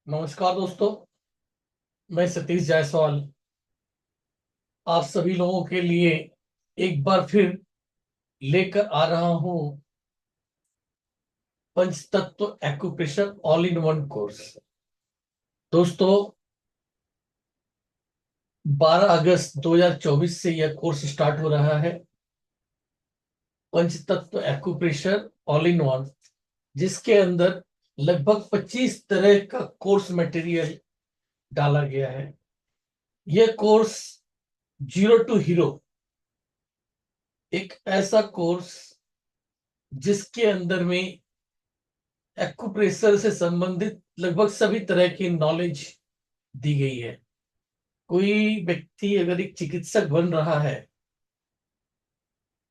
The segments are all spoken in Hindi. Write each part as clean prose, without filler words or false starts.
नमस्कार दोस्तों। मैं सतीश जायसवाल आप सभी लोगों के लिए एक बार फिर लेकर आ रहा हूं पंचतत्व acupressure all in one course. दोस्तों, 12 अगस्त 2024 से यह कोर्स स्टार्ट हो रहा है, पंचतत्व एक्यूप्रेशर ऑल इन वन, जिसके अंदर लगभग 25 तरह का कोर्स मटेरियल डाला गया है। यह कोर्स जीरो टू हीरो एक ऐसा कोर्स जिसके अंदर में एक्यूप्रेशर से संबंधित लगभग सभी तरह की नॉलेज दी गई है। कोई व्यक्ति अगर एक चिकित्सक बन रहा है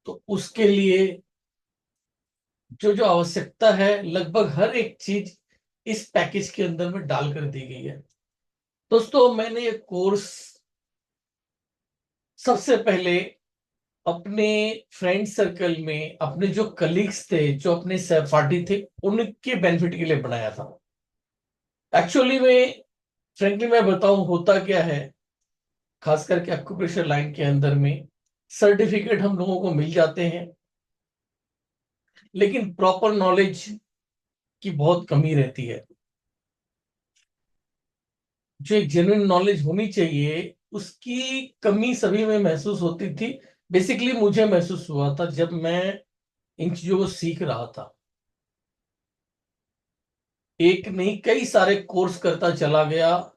तो उसके लिए जो जो आवश्यकता है लगभग हर एक चीज इस पैकेज के अंदर में डालकर दी गई है। दोस्तों, मैंने ये कोर्स सबसे पहले अपने फ्रेंड सर्कल में अपने जो कलीग्स थे, जो अपने सहपाठी थे, उनके बेनिफिट के लिए बनाया था। एक्चुअली में फ्रेंकली मैं बताऊं होता क्या है, खास करके एक्यूप्रेशर लाइन के अंदर में सर्टिफिकेट हम लोगों को मिल जाते हैं, लेकिन प्रॉपर नॉलेज की बहुत कमी रहती है। जो एक जेन्युइन नॉलेज होनी चाहिए उसकी कमी सभी में महसूस होती थी। बेसिकली मुझे महसूस हुआ था जब मैं इन चीजों को सीख रहा था। एक नहीं कई सारे कोर्स करता चला गया,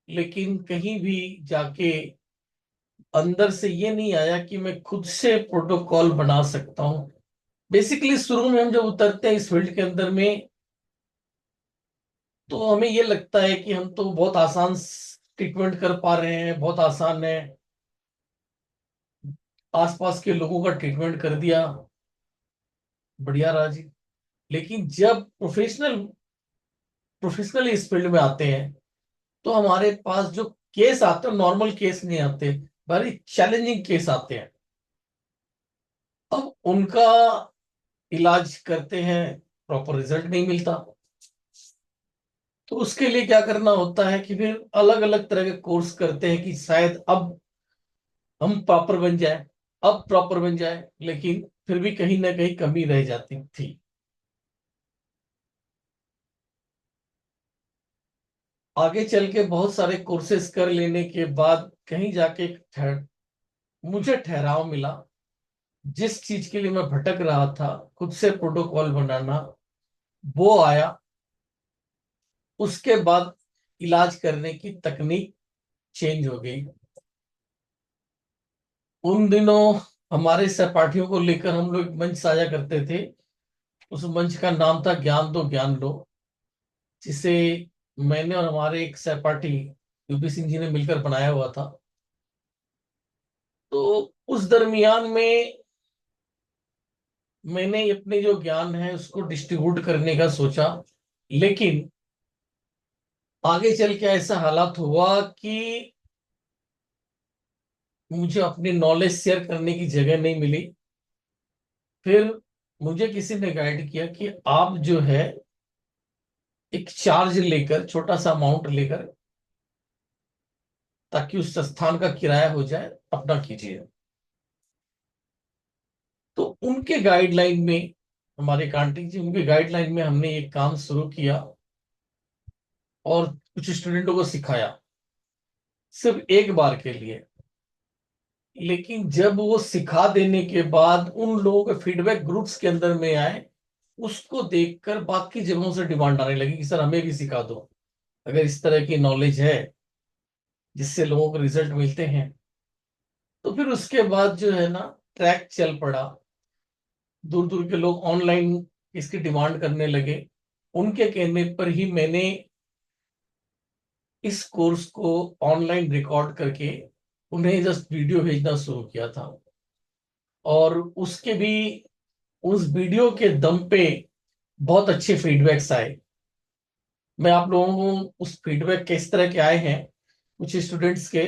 लेकिन कहीं भी जाके अंदर से ये नहीं आया कि मैं खुद से प्रोटोकॉल बना सकता हूं। बेसिकली शुरू में हम जब उतरते हैं इस फील्ड के अंदर में तो हमें ये लगता है कि हम तो बहुत आसान ट्रीटमेंट कर पा रहे हैं, बहुत आसान है, आसपास के लोगों का ट्रीटमेंट कर दिया, बढ़िया रहा जी। लेकिन जब प्रोफेशनल इस फील्ड में आते हैं तो हमारे पास जो केस आते हैं नॉर्मल केस नहीं आते, बड़ी चैलेंजिंग केस आते हैं। अब उनका इलाज करते हैं, प्रॉपर रिजल्ट नहीं मिलता, तो उसके लिए क्या करना होता है कि फिर अलग अलग तरह के कोर्स करते हैं कि शायद अब हम प्रॉपर बन जाए, अब प्रॉपर बन जाए, लेकिन फिर भी कहीं ना कहीं कमी रह जाती थी। आगे चल के बहुत सारे कोर्सेज कर लेने के बाद कहीं जाके मुझे ठहराव मिला। जिस चीज के लिए मैं भटक रहा था, खुद से प्रोटोकॉल बनाना, वो आया। उसके बाद इलाज करने की तकनीक चेंज हो गई। उन दिनों हमारे सहपाठियों को लेकर हम लोग एक मंच साझा करते थे। उस मंच का नाम था ज्ञान दो ज्ञान लो, जिसे मैंने और हमारे एक सहपाठी यूपी सिंह जी ने मिलकर बनाया हुआ था। तो उस दरमियान में मैंने अपने जो ज्ञान है उसको डिस्ट्रीब्यूट करने का सोचा, लेकिन आगे चल के ऐसा हालात हुआ कि मुझे अपनी नॉलेज शेयर करने की जगह नहीं मिली। फिर मुझे किसी ने गाइड किया कि आप जो है एक चार्ज लेकर, छोटा सा अमाउंट लेकर, ताकि उस स्थान का किराया हो जाए, अपना कीजिए। तो उनके गाइडलाइन में, हमारे एक आंटी जी, उनके गाइडलाइन में हमने ये काम शुरू किया और कुछ स्टूडेंटों को सिखाया, सिर्फ एक बार के लिए। लेकिन जब वो सिखा देने के बाद उन लोगों के फीडबैक ग्रुप्स के अंदर में आए, उसको देखकर बाकी जगहों से डिमांड आने लगी कि सर हमें भी सिखा दो, अगर इस तरह की नॉलेज है जिससे लोगों को रिजल्ट मिलते हैं। तो फिर उसके बाद जो है ना, ट्रैक चल पड़ा। दूर दूर के लोग ऑनलाइन इसकी डिमांड करने लगे। उनके कहने पर ही मैंने इस कोर्स को ऑनलाइन रिकॉर्ड करके उन्हें जस्ट वीडियो भेजना शुरू किया था। और उसके भी उस वीडियो के दम पे बहुत अच्छे फीडबैक्स आए। मैं आप लोगों को उस फीडबैक किस तरह के आए हैं, कुछ स्टूडेंट्स के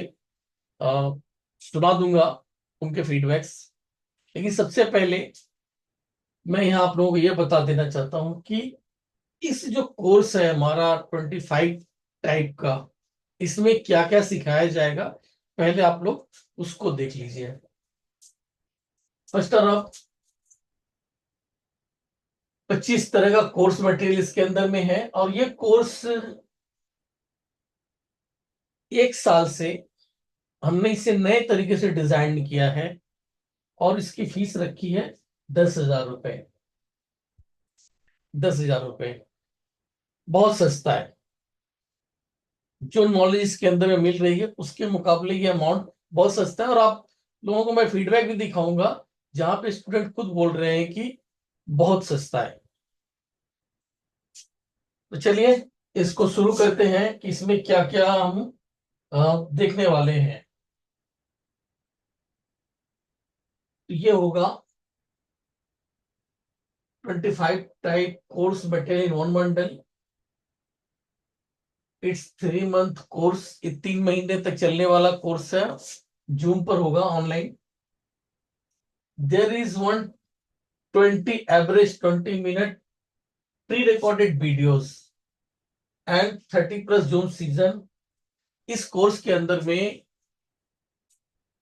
अ, सुना दूंगा उनके फीडबैक्स। लेकिन सबसे पहले मैं यहाँ आप लोगों को यह बता देना चाहता हूँ कि इस जो कोर्स है हमारा 25 टाइप का, इसमें क्या क्या सिखाया जाएगा पहले आप लोग उसको देख लीजिए। फर्स्ट ऑफ 25 तरह का कोर्स मटेरियल इसके अंदर में है, और ये कोर्स 1 साल से हमने इसे नए तरीके से डिजाइन किया है, और इसकी फीस रखी है 10,000 रुपए। 10,000 रुपए बहुत सस्ता है। जो नॉलेज इसके अंदर में मिल रही है उसके मुकाबले ये अमाउंट बहुत सस्ता है, और आप लोगों को मैं फीडबैक भी दिखाऊंगा जहां पे स्टूडेंट खुद बोल रहे हैं कि बहुत सस्ता है। तो चलिए इसको शुरू करते हैं कि इसमें क्या क्या हम देखने वाले हैं। तो ये होगा 25 type course material in one bundle. It's 3 month course, ये 3 महीने तक चलने वाला कोर्स है। जूम पर होगा online. There is 120 average 20 minute pre recorded videos and 30+ Zoom session. इस कोर्स के अंदर में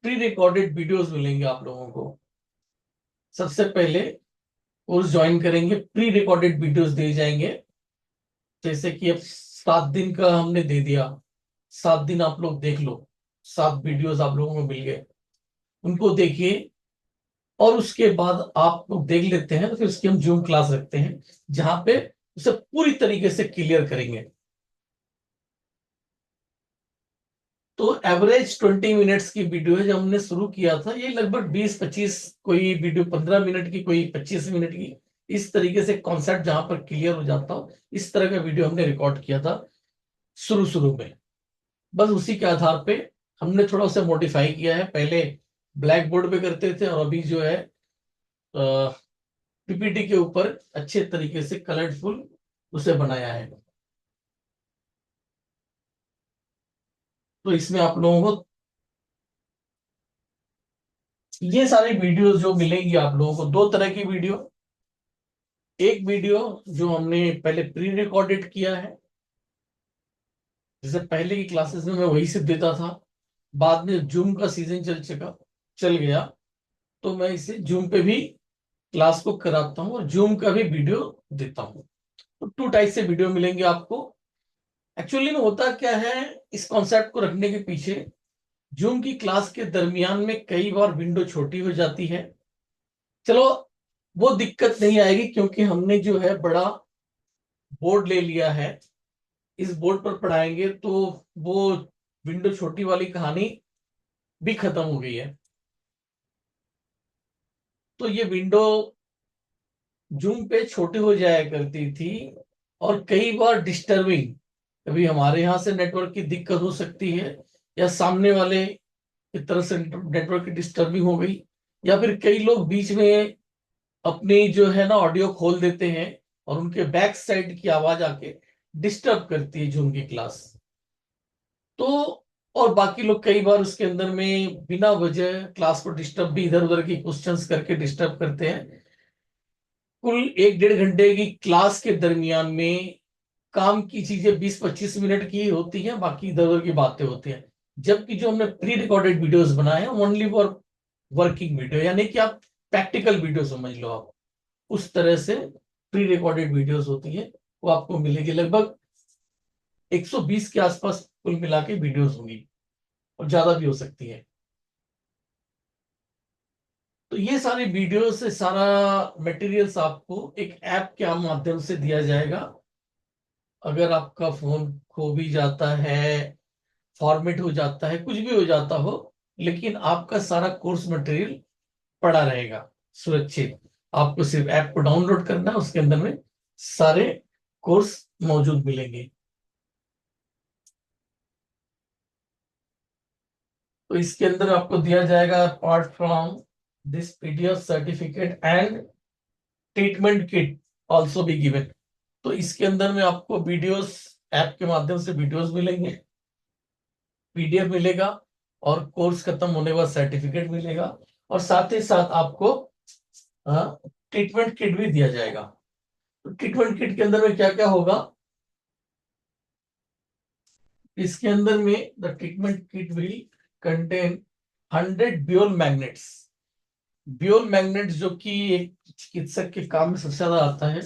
प्री रिकॉर्डेड वीडियोस मिलेंगे आप लोगों को। सबसे पहले कोर्स ज्वाइन करेंगे, प्री रिकॉर्डेड वीडियोस दिए जाएंगे। जैसे कि अब 7 दिन का हमने दे दिया, 7 दिन आप लोग देख लो, 7 वीडियोस आप लोगों को मिल गए, उनको देखिए। और उसके बाद आप लोग देख लेते हैं तो फिर उसकी हम जूम क्लास रखते हैं जहां पे उसे पूरी तरीके से क्लियर करेंगे। तो एवरेज 20 मिनट्स की वीडियो है। जब हमने शुरू किया था ये लगभग 20-25, कोई वीडियो 15 मिनट की, कोई 25 मिनट की, इस तरीके से कॉन्सेप्ट जहां पर क्लियर हो जाता हो इस तरह का वीडियो हमने रिकॉर्ड किया था शुरू शुरू में। बस उसी के आधार पे हमने थोड़ा उसे मॉडिफाई किया है। पहले ब्लैक बोर्ड पे करते थे, और अभी जो है पीपीटी के ऊपर अच्छे तरीके से कलरफुल उसे बनाया है। तो इसमें आप लोगों को ये सारी वीडियोस जो मिलेंगी आप लोगों को, 2 तरह की वीडियो। एक वीडियो जो हमने पहले प्री रिकॉर्डेड किया है, जैसे पहले की क्लासेस में मैं वही सिर्फ देता था। बाद में जूम का सीजन चल गया, तो मैं इसे जूम पे भी क्लास को कराता हूँ और जूम का भी वीडियो देता हूँ। तो 2 टाइप से वीडियो मिलेंगे आपको। एक्चुअली में होता क्या है, इस कॉन्सेप्ट को रखने के पीछे, जूम की क्लास के दरमियान में कई बार विंडो छोटी हो जाती है। चलो वो दिक्कत नहीं आएगी, क्योंकि हमने जो है बड़ा बोर्ड ले लिया है। इस बोर्ड पर पढ़ाएंगे तो वो विंडो छोटी वाली कहानी भी खत्म हो गई है। तो ये विंडो जूम पे छोटी हो जाया करती थी, और कई बार डिस्टर्बिंग, कभी हमारे यहाँ से नेटवर्क की दिक्कत हो सकती है, या सामने वाले की तरफ से नेटवर्क की डिस्टर्बिंग हो गई, या फिर कई लोग बीच में अपनी जो है ना ऑडियो खोल देते हैं, और उनके बैक साइड की आवाज आके डिस्टर्ब करती है जूम की क्लास। तो और बाकी लोग कई बार उसके अंदर में बिना वजह क्लास को डिस्टर्ब भी इधर उधर की क्वेश्चंस करके डिस्टर्ब करते हैं। कुल 1-1.5 घंटे की क्लास के दरमियान में काम की चीजें 20-25 मिनट की होती हैं, बाकी इधर उधर की बातें होती हैं। जबकि जो हमने प्री रिकॉर्डेड वीडियोस बनाए हैं ओनली फॉर वर्किंग वीडियो, यानी कि आप प्रैक्टिकल वीडियो समझ लो आप, उस तरह से प्री रिकॉर्डेड वीडियोस होती है। वो आपको मिलेगी लगभग 120 के आसपास कुल मिला के वीडियोस होंगी, और ज्यादा भी हो सकती है। तो ये सारी वीडियो से सारा मटेरियल्स आपको एक ऐप के माध्यम से दिया जाएगा। अगर आपका फोन खो भी जाता है, फॉर्मेट हो जाता है, कुछ भी हो जाता हो, लेकिन आपका सारा कोर्स मटेरियल पड़ा रहेगा सुरक्षित। आपको सिर्फ ऐप को डाउनलोड करना है, उसके अंदर में सारे कोर्स मौजूद मिलेंगे। तो इसके अंदर आपको दिया जाएगा apart from this PDF certificate and treatment kit also be given. तो इसके अंदर में आपको वीडियोस, ऐप के माध्यम से वीडियोस मिलेंगे, पीडीएफ मिलेगा, और कोर्स खत्म होने के बाद सर्टिफिकेट मिलेगा, और साथ ही साथ आपको ट्रीटमेंट किट भी दिया जाएगा। तो ट्रीटमेंट किट के अंदर में क्या क्या होगा, इसके अंदर में the treatment kit will contain 100 ब्योल मैग्नेट्स। ब्योल मैग्नेट जो कि एक चिकित्सक के काम में सबसे ज्यादा आता है,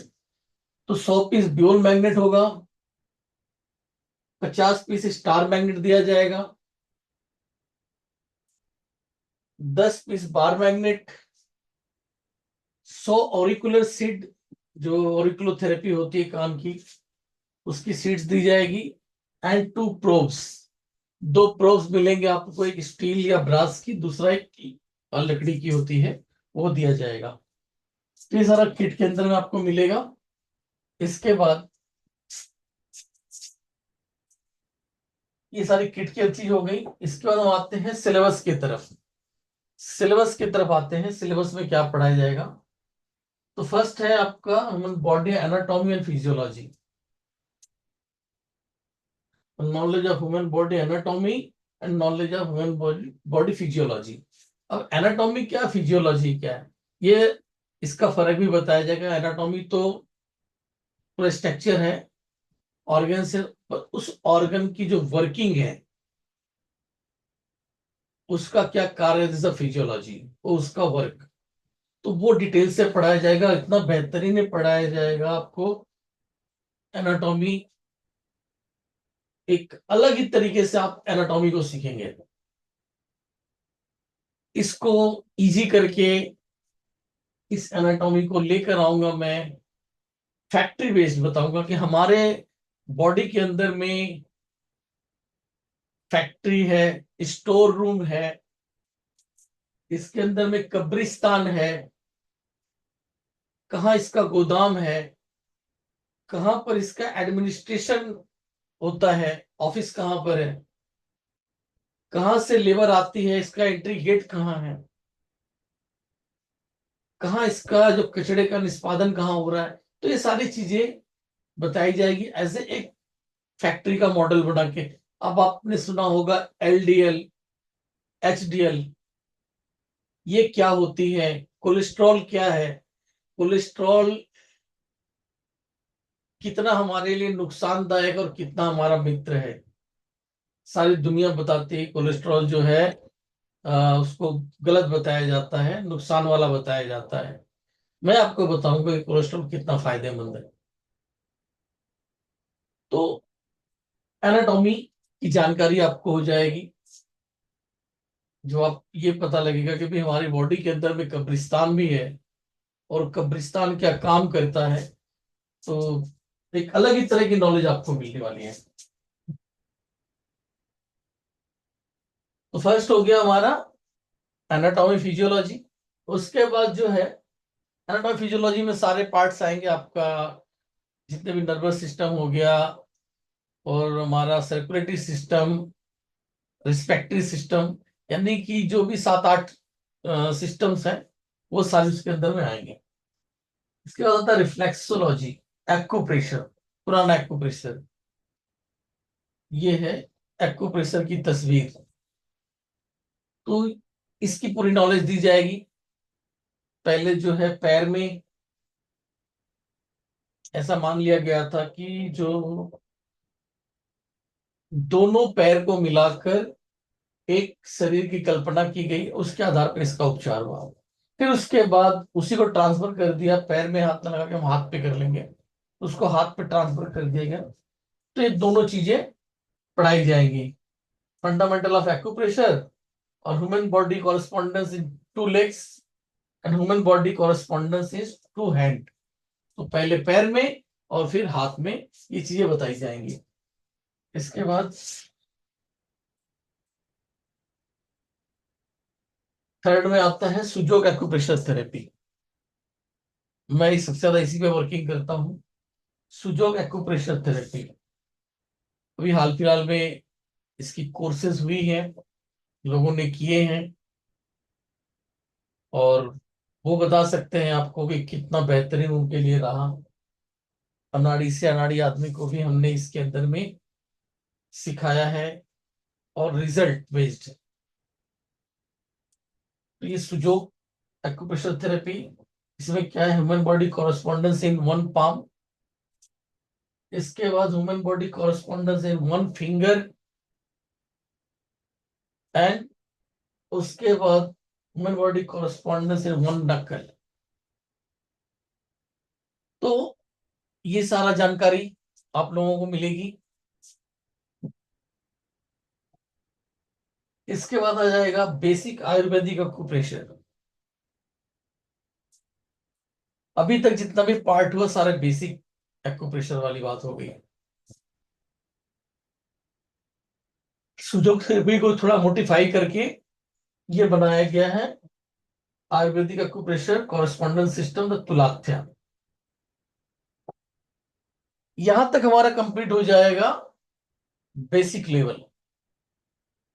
तो 100 पीस ब्योल मैग्नेट होगा, 50 पीस स्टार मैग्नेट दिया जाएगा, 10 piece bar magnet, 100 auricular seed, जो ऑरिकुलोथेरेपी होती है कान की, उसकी सीड्स दी जाएगी, एंड 2 प्रोब्स, 2 प्रोब्स मिलेंगे आपको, एक स्टील या ब्रास की, दूसरा एक लकड़ी की होती है, वो दिया जाएगा। तो ये सारा किट के अंदर में आपको मिलेगा। इसके बाद ये सारी किट की चीज हो गई। इसके बाद हम आते हैं सिलेबस की तरफ। सिलेबस की तरफ आते हैं, सिलेबस में क्या पढ़ाया जाएगा। तो फर्स्ट है आपका human body anatomy and physiology, knowledge of human body anatomy and knowledge of human body physiology. अब एनाटॉमी क्या, फिजियोलॉजी क्या है, ये इसका फर्क भी बताया जाएगा। एनाटॉमी तो पूरा स्ट्रक्चर है ऑर्गन से, पर उस ऑर्गन की जो वर्किंग है, उसका क्या कार्य, दिस फिजियोलॉजी, वो उसका वर्क, तो वो डिटेल से पढ़ाया जाएगा। इतना बेहतरीन पढ़ाया जाएगा आपको एनाटॉमी, एक अलग ही तरीके से आप एनाटॉमी को सीखेंगे। इसको इजी करके इस एनाटॉमी को लेकर आऊंगा मैं, फैक्ट्री बेस्ड बताऊंगा कि हमारे बॉडी के अंदर में फैक्ट्री है, स्टोर रूम है, इसके अंदर में कब्रिस्तान है, कहाँ इसका गोदाम है, कहाँ पर इसका एडमिनिस्ट्रेशन होता है, ऑफिस कहाँ पर है, कहाँ से लेबर आती है, इसका एंट्री गेट कहाँ है, कहाँ इसका जो कचड़े का निष्पादन कहाँ हो रहा है। तो ये सारी चीजें बताई जाएगी एज एक फैक्ट्री का मॉडल बना के। अब आपने सुना होगा LDL, HDL, ये क्या होती है, कोलेस्ट्रॉल क्या है, कोलेस्ट्रॉल कितना हमारे लिए नुकसानदायक और कितना हमारा मित्र है। सारी दुनिया बताती है कोलेस्ट्रॉल जो है उसको गलत बताया जाता है, नुकसान वाला बताया जाता है। मैं आपको बताऊंगा कि कोलेस्ट्रॉल कितना फायदेमंद है। तो एनाटॉमी की जानकारी आपको हो जाएगी, जो आप ये पता लगेगा कि भाई हमारी बॉडी के अंदर में कब्रिस्तान भी है, और कब्रिस्तान क्या काम करता है। तो एक अलग ही तरह की नॉलेज आपको मिलने वाली है। तो फर्स्ट हो गया हमारा एनाटॉमी फिजियोलॉजी। उसके बाद जो है एनाटॉमी फिजियोलॉजी में सारे पार्ट्स आएंगे आपका, जितने भी नर्वस सिस्टम हो गया, और हमारा सर्कुलेटरी सिस्टम, रिस्पेक्टरी सिस्टम, यानी कि जो भी 7-8 सिस्टम्स हैं, वो सारे उसके अंदर में आएंगे। इसके बाद आता है रिफ्लेक्सोलॉजी, एक्यूप्रेशर, पुराना एक्यूप्रेशर, ये है एक्यूप्रेशर की तस्वीर। तो इसकी पूरी नॉलेज दी जाएगी। पहले जो है पैर में ऐसा मान लिया गया था कि जो दोनों पैर को मिलाकर एक शरीर की कल्पना की गई, उसके आधार पर इसका उपचार हुआ। फिर उसके बाद उसी को ट्रांसफर कर दिया, पैर में हाथ न लगा के हम हाथ पे कर लेंगे, उसको हाथ पे ट्रांसफर कर दिया गया। तो ये दोनों चीजें पढ़ाई जाएंगी, फंडामेंटल ऑफ एक्यूप्रेशर और human body correspondence in 2 legs and human body correspondence is 2 hand. तो पहले पैर में और फिर हाथ में ये चीजें बताई जाएंगी। इसके बाद थर्ड में आता है सुजोग एक्यूप्रेशर थेरेपी। मैं सबसे ज्यादा इसी पे वर्किंग करता हूँ, सुजोग एक्यूप्रेशर थेरेपी। अभी हाल फिलहाल में इसकी कोर्सेज हुई हैं, लोगों ने किए हैं, और वो बता सकते हैं आपको कि कितना बेहतरीन उनके लिए रहा। अनाड़ी से अनाड़ी आदमी को भी हमने इसके अंदर में सिखाया है, और रिजल्ट बेस्ड। तो ये सुजोग एक्यूप्रेशर थेरेपी, इसमें क्या है, ह्यूमन बॉडी कॉरेस्पॉन्डेंस इन 1 पाम, इसके बाद human body correspondence in 1 finger, and उसके बाद human body correspondence in one नक्कल। तो ये सारा जानकारी आप लोगों को मिलेगी। इसके बाद आ जाएगा बेसिक आयुर्वेदिक अक्यूप्रेशर। अभी तक जितना भी पार्ट हुआ सारे बेसिक एक्यूप्रेशर वाली बात हो गई। सुजोग थेरेपी को थोड़ा मोडिफाई करके ये बनाया गया है Ayurvedic acupressure correspondence system the तुलाथ्या। यहां तक हमारा कंप्लीट हो जाएगा basic level.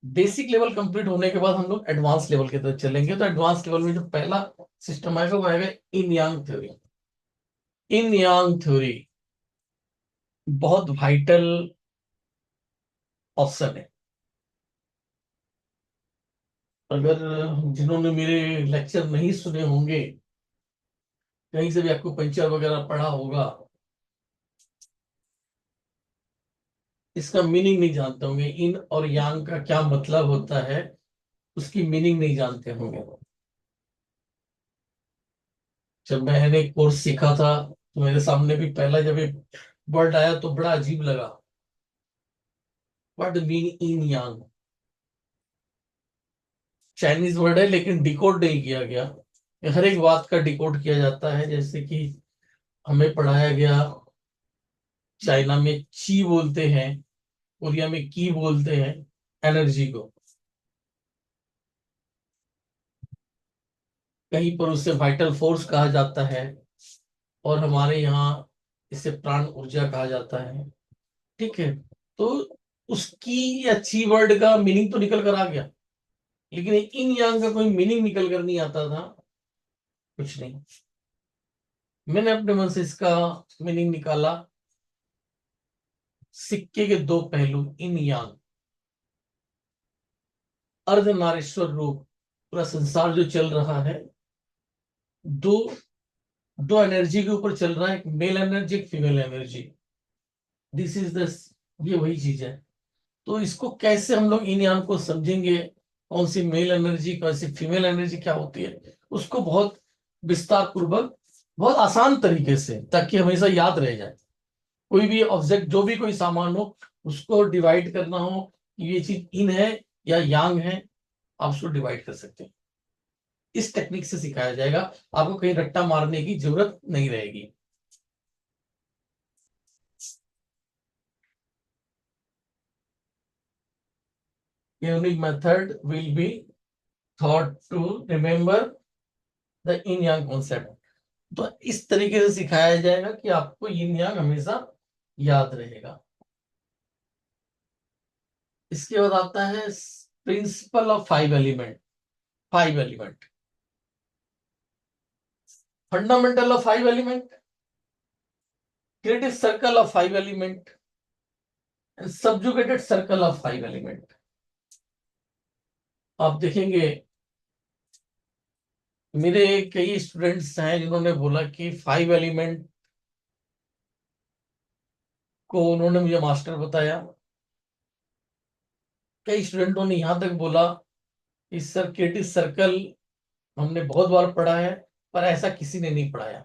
Basic level complete होने के बाद हम लोग एडवांस लेवल की तरफ चलेंगे। तो एडवांस लेवल में जो पहला सिस्टम आएगा वो आएगा इन यांग थ्योरी। इन यांग थ्योरी बहुत वाइटल ऑप्शन है। अगर जिन्होंने मेरे लेक्चर नहीं सुने होंगे, कहीं से भी आपको पंचर वगैरह पढ़ा होगा, इसका मीनिंग नहीं जानते होंगे, इन और यांग का क्या मतलब होता है उसकी मीनिंग नहीं जानते होंगे। जब मैंने कोर्स सीखा था तो मेरे सामने भी पहला जब एक वर्ड आया तो बड़ा अजीब लगा। What mean in Yang? Chinese word है लेकिन डिकोड नहीं किया गया। हर एक बात का डिकोड किया जाता है। जैसे कि हमें पढ़ाया गया चाइना में ची बोलते हैं, कोरिया में की बोलते हैं एनर्जी को, कहीं पर उसे वाइटल फोर्स कहा जाता है, और हमारे यहाँ इसे प्राण ऊर्जा कहा जाता है। ठीक है। तो उसकी या ची वर्ड का मीनिंग तो निकल कर आ गया, लेकिन इन यांग का कोई मीनिंग निकल कर नहीं आता था। कुछ नहीं। मैंने अपने मन से इसका मीनिंग निकाला। सिक्के के दो पहलू, इन यांग, अर्धनारीश्वर रूप। पूरा संसार जो चल रहा है दो दो एनर्जी के ऊपर चल रहा है, एक मेल एनर्जी एक female energy. This is the, ये वही चीज है। तो इसको कैसे हम लोग इन यान को समझेंगे, कौन सी मेल एनर्जी कौन सी फीमेल एनर्जी क्या होती है, उसको बहुत विस्तार पूर्वक, बहुत आसान तरीके से, ताकि हमेशा याद रह जाए। कोई भी ऑब्जेक्ट, जो भी कोई सामान हो, उसको डिवाइड करना हो कि ये चीज इन है या यांग है, आप उसको डिवाइड कर सकते हैं। इस टेक्निक से सिखाया जाएगा। आपको कहीं रट्टा मारने की जरूरत नहीं रहेगी। Unique method will be thought to remember the yin yang concept. तो इस तरीके से सिखाया जाएगा कि आपको यिन यांग हमेशा याद रहेगा। इसके बाद आता है principle of five element. Five element, fundamental of five element, creative circle of five element and सबजुगेटेड circle of five element. आप देखेंगे मेरे कई स्टूडेंट्स हैं जिन्होंने बोला कि फाइव एलिमेंट को उन्होंने मुझे मास्टर बताया। कई स्टूडेंटों ने यहां तक बोला कि सर क्रिएटिव सर्कल हमने बहुत बार पढ़ा है, पर ऐसा किसी ने नहीं पढ़ाया।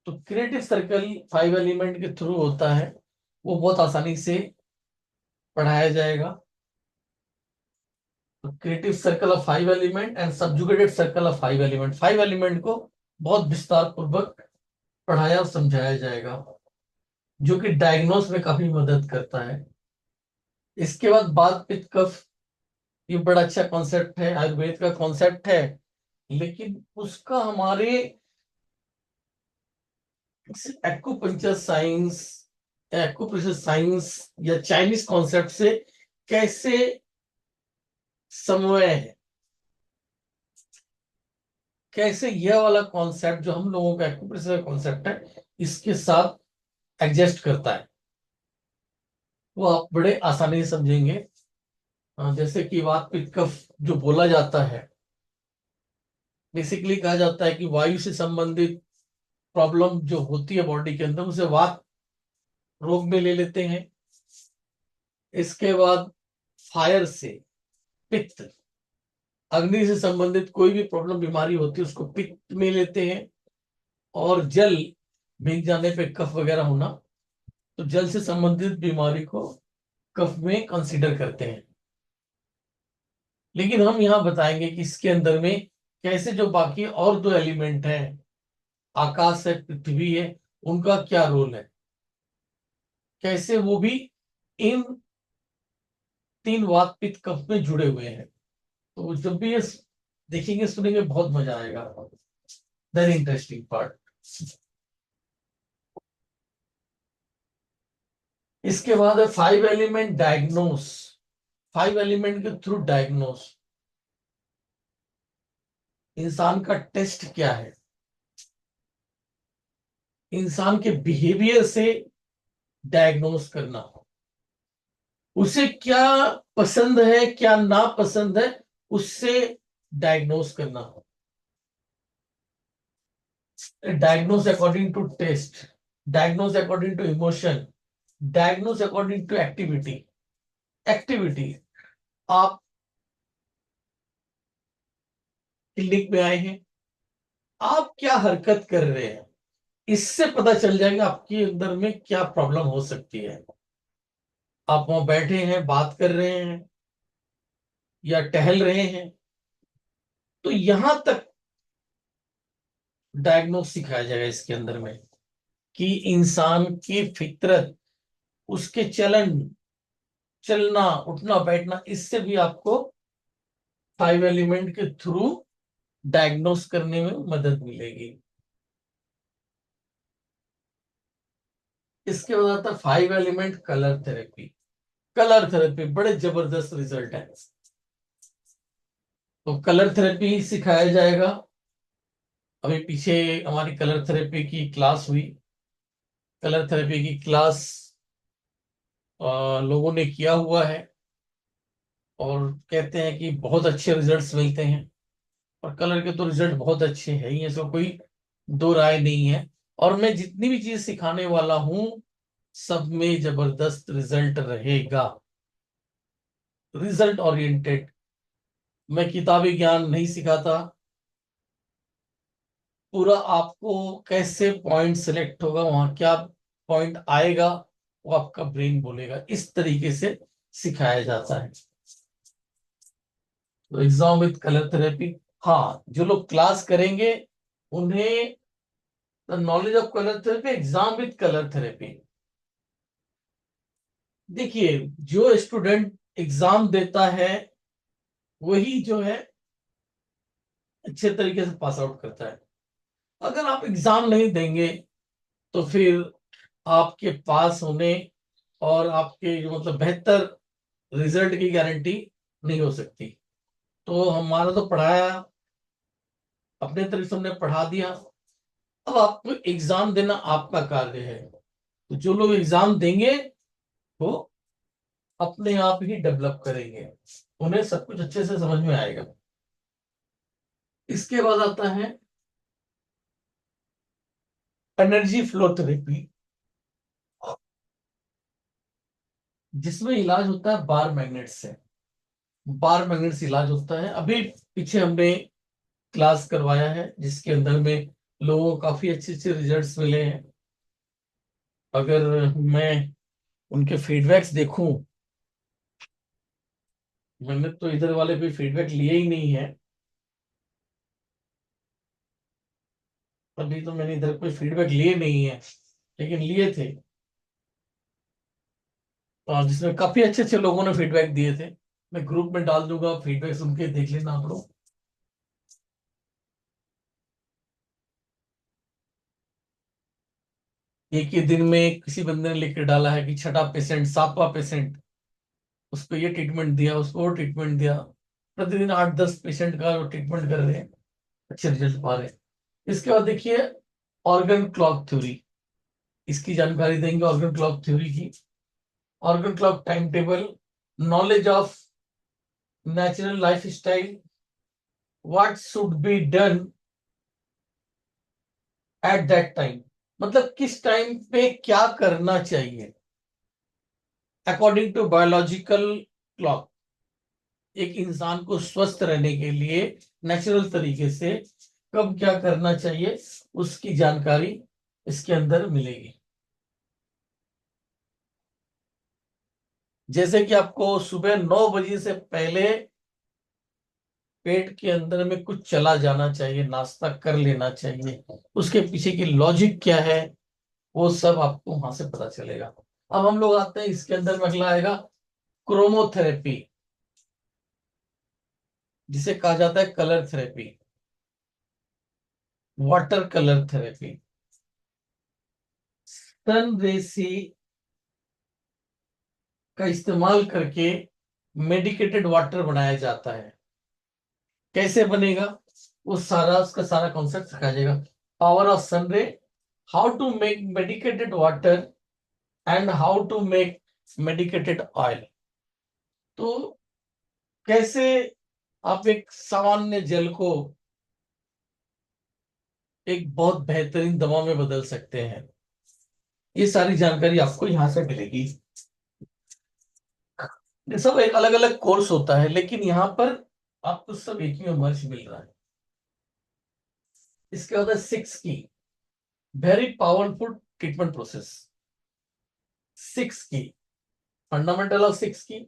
तो क्रिएटिव सर्कल फाइव एलिमेंट के थ्रू होता है, वो बहुत आसानी से पढ़ाया जाएगा। तो creative circle of five element and सबजुगेटेड circle of five element, five element को बहुत विस्तार पूर्वक पढ़ाया और समझाया जाएगा, जो कि डायग्नोस में काफी मदद करता है। इसके बाद बात पित्त कफ, ये बड़ा अच्छा कॉन्सेप्ट है, आयुर्वेद का कॉन्सेप्ट है, लेकिन उसका हमारे एक्यूपंक्चर साइंस, एक्यूप्रेशर साइंस या चाइनीज कॉन्सेप्ट से कैसे समन्वय है, कैसे यह वाला कॉन्सेप्ट जो हम लोगों का एक्यूप्रेशर कॉन्सेप्ट है इसके साथ एडजस्ट करता है, वो आप बड़े आसानी से समझेंगे। जैसे कि वात पित्त कफ जो बोला जाता है, बेसिकली कहा जाता है कि वायु से संबंधित प्रॉब्लम जो होती है बॉडी के अंदर उसे वात रोग में ले लेते हैं। इसके बाद फायर से, पित्त, अग्नि से संबंधित कोई भी प्रॉब्लम बीमारी होती है उसको पित्त में लेते हैं। और जल भीग जाने पे कफ वगैरह होना, तो जल से संबंधित बीमारी को कफ में कंसीडर करते हैं। लेकिन हम यहाँ बताएंगे कि इसके अंदर में कैसे जो बाकी और दो एलिमेंट हैं, आकाश है, पृथ्वी है, उनका क्या रोल है, कैसे वो भी इन तीन वात पित्त कफ में जुड़े हुए हैं। तो जब भी ये देखेंगे सुनेंगे बहुत मजा आएगा, वेरी इंटरेस्टिंग पार्ट। इसके बाद है 5 एलिमेंट डायग्नोस। 5 एलिमेंट के थ्रू डायग्नोस, इंसान का टेस्ट क्या है, इंसान के बिहेवियर से डायग्नोस करना, उसे क्या पसंद है क्या ना पसंद है उससे डायग्नोस करना। Diagnose according to taste, diagnose according to emotion, diagnose according to activity. Activity, आप क्लिनिक में आए हैं, आप क्या हरकत कर रहे हैं, इससे पता चल जाएगा आपके अंदर में क्या प्रॉब्लम हो सकती है। आप वहां बैठे हैं, बात कर रहे हैं या टहल रहे हैं, तो यहां तक डायग्नोस सिखाया जाएगा इसके अंदर में कि इंसान की फितरत, उसके चलन, चलना उठना बैठना, इससे भी आपको 5 एलिमेंट के थ्रू डायग्नोस करने में मदद मिलेगी। इसके बाद आता है 5 element colour therapy. Colour therapy बड़े जबरदस्त रिजल्ट है, तो कलर थेरेपी सिखाया जाएगा। अभी पीछे हमारी कलर थेरेपी की क्लास हुई, कलर थेरेपी की क्लास लोगों ने किया हुआ है और कहते हैं कि बहुत अच्छे रिजल्ट्स मिलते हैं। और कलर के तो रिजल्ट बहुत अच्छे हैं ही, ऐसा कोई दो राय नहीं है। और मैं जितनी भी चीज सिखाने वाला हूं सब में जबरदस्त रिजल्ट रहेगा, रिजल्ट ओरिएंटेड। मैं किताबी ज्ञान नहीं सिखाता, पूरा आपको कैसे पॉइंट सिलेक्ट होगा, वहां क्या पॉइंट आएगा, वो आपका ब्रेन बोलेगा, इस तरीके से सिखाया जाता है। तो एग्जाम विद कलर थेरेपी, हाँ जो लोग क्लास करेंगे उन्हें the knowledge of colour therapy, exam with colour therapy. देखिए, जो स्टूडेंट एग्जाम देता है वही जो है अच्छे तरीके से पास आउट करता है। अगर आप एग्जाम नहीं देंगे तो फिर आपके पास होने और आपके जो मतलब बेहतर रिजल्ट की गारंटी नहीं हो सकती। तो हमारा तो पढ़ाया, अपने तरफ से हमने पढ़ा दिया, अब आपको एग्जाम देना आपका कार्य है। तो जो लोग एग्जाम देंगे वो अपने आप ही डेवलप करेंगे, उन्हें सब कुछ अच्छे से समझ में आएगा। इसके बाद आता है एनर्जी फ्लो थेरेपी, जिसमें इलाज होता है बार मैग्नेट से। बार मैग्नेट से इलाज होता है। अभी पीछे हमने क्लास करवाया है जिसके अंदर में लोगों को काफी अच्छे अच्छे रिजल्ट्स मिले हैं। अगर मैं उनके फीडबैक्स देखूं, मैंने तो इधर वाले कोई फीडबैक लिए ही नहीं है, अभी तो मैंने इधर कोई फीडबैक लिए नहीं है, लेकिन लिए थे जिसमें काफी अच्छे अच्छे लोगों ने फीडबैक दिए थे। मैं ग्रुप में डाल दूंगा, फीडबैक सुन के देख लेना आप लोग। एक ही दिन में किसी बंदे ने लिख के डाला है कि छठा पेशेंट, सातवां पेशेंट, उसको ये ट्रीटमेंट दिया, उसको वो ट्रीटमेंट दिया। प्रतिदिन 8-10 पेशेंट का वो ट्रीटमेंट कर रहे हैं, अच्छे रिजल्ट पा रहे हैं। इसके बाद देखिए ऑर्गन क्लॉक थ्योरी, इसकी जानकारी देंगे ऑर्गन क्लॉक थ्योरी की। Organ clock time table, knowledge of natural life style, what should be done at that time, मतलब किस टाइम पे क्या करना चाहिए अकॉर्डिंग टू बायोलॉजिकल क्लॉक। एक इंसान को स्वस्थ रहने के लिए नेचुरल तरीके से कब क्या करना चाहिए, उसकी जानकारी इसके अंदर मिलेगी। जैसे कि आपको सुबह 9 बजे से पहले पेट के अंदर में कुछ चला जाना चाहिए, नाश्ता कर लेना चाहिए, उसके पीछे की लॉजिक क्या है, वो सब आपको वहां से पता चलेगा। अब हम लोग आते हैं इसके अंदर में, अगला आएगा क्रोमोथेरेपी, जिसे कहा जाता है colour therapy, water colour therapy. Sun rays का इस्तेमाल करके मेडिकेटेड वाटर बनाया जाता है। कैसे बनेगा, वो सारा उसका सारा कॉन्सेप्ट सिखाया जाएगा। Power of sun ray, how to make medicated water and how to make medicated oil. तो कैसे आप एक सामान्य जल को एक बहुत बेहतरीन दवा में बदल सकते हैं, ये सारी जानकारी आपको यहां से मिलेगी। ये सब एक अलग अलग कोर्स होता है, लेकिन यहाँ पर आपको सब एक ही में मर्ज मिल रहा है। इसके बाद है 6 की, वेरी पावरफुल ट्रीटमेंट प्रोसेस। 6 की, फंडामेंटल ऑफ 6 की,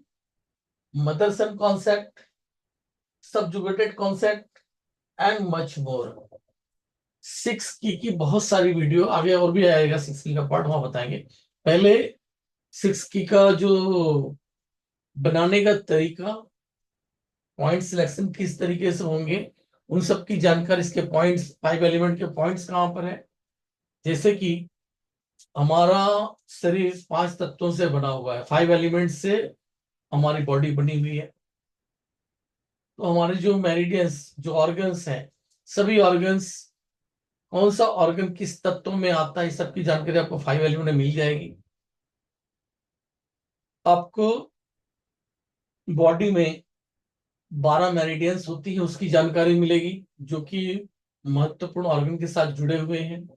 mother sun concept, सबजुगेटेड concept and much more. 6 की बहुत सारी वीडियो आगे और भी आएगा, 6 की का पार्ट वहां बताएंगे। पहले 6 की का जो बनाने का तरीका, पॉइंट सिलेक्शन किस तरीके से होंगे, उन सब की जानकारी, इसके पॉइंट्स, 5 एलिमेंट के पॉइंट्स कहां पर है। जैसे कि हमारा शरीर 5 तत्वों से बना हुआ है, 5 एलिमेंट से हमारी बॉडी बनी हुई है। तो हमारे जो मेरिडियंस, जो ऑर्गन्स हैं, सभी ऑर्गन्स, कौन सा ऑर्गन किस तत्व में आता है, इस सब की जानकारी आपको 5 एलिमेंट में मिल जाएगी। आपको बॉडी में 12 मेरिडियंस होती है, उसकी जानकारी मिलेगी, जो कि महत्वपूर्ण ऑर्गन के साथ जुड़े हुए हैं।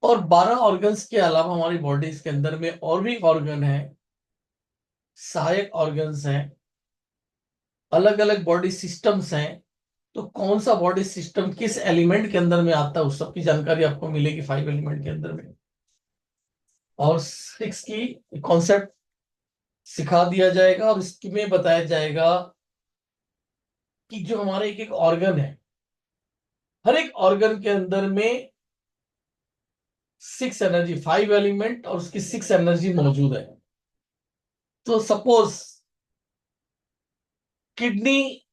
और 12 ऑर्गन्स के अलावा हमारी बॉडीज के अंदर में और भी ऑर्गन है, सहायक ऑर्गन्स हैं, अलग अलग बॉडी सिस्टम्स हैं। तो कौन सा बॉडी सिस्टम किस एलिमेंट के अंदर में आता है, उस सब की जानकारी आपको मिलेगी 5 एलिमेंट के अंदर में। और 6 की कॉन्सेप्ट सिखा दिया जाएगा, और इसमें बताया जाएगा कि जो हमारे एक एक ऑर्गन है, हर एक ऑर्गन के अंदर में 6 एनर्जी, 5 एलिमेंट और उसकी 6 एनर्जी मौजूद है। तो सपोज किडनी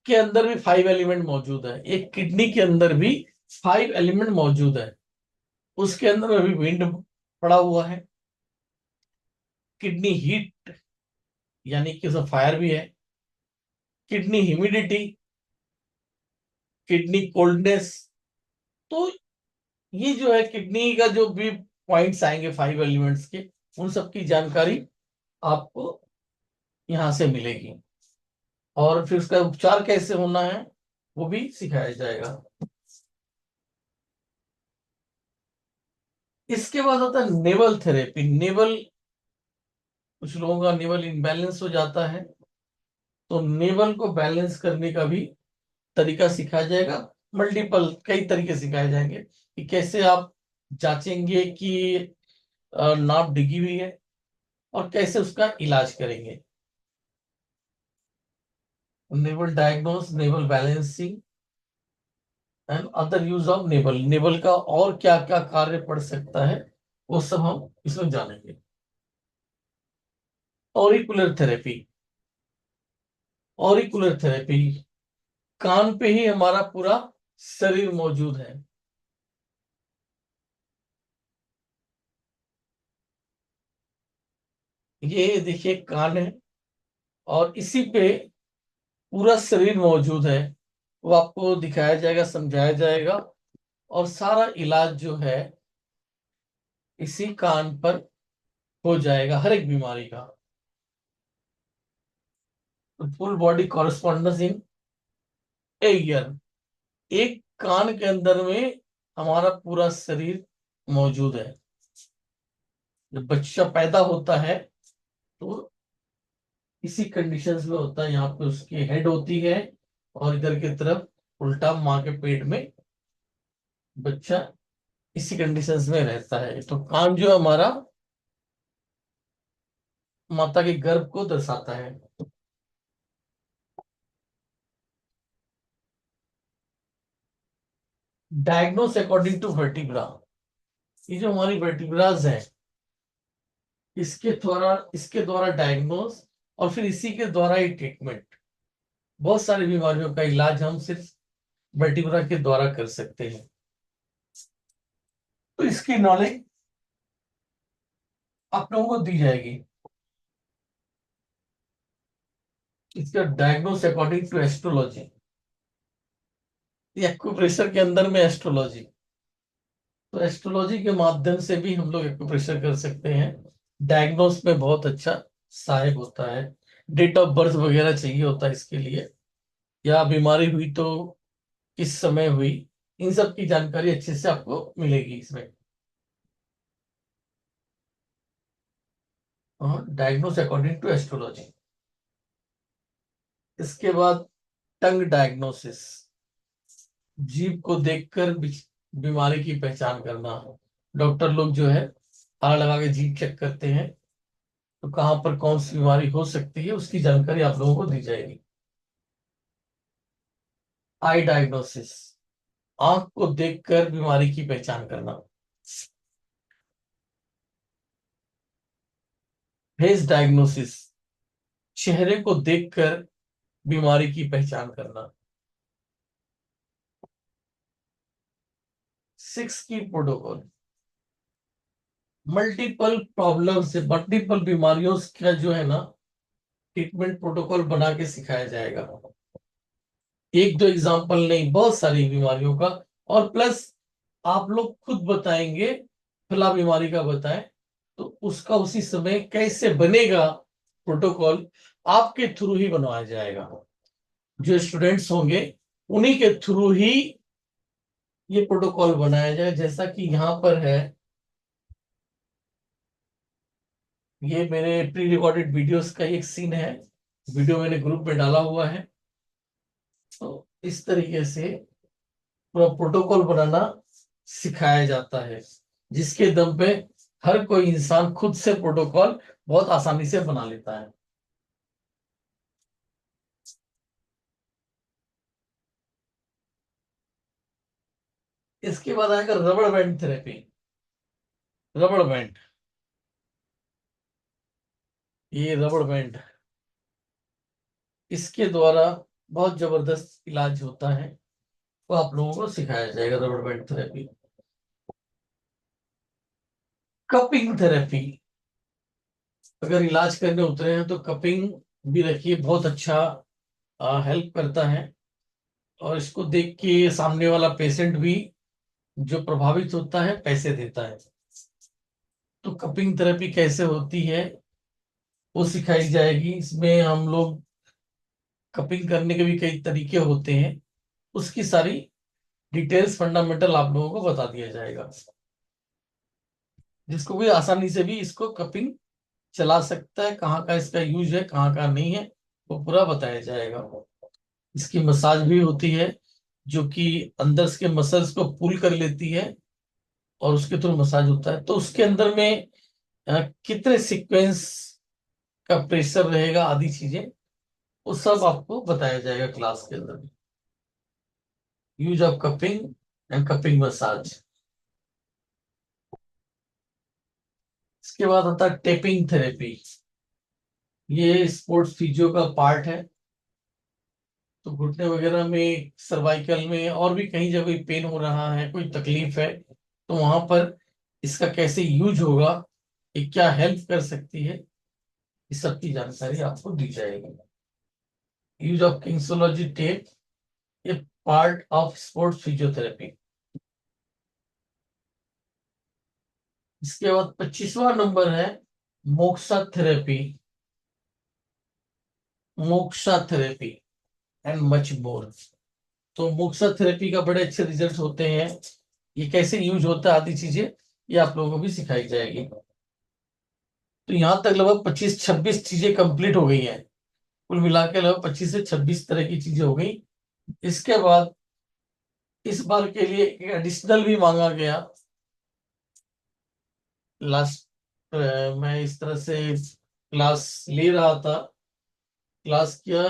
के अंदर भी 5 एलिमेंट मौजूद है, एक किडनी के अंदर भी 5 एलिमेंट मौजूद है। उसके अंदर में भी विंड पड़ा हुआ है, किडनी हीट यानी कि उसमें फायर भी है, किडनी ह्यूमिडिटी, किडनी कोल्डनेस। तो ये जो है किडनी का जो भी पॉइंट्स आएंगे 5 एलिमेंट्स के, उन सब की जानकारी आपको यहां से मिलेगी। और फिर उसका उपचार कैसे होना है वो भी सिखाया जाएगा। इसके बाद आता है नेवल थेरेपी। नेवल, कुछ लोगों का नेवल इनबैलेंस हो जाता है, तो नेवल को बैलेंस करने का भी तरीका सिखाया जाएगा। मल्टीपल कई तरीके सिखाए जाएंगे कि कैसे आप जांचेंगे कि नाप डिगी हुई है, और कैसे उसका इलाज करेंगे। Naval diagnose, naval balancing and other use of naval. Naval का और क्या क्या कार्य पड़ सकता है, वो सब हम इसमें जानेंगे। ऑरिकुलर थेरेपी, ऑरिकुलर थेरेपी, कान पे ही हमारा पूरा शरीर मौजूद है। ये देखिए कान है, और इसी पे पूरा शरीर मौजूद है। वो आपको दिखाया जाएगा, समझाया जाएगा, और सारा इलाज जो है इसी कान पर हो जाएगा, हर एक बीमारी का। Full body correspondence in a year, एक कान के अंदर में हमारा पूरा शरीर मौजूद है। जब बच्चा पैदा होता है तो इसी कंडीशंस में होता है, यहाँ पे उसकी हेड होती है और इधर की तरफ उल्टा माँ के पेट में बच्चा इसी कंडीशंस में रहता है। तो कान जो है हमारा माता के गर्भ को दर्शाता है। डायग्नोस अकॉर्डिंग टू वर्टिब्रा, ये जो हमारी वर्टिब्राज है इसके द्वारा डायग्नोस और फिर इसी के द्वारा ही ट्रीटमेंट। बहुत सारी बीमारियों का इलाज हम सिर्फ वर्टिब्रा के द्वारा कर सकते हैं। तो इसकी नॉलेज आप लोगों को दी जाएगी। इसका diagnose according to astrology, acupressure के अंदर में एस्ट्रोलॉजी, तो एस्ट्रोलॉजी के माध्यम से भी हम लोग एक्यूप्रेशर कर सकते हैं। डायग्नोस में बहुत अच्छा सहायक होता है। डेट ऑफ बर्थ वगैरह चाहिए होता है इसके लिए, या बीमारी हुई तो किस समय हुई, इन सब की जानकारी अच्छे से आपको मिलेगी इसमें। Diagnose according to astrology. इसके बाद टंग डायग्नोसिस, जीभ को देखकर बीमारी की पहचान करना। डॉक्टर लोग जो है आड़ लगा के जीभ चेक करते हैं, तो कहाँ पर कौन सी बीमारी हो सकती है उसकी जानकारी आप लोगों को दी जाएगी। आई डायग्नोसिस, आंख को देखकर बीमारी की पहचान करना। फेस डायग्नोसिस, चेहरे को देखकर बीमारी की पहचान करना। सिक्स की प्रोटोकॉल, मल्टीपल प्रॉब्लम से मल्टीपल बीमारियों का जो है ना ट्रीटमेंट प्रोटोकॉल बना के सिखाया जाएगा। एक दो एग्जांपल नहीं, बहुत सारी बीमारियों का। और प्लस आप लोग खुद बताएंगे, फला बीमारी का बताएं तो उसका उसी समय कैसे बनेगा प्रोटोकॉल, आपके थ्रू ही बनवाया जाएगा। जो स्टूडेंट्स होंगे उन्हीं के थ्रू ही ये प्रोटोकॉल बनाया जाए। जैसा कि यहाँ पर है, ये मेरे प्री रिकॉर्डेड वीडियोस का एक सीन है, वीडियो मैंने ग्रुप में डाला हुआ है। तो इस तरीके से पूरा प्रोटोकॉल बनाना सिखाया जाता है, जिसके दम पे हर कोई इंसान खुद से प्रोटोकॉल बहुत आसानी से बना लेता है। इसके बाद आएगा रबड़ बैंड थेरेपी। रबड़ बैंड, ये रबड़ बैंड, इसके द्वारा बहुत जबरदस्त इलाज होता है, वो आप लोगों को सिखाया जाएगा रबड़ बैंड थेरेपी। कपिंग थेरेपी, अगर इलाज करने उतरे हैं तो कपिंग भी रखिए, बहुत अच्छा हेल्प करता है। और इसको देख के सामने वाला पेशेंट भी जो प्रभावित होता है पैसे देता है। तो कपिंग थेरेपी कैसे होती है वो सिखाई जाएगी। इसमें हम लोग कपिंग करने के भी कई तरीके होते हैं, उसकी सारी डिटेल्स फंडामेंटल आप लोगों को बता दिया जाएगा, जिसको भी आसानी से भी इसको कपिंग चला सकता है, कहाँ का इसका यूज है कहाँ का नहीं है वो पूरा बताया जाएगा। इसकी मसाज भी होती है, जो कि अंदर के मसल्स को पुल कर लेती है और उसके थ्रू मसाज होता है। तो उसके अंदर में कितने सीक्वेंस का प्रेशर रहेगा आदि चीजें वो सब आपको बताया जाएगा क्लास के अंदर। Use of cupping and cupping massage. इसके बाद आता है टेपिंग थेरेपी, ये स्पोर्ट्स फिजियो का पार्ट है। तो घुटने वगैरह में, सर्वाइकल में और भी कहीं जगह कोई पेन हो रहा है, कोई तकलीफ है, तो वहां पर इसका कैसे यूज होगा, ये क्या हेल्प कर सकती है, इस सब की जानकारी आपको दी जाएगी। यूज ऑफ किंग्सोलॉजी टेप, ये पार्ट ऑफ स्पोर्ट्स फिजियोथेरेपी। इसके बाद 25वां नंबर है moxa therapy. Moxa therapy and much more. तो मोक्सा थेरेपी का बड़े अच्छे रिजल्ट होते हैं, ये कैसे यूज होता है आदि चीजें ये आप लोगों को भी सिखाई जाएगी। तो यहाँ तक लगभग 25-26 चीजें कंप्लीट हो गई हैं। कुल मिला के लगभग 25 से 26 तरह की चीजें हो गई। इसके बाद इस बार के लिए एक एडिशनल भी मांगा गया। लास्ट मैं इस तरह से क्लास ले रहा था, क्लास किया,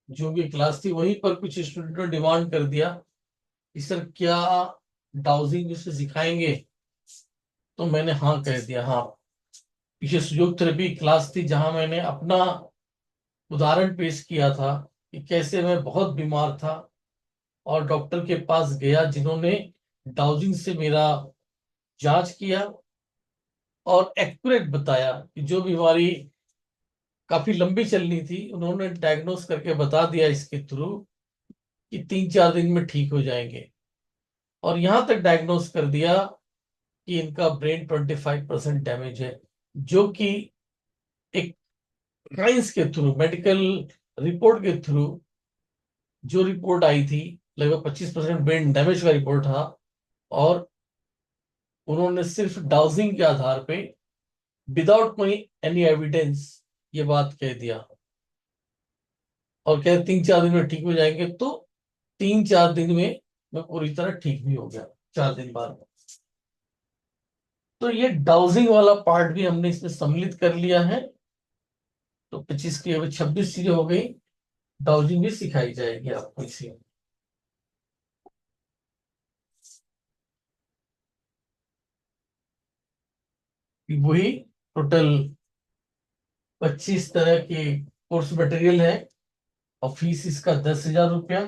जो भी क्लास थी वहीं पर कुछ स्टूडेंटों ने डिमांड कर दिया कि सर क्या डाउजिंग में से सिखाएंगे। तो मैंने हाँ कह दिया। हाँ, पीछे सुयोग थेरेपी क्लास थी जहां मैंने अपना उदाहरण पेश किया था कि कैसे मैं बहुत बीमार था और डॉक्टर के पास गया, जिन्होंने डाउजिंग से मेरा जांच किया और एक्यूरेट बताया कि जो बीमारी काफी लंबी चलनी थी उन्होंने डायग्नोस करके बता दिया इसके थ्रू कि 3-4 दिन में ठीक हो जाएंगे। और यहां तक डायग्नोस कर दिया कि इनका ब्रेन 25% डैमेज है, जो कि एक साइंस के थ्रू, मेडिकल रिपोर्ट के थ्रू जो रिपोर्ट आई थी, लगभग 25% ब्रेन डैमेज का रिपोर्ट था। और उन्होंने सिर्फ डाउजिंग के आधार पे, विदाउट कोई एनी एविडेंस, ये बात कह दिया और कह 3-4 दिन में ठीक हो जाएंगे। तो 3-4 दिन में मैं पूरी तरह ठीक भी हो गया, 4 दिन बाद। तो ये डाउजिंग वाला पार्ट भी हमने इसमें सम्मिलित कर लिया है। तो 25 की अभी 26 चीजें हो गई। डाउजिंग भी सिखाई जाएगी आपको इसी में। वही टोटल 25 तरह के कोर्स मटेरियल है और फीस इसका 10,000 रुपया।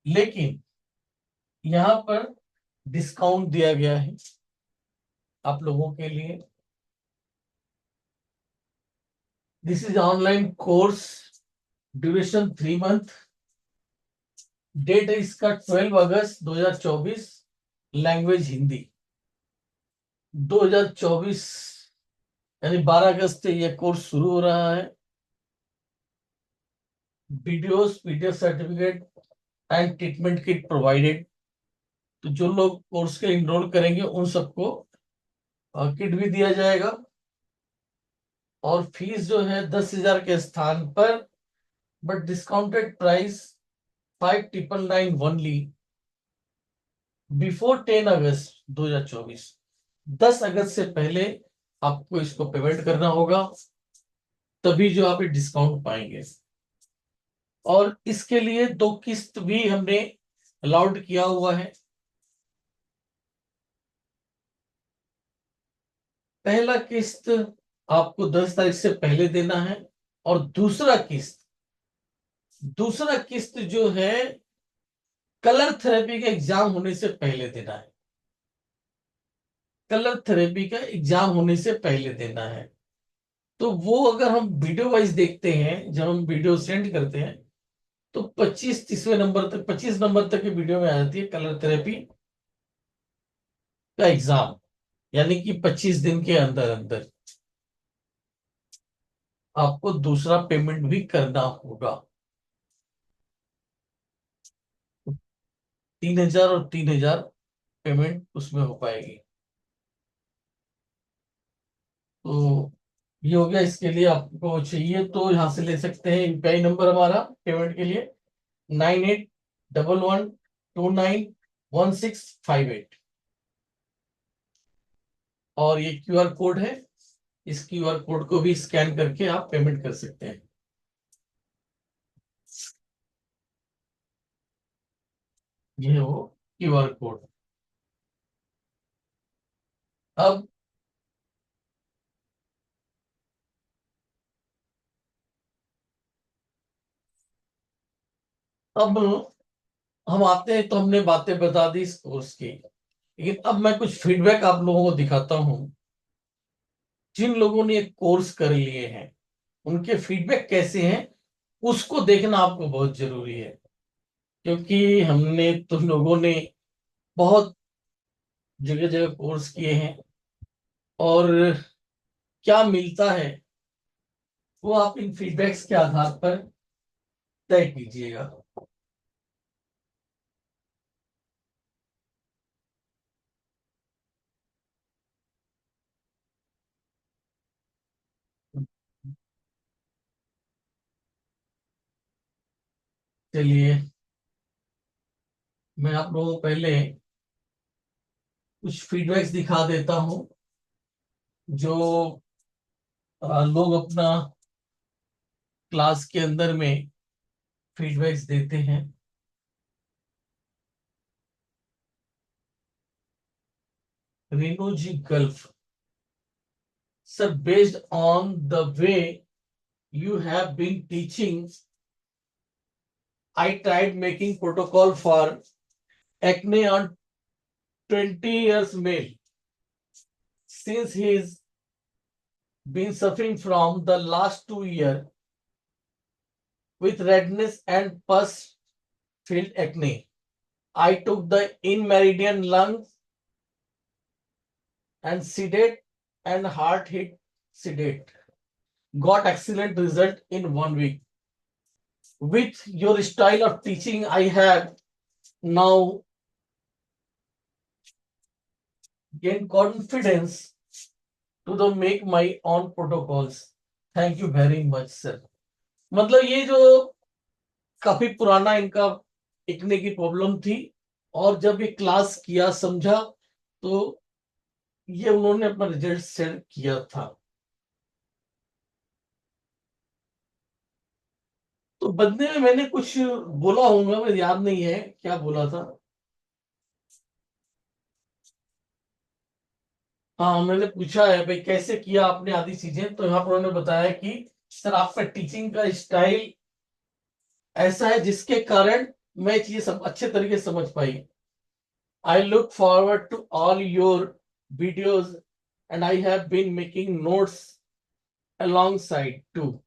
लेकिन यहाँ पर डिस्काउंट दिया गया है आप लोगों के लिए। This is online course, duration 3 month. Date है इसका 12 अगस्त 2024। लैंग्वेज हिंदी। 2024 यानी 12 अगस्त से यह कोर्स शुरू हो रहा है। Videos, PDF certificate and treatment kit provided. तो जो लोग कोर्स के इनरोल करेंगे उन सबको किट भी दिया जाएगा। और फीस जो है 10,000 के स्थान पर, but discounted price 5,999 only before 10 अगस्त 2024। 10 अगस्त से पहले आपको इसको पेमेंट करना होगा, तभी जो आप ये डिस्काउंट पाएंगे। और इसके लिए 2 किस्त भी हमने अलाउड किया हुआ है। पहला किस्त आपको 10 तारीख से पहले देना है। और दूसरा किस्त जो है कलर थेरेपी का एग्जाम होने से पहले देना है। कलर थेरेपी का एग्जाम होने से पहले देना है। तो वो अगर हम वीडियो वाइज देखते हैं, जब हम वीडियो सेंड करते हैं, तो 25 नंबर तक की वीडियो में आ जाती है कलर थेरेपी का एग्जाम। यानी कि 25 दिन के अंदर अंदर आपको दूसरा पेमेंट भी करना होगा। 3,000 और 3,000 पेमेंट उसमें हो पाएगी। तो ये हो गया। इसके लिए आपको चाहिए तो यहां से ले सकते हैं। यूपीआई नंबर हमारा पेमेंट के लिए 9811291658। और ये क्यूआर कोड है, इस क्यूआर कोड को भी स्कैन करके आप पेमेंट कर सकते हैं। ये है वो क्यूआर कोड। अब अब हम आते हैं, तो हमने बातें बता दी इस कोर्स की, लेकिन अब मैं कुछ फीडबैक आप लोगों को दिखाता हूं। जिन लोगों ने एक कोर्स कर लिए हैं उनके फीडबैक कैसे हैं, उसको देखना आपको बहुत जरूरी है। क्योंकि हमने तो लोगों ने बहुत जगह जगह कोर्स किए हैं, और क्या मिलता है वो आप इन फीडबैक्स के आधार पर तय कीजिएगा। चलिए मैं आप लोगों को पहले कुछ फीडबैक्स दिखा देता हूं जो लोग अपना क्लास के अंदर में फीडबैक्स देते हैं। Renu ji gulf sir, based on the way you have been teaching, I tried making protocol for acne on 20 years male. Since he's been suffering from the last 2 years with redness and pus filled acne, I took the in meridian lung and sedate and heart hit sedate. Got excellent result in 1 week. With your style of teaching, I have now gained confidence to the make my own protocols. Thank you very much, sir. मतलब ये जो काफी पुराना इनका इकने की प्रॉब्लम थी और जब ये क्लास किया समझा तो ये उन्होंने अपना रिजल्ट शेयर किया था। तो बदले में मैंने कुछ बोला होगा, मुझे याद नहीं है क्या बोला था। हाँ, मैंने पूछा है भाई कैसे किया आपने आधी चीजें, तो यहाँ पर उन्होंने बताया कि सर आपका टीचिंग का स्टाइल ऐसा है जिसके कारण मैं चीजें सब अच्छे तरीके से समझ पाई। I look forward to all your videos and I have been making notes alongside too.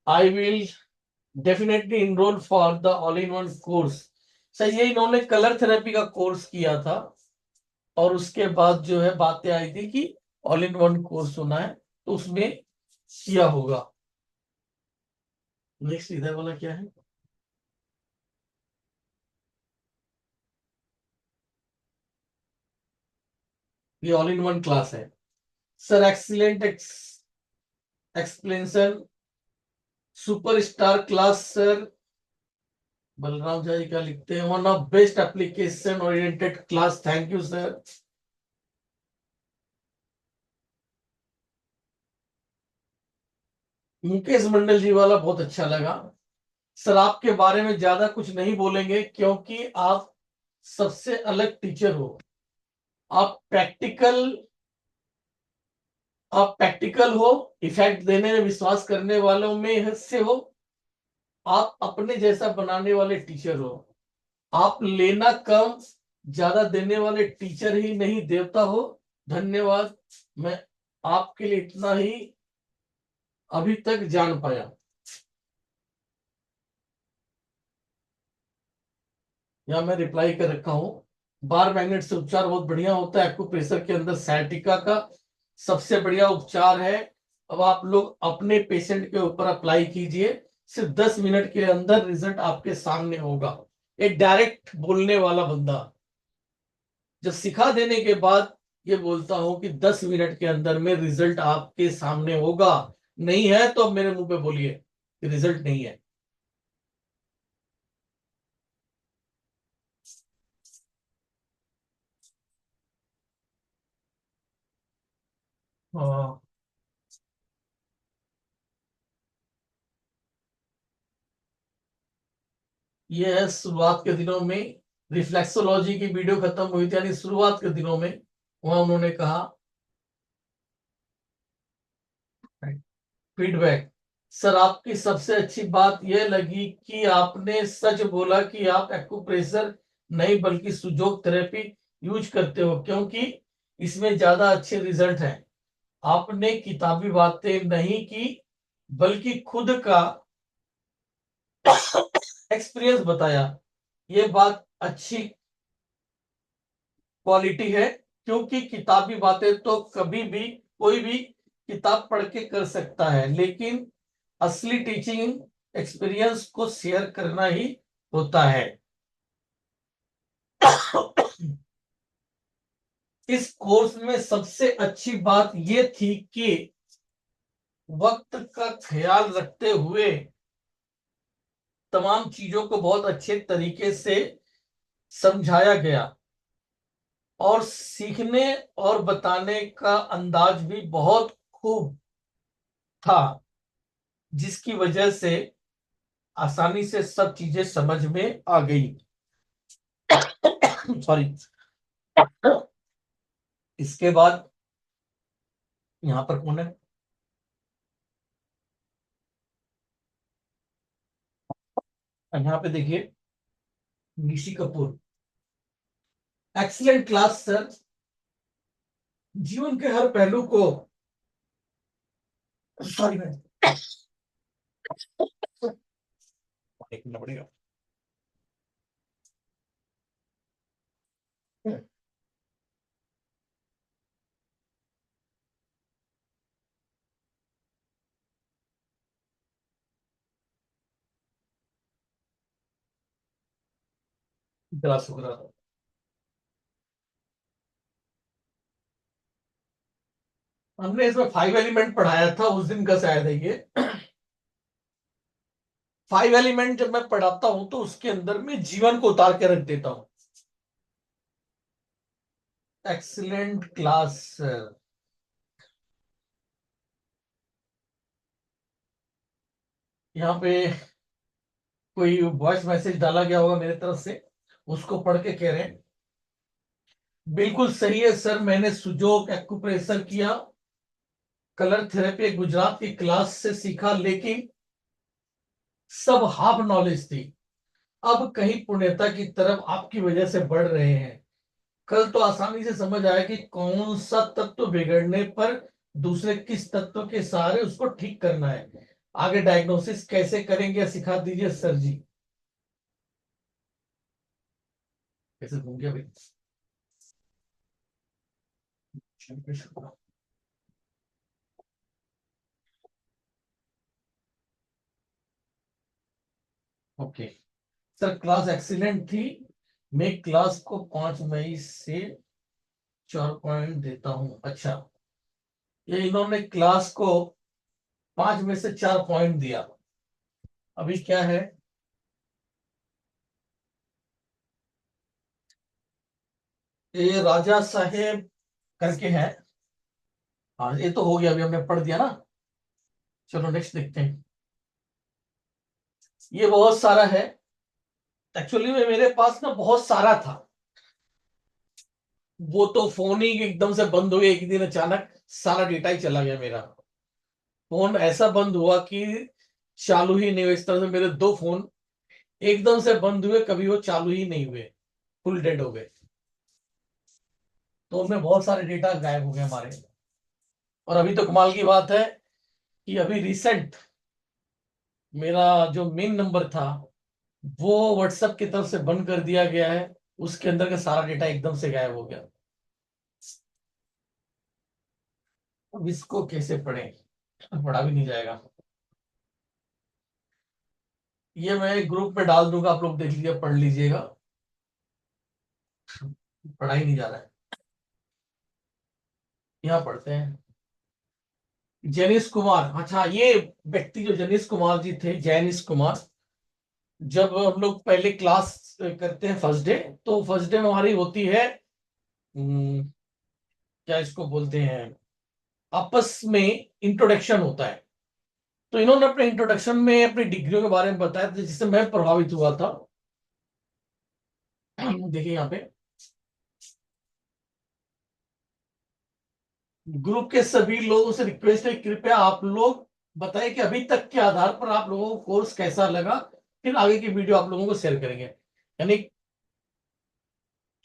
I will definitely enroll for the all-in-one course. Sir ये इन्होंने कलर थेरेपी का कोर्स किया था और उसके बाद जो है बातें आई थी कि ऑल इन वन कोर्स होना है तो उसमें किया होगा। नेक्स्ट इधर वाला क्या है? ये ऑल इन वन क्लास है sir. Excellent explanation, superstar class sir. Balram Jha ji क्या लिखते हैं, one of best application oriented class. Thank you sir. Mukesh Mandal ji वाला बहुत अच्छा लगा सर। आपके बारे में ज्यादा कुछ नहीं बोलेंगे क्योंकि आप सबसे अलग टीचर हो। आप प्रैक्टिकल आप प्रैक्टिकल हो, इफेक्ट देने में विश्वास करने वालों में से हो। आप अपने जैसा बनाने वाले टीचर हो। आप लेना कम ज्यादा देने वाले टीचर ही नहीं देवता हो। धन्यवाद। मैं आपके लिए इतना ही अभी तक जान पाया। यहाँ मैं रिप्लाई कर रखा हूं। बार मैग्नेट से उपचार बहुत बढ़िया होता है। एक्यूप्रेशर के अंदर सciatica का सबसे बढ़िया उपचार है। अब आप लोग अपने पेशेंट के ऊपर अप्लाई कीजिए, सिर्फ 10 मिनट के अंदर रिजल्ट आपके सामने होगा। एक डायरेक्ट बोलने वाला बंदा जब सिखा देने के बाद ये बोलता हूं कि 10 मिनट के अंदर में रिजल्ट आपके सामने होगा। नहीं है तो अब मेरे मुंह पे बोलिए कि रिजल्ट नहीं है। हाँ, ये है शुरुआत के दिनों में रिफ्लेक्सोलॉजी की वीडियो खत्म हुई थी, यानी शुरुआत के दिनों में वहां उन्होंने कहा फीडबैक। सर आपकी सबसे अच्छी बात यह लगी कि आपने सच बोला कि आप एक्यूप्रेशर नहीं बल्कि सुजोग थेरेपी यूज करते हो क्योंकि इसमें ज्यादा अच्छे रिजल्ट हैं। आपने किताबी बातें नहीं की बल्कि खुद का एक्सपीरियंस बताया। ये बात अच्छी क्वालिटी है क्योंकि किताबी बातें तो कभी भी कोई भी किताब पढ़ के कर सकता है, लेकिन असली टीचिंग एक्सपीरियंस को शेयर करना ही होता है। इस कोर्स में सबसे अच्छी बात यह थी कि वक्त का ख्याल रखते हुए तमाम चीजों को बहुत अच्छे तरीके से समझाया गया और सीखने और बताने का अंदाज भी बहुत खूब था, जिसकी वजह से आसानी से सब चीजें समझ में आ गई। सॉरी। इसके बाद यहां पर कौन है? यहां पे देखिए, Rishi Kapoor. Excellent class sir, जीवन के हर पहलू को, सॉरी मैं एक मिनट पड़ेगा। जरा शुक्र। हमने इसमें 5 एलिमेंट पढ़ाया था उस दिन का, शायद है ये। 5 एलिमेंट जब मैं पढ़ाता हूं तो उसके अंदर में जीवन को उतार के रख देता हूं। Excellent class. यहाँ पे कोई वॉइस मैसेज डाला गया होगा मेरी तरफ से, उसको पढ़ के कह रहे हैं, बिल्कुल सही है सर, मैंने सुजोग एक्यूप्रेशर किया, कलर थेरेपी गुजरात की क्लास से सीखा, लेकिन सब हाफ नॉलेज थी। अब कहीं पूर्णता की तरफ आपकी वजह से बढ़ रहे हैं। कल तो आसानी से समझ आया कि कौन सा तत्व बिगड़ने पर दूसरे किस तत्व के सहारे उसको ठीक करना है। आगे डायग्नोसिस कैसे करेंगे सिखा दीजिए सर जी। कैसे घूम गया भाई? ओके सर, क्लास एक्सीलेंट थी। मैं क्लास को 5 मई से 4 पॉइंट देता हूं। अच्छा, ये इन्होंने क्लास को 5 में से 4 पॉइंट दिया। अभी क्या है, ये राजा साहेब करके है। हाँ, ये तो हो गया, अभी हमने पढ़ दिया ना। चलो नेक्स्ट देखते हैं। ये बहुत सारा है। एक्चुअली में मेरे पास ना बहुत सारा था, वो तो फोन ही एकदम से बंद हो गया एक दिन, अचानक सारा डेटा ही चला गया मेरा। फोन ऐसा बंद हुआ कि चालू ही नहीं हुए। इस तरह से मेरे 2 फोन एकदम से बंद हुए, कभी वो चालू ही नहीं हुए, फुल डेड हो गए। तो उनमें बहुत सारे डेटा गायब हो गए हमारे। और अभी तो कमाल की बात है कि अभी रिसेंट मेरा जो मेन नंबर था वो व्हाट्सएप की तरफ से बंद कर दिया गया है, उसके अंदर का सारा डेटा एकदम से गायब हो गया। अब इसको कैसे पढ़ें? पढ़ा भी नहीं जाएगा। ये मैं ग्रुप में डाल दूंगा, आप लोग देख लीजिए, पढ़ लीजिएगा। पढ़ा ही नहीं जा रहा है। यहाँ पढ़ते हैं। जैनिस कुमार। अच्छा, ये व्यक्ति जो जैनिस कुमार जी थे, जैनिस कुमार, जब हम लोग पहले क्लास करते हैं फर्स्ट डे, तो फर्स्ट डे में हमारी होती है, क्या इसको बोलते हैं, आपस में इंट्रोडक्शन होता है। तो इन्होंने अपने इंट्रोडक्शन में अपनी डिग्रियों के बारे में बताया था, जिससे मैं प्रभावित हुआ था। देखिए यहाँ पे, ग्रुप के सभी लोगों से रिक्वेस्ट है, कृपया आप लोग बताएं कि अभी तक के आधार पर आप लोगों को कोर्स कैसा लगा, फिर आगे की वीडियो आप लोगों को शेयर करेंगे। यानी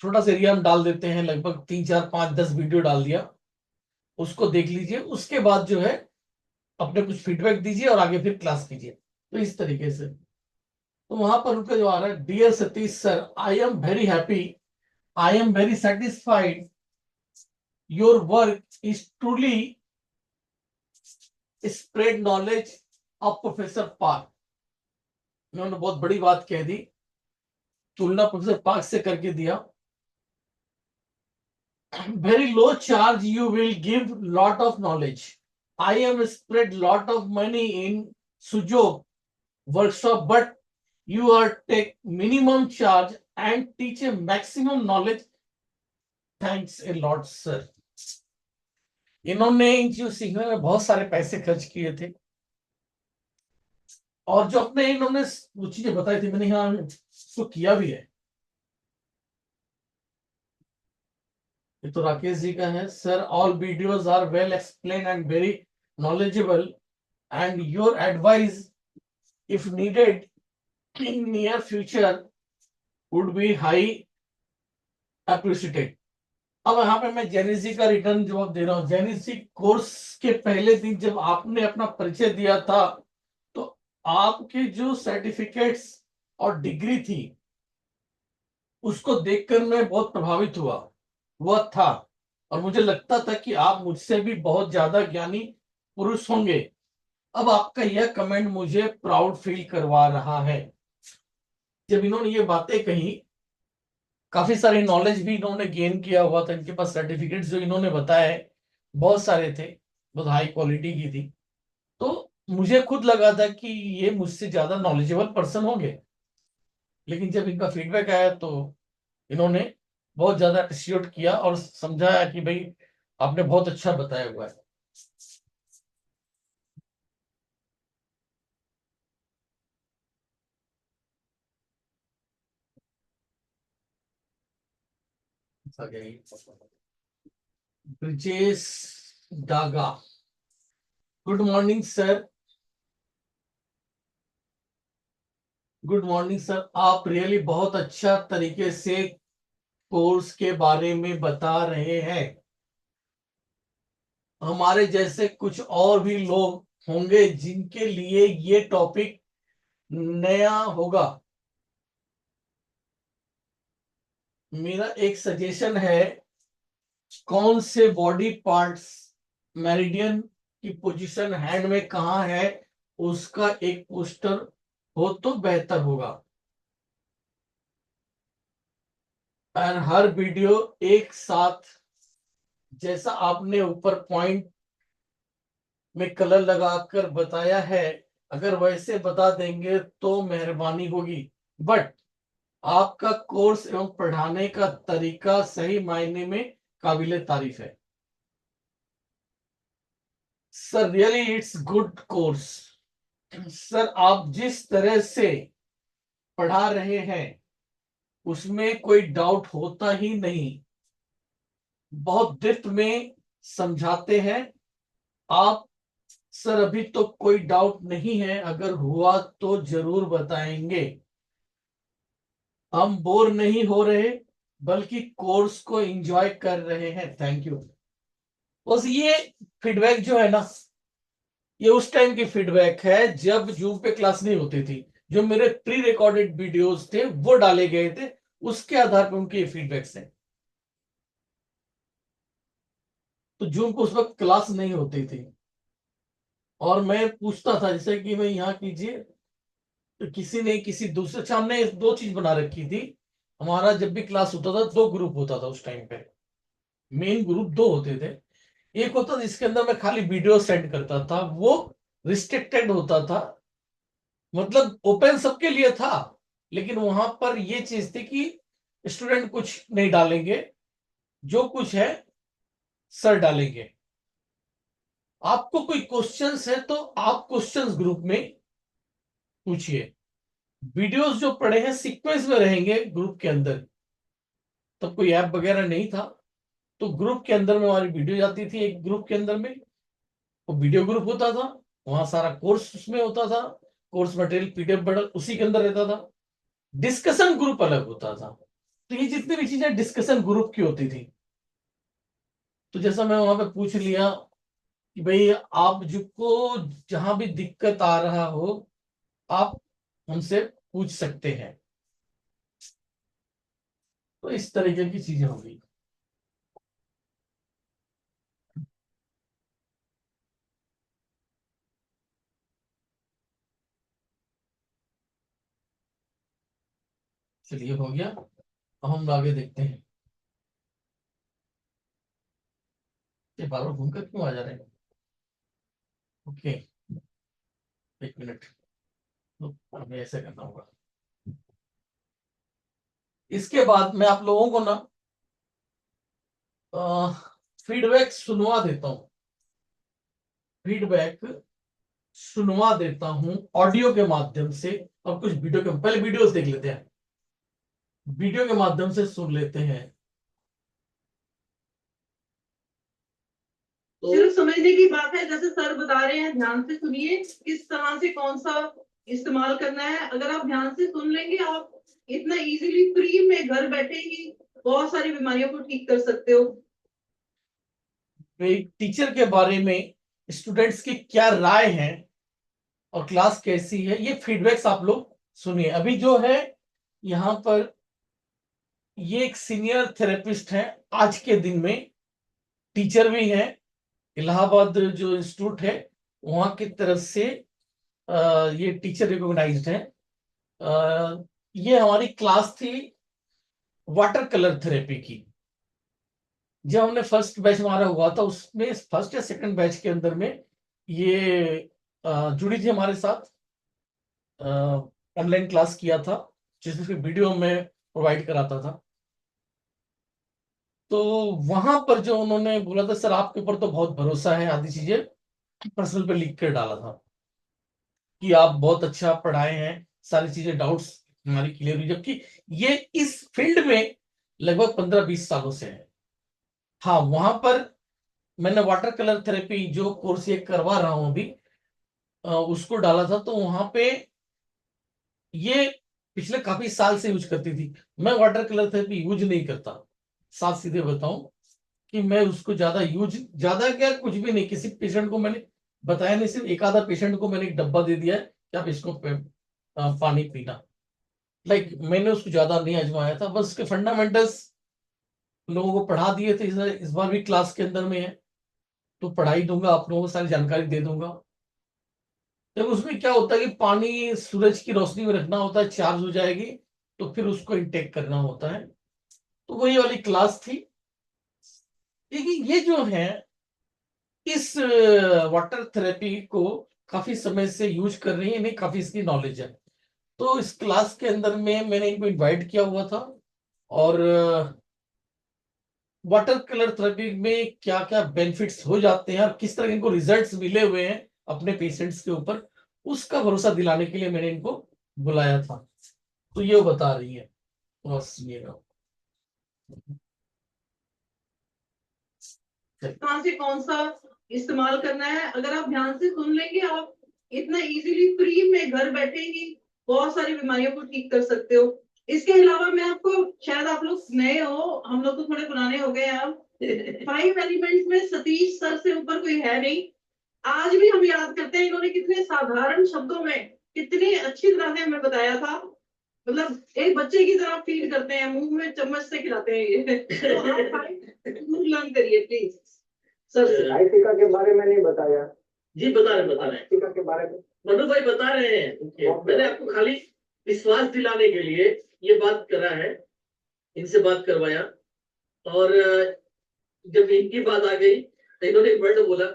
छोटा सा एरिया हम डाल देते हैं, लगभग 3 4 5 10 वीडियो डाल दिया, उसको देख लीजिए। उसके बाद जो है अपने कुछ फीडबैक दीजिए और आगे फिर क्लास कीजिए। तो इस तरीके से, तो वहां पर उनका जो आ रहा है, dear Satish sir, I am very happy, I am very satisfied, your work is truly spread knowledge of professor Park. उन्होंने बहुत बड़ी बात कह दी, तुलना प्रोफेसर पार्क से करके दिया। very low charge you will give lot of knowledge. I am spread lot of money in Sujok workshop, but You are take minimum charge and teach a maximum knowledge. Thanks a lot, sir. इन्होंने इन चीजों सीखने में बहुत सारे पैसे खर्च किए थे, और जो अपने इन्होंने वो चीजें बताई थी, मैंने यहाँ उसको किया भी है। ये तो राकेश जी का है। Sir, all videos are well explain and very knowledgeable, and your advice if needed in near future would be high appreciated. अब यहाँ पे मैं जेनिस जी का रिटर्न जवाब दे रहा हूँ। जेनिस जी, कोर्स के पहले दिन जब आपने अपना परिचय दिया था, तो आपके जो सर्टिफिकेट्स और डिग्री थी उसको देखकर मैं बहुत प्रभावित हुआ, वह था, और मुझे लगता था कि आप मुझसे भी बहुत ज्यादा ज्ञानी पुरुष होंगे। अब आपका यह कमेंट मुझे प्राउड फील करवा रहा है। जब इन्होंने ये बातें कही, काफी सारी नॉलेज भी इन्होंने गेन किया हुआ था, इनके पास सर्टिफिकेट्स जो इन्होंने बताए बहुत सारे थे, बहुत हाई क्वालिटी की थी। तो मुझे खुद लगा था कि ये मुझसे ज्यादा नॉलेजेबल पर्सन होंगे, लेकिन जब इनका फीडबैक आया तो इन्होंने बहुत ज्यादा अप्रिशिएट किया और समझाया कि भाई आपने बहुत अच्छा बताया हुआ है। Brijesh Daga, good morning sir. Good morning sir, आप रियली बहुत अच्छा तरीके से कोर्स के बारे में बता रहे हैं। हमारे जैसे कुछ और भी लोग होंगे जिनके लिए ये टॉपिक नया होगा। मेरा एक सजेशन है, कौन से बॉडी पार्ट्स, मेरिडियन की पोजीशन हैंड में कहाँ है, उसका एक पोस्टर हो तो बेहतर होगा। और हर वीडियो एक साथ, जैसा आपने ऊपर पॉइंट में कलर लगाकर बताया है, अगर वैसे बता देंगे तो मेहरबानी होगी। बट आपका कोर्स एवं पढ़ाने का तरीका सही मायने में काबिले तारीफ है। Sir, really it's good course. Sir, आप जिस तरह से पढ़ा रहे हैं उसमें कोई डाउट होता ही नहीं, बहुत डेप्थ में समझाते हैं आप। सर, अभी तो कोई डाउट नहीं है, अगर हुआ तो जरूर बताएंगे। हम बोर नहीं हो रहे, बल्कि कोर्स को एंजॉय कर रहे हैं। Thank you. बस ये फीडबैक जो है ना, ये उस टाइम की फीडबैक है जब जूम पे क्लास नहीं होती थी। जो मेरे प्री रिकॉर्डेड वीडियोस थे वो डाले गए थे, उसके आधार पर उनके फीडबैक्स हैं। तो जूम पे उस वक्त क्लास नहीं होती थी, और मैं पूछता था जैसे कि मैं यहाँ कीजिए, तो किसी ने किसी दूसरे, अच्छा हमने दो चीज बना रखी थी। हमारा जब भी क्लास होता था दो ग्रुप होता था उस टाइम पे। मेन ग्रुप दो होते थे। एक होता था जिसके अंदर मैं खाली वीडियो सेंड करता था, वो रिस्ट्रिक्टेड होता था, मतलब ओपन सबके लिए था, लेकिन वहां पर ये चीज थी कि स्टूडेंट कुछ नहीं डालेंगे, जो कुछ है सर डालेंगे। आपको कोई क्वेश्चंस है तो आप क्वेश्चंस ग्रुप में पूछिए। वीडियोस जो पड़े हैं सीक्वेंस में रहेंगे ग्रुप के अंदर, तब कोई ऐप वगैरह नहीं था, तो ग्रुप के अंदर में हमारी वीडियो जाती थी, एक ग्रुप के अंदर में वो वीडियो ग्रुप होता था, वहां सारा कोर्स उसमें होता था, कोर्स मटेरियल पीडीएफ बटल उसी के अंदर रहता था। डिस्कशन ग्रुप अलग होता था। तो ये जितनी भी चीजें डिस्कशन ग्रुप की होती थी। तो जैसा मैं वहां पे पूछ लिया कि भाई आप जिसको जहां भी दिक्कत आ रहा हो, आप हमसे पूछ सकते हैं। तो इस तरीके की चीजें होगी। चलिए, हो गया। अब हम आगे देखते हैं। ये बार बार घूमकर क्यों आ जा रहे हैं? ओके, एक मिनट। तो हमें ऐसे करना होगा। इसके बाद मैं आप लोगों को ना फीडबैक सुनवा देता हूँ, फीडबैक सुनवा देता हूँ ऑडियो के माध्यम से। और कुछ वीडियो के, पहले वीडियोस देख लेते हैं, वीडियो के माध्यम से सुन लेते हैं। तो सिर्फ समझने की बात है, जैसे सर बता रहे हैं ध्यान से सुनिए, किस तरह से कौन सा इस्तेमाल करना है। अगर आप ध्यान से सुन लेंगे, आप इतना इजीली फ्री में घर बैठे ही बहुत सारी बीमारियों को ठीक कर सकते हो। टीचर के बारे में स्टूडेंट्स की क्या राय है और क्लास कैसी है, ये फीडबैक्स आप लोग सुनिए। अभी जो है यहाँ पर ये एक सीनियर थेरेपिस्ट है, आज के दिन में टीचर भी है, इलाहाबाद जो इंस्टीट्यूट है वहां की तरफ से ये टीचर रिकॉग्नाइज्ड है। ये हमारी क्लास थी वाटर कलर थेरेपी की। जब हमने फर्स्ट बैच हमारा हुआ था, उसमें फर्स्ट या सेकंड बैच के अंदर में ये जुड़ी थी हमारे साथ, ऑनलाइन क्लास किया था जिसमें वीडियो में प्रोवाइड कराता था। तो वहां पर जो उन्होंने बोला था, सर आपके ऊपर तो बहुत भरोसा है, आदि चीजें पर्सनल पे लिख कर डाला था कि आप बहुत अच्छा पढ़ाए हैं, सारी चीजें डाउट्स हमारी क्लियर हुई। जबकि ये इस फील्ड में लगभग 15-20 सालों से है। हाँ, वहां पर मैंने वाटर कलर थेरेपी जो कोर्स ये करवा रहा हूं अभी, उसको डाला था। तो वहां पे ये पिछले काफी साल से यूज करती थी। मैं वाटर कलर थेरेपी यूज नहीं करता, साफ सीधे बताऊं कि मैं उसको ज्यादा क्या, कुछ भी नहीं। किसी पेशेंट को मैंने बताया नहीं, सिर्फ एक आधा पेशेंट को मैंने एक डब्बा दे दिया है कि आप इसको पानी पीना। मैंने उसको ज्यादा नहीं आजमाया था, बस उसके फंडामेंटल्स लोगों को पढ़ा दिए थे। इस बार भी क्लास के अंदर में है तो पढ़ाई दूंगा, आप लोगों को सारी जानकारी दे दूंगा। तो उसमें क्या होता है कि पानी सूरज की रोशनी में रखना होता है, चार्ज हो जाएगी तो फिर उसको इंटेक करना होता है। तो वही वाली क्लास थी। लेकिन ये जो है, इस वाटर थेरेपी को काफी समय से यूज कर रही है, इन्हें काफी इसकी नॉलेज है। तो इस क्लास के अंदर में मैंने इनको इनवाइट किया हुआ था। और वाटर कलर थेरेपी में क्या क्या बेनिफिट्स हो जाते हैं और किस तरह इनको रिजल्ट्स मिले हुए हैं अपने पेशेंट्स के ऊपर, उसका भरोसा दिलाने के लिए मैंने इनको बुलाया था। तो ये वो बता रही है, बस ये कहाँ से कौन सा इस्तेमाल करना है, अगर आप ध्यान से सुन लेंगे, आप इतना इजीली फ्री में घर बैठे ही बहुत सारी बीमारियों को ठीक कर सकते हो। इसके अलावा मैं आपको, शायद आप लोग नए हो, हम लोग तो थोड़े पुराने हो गए हैं अब। 5 एलिमेंट्स में सतीश सर से ऊपर कोई है नहीं। आज भी हम याद करते हैं, इन्होंने कितने साधारण शब्दों में कितनी अच्छी तरह से हमें बताया था। मतलब एक बच्चे की तरह फील करते हैं, मुंह में चम्मच से खिलाते हैं ये। तो आप लर्न करिए प्लीज सर से। भाई टीका के बारे में नहीं बताया जी बता रहे हैं टीका के बारे में। मनु भाई बता रहे हैं। मैंने आपको खाली विश्वास दिलाने के लिए ये बात करा है, इनसे बात करवाया। और जब इनकी बात आ गई तो इन्होंने एक वर्ड बोला,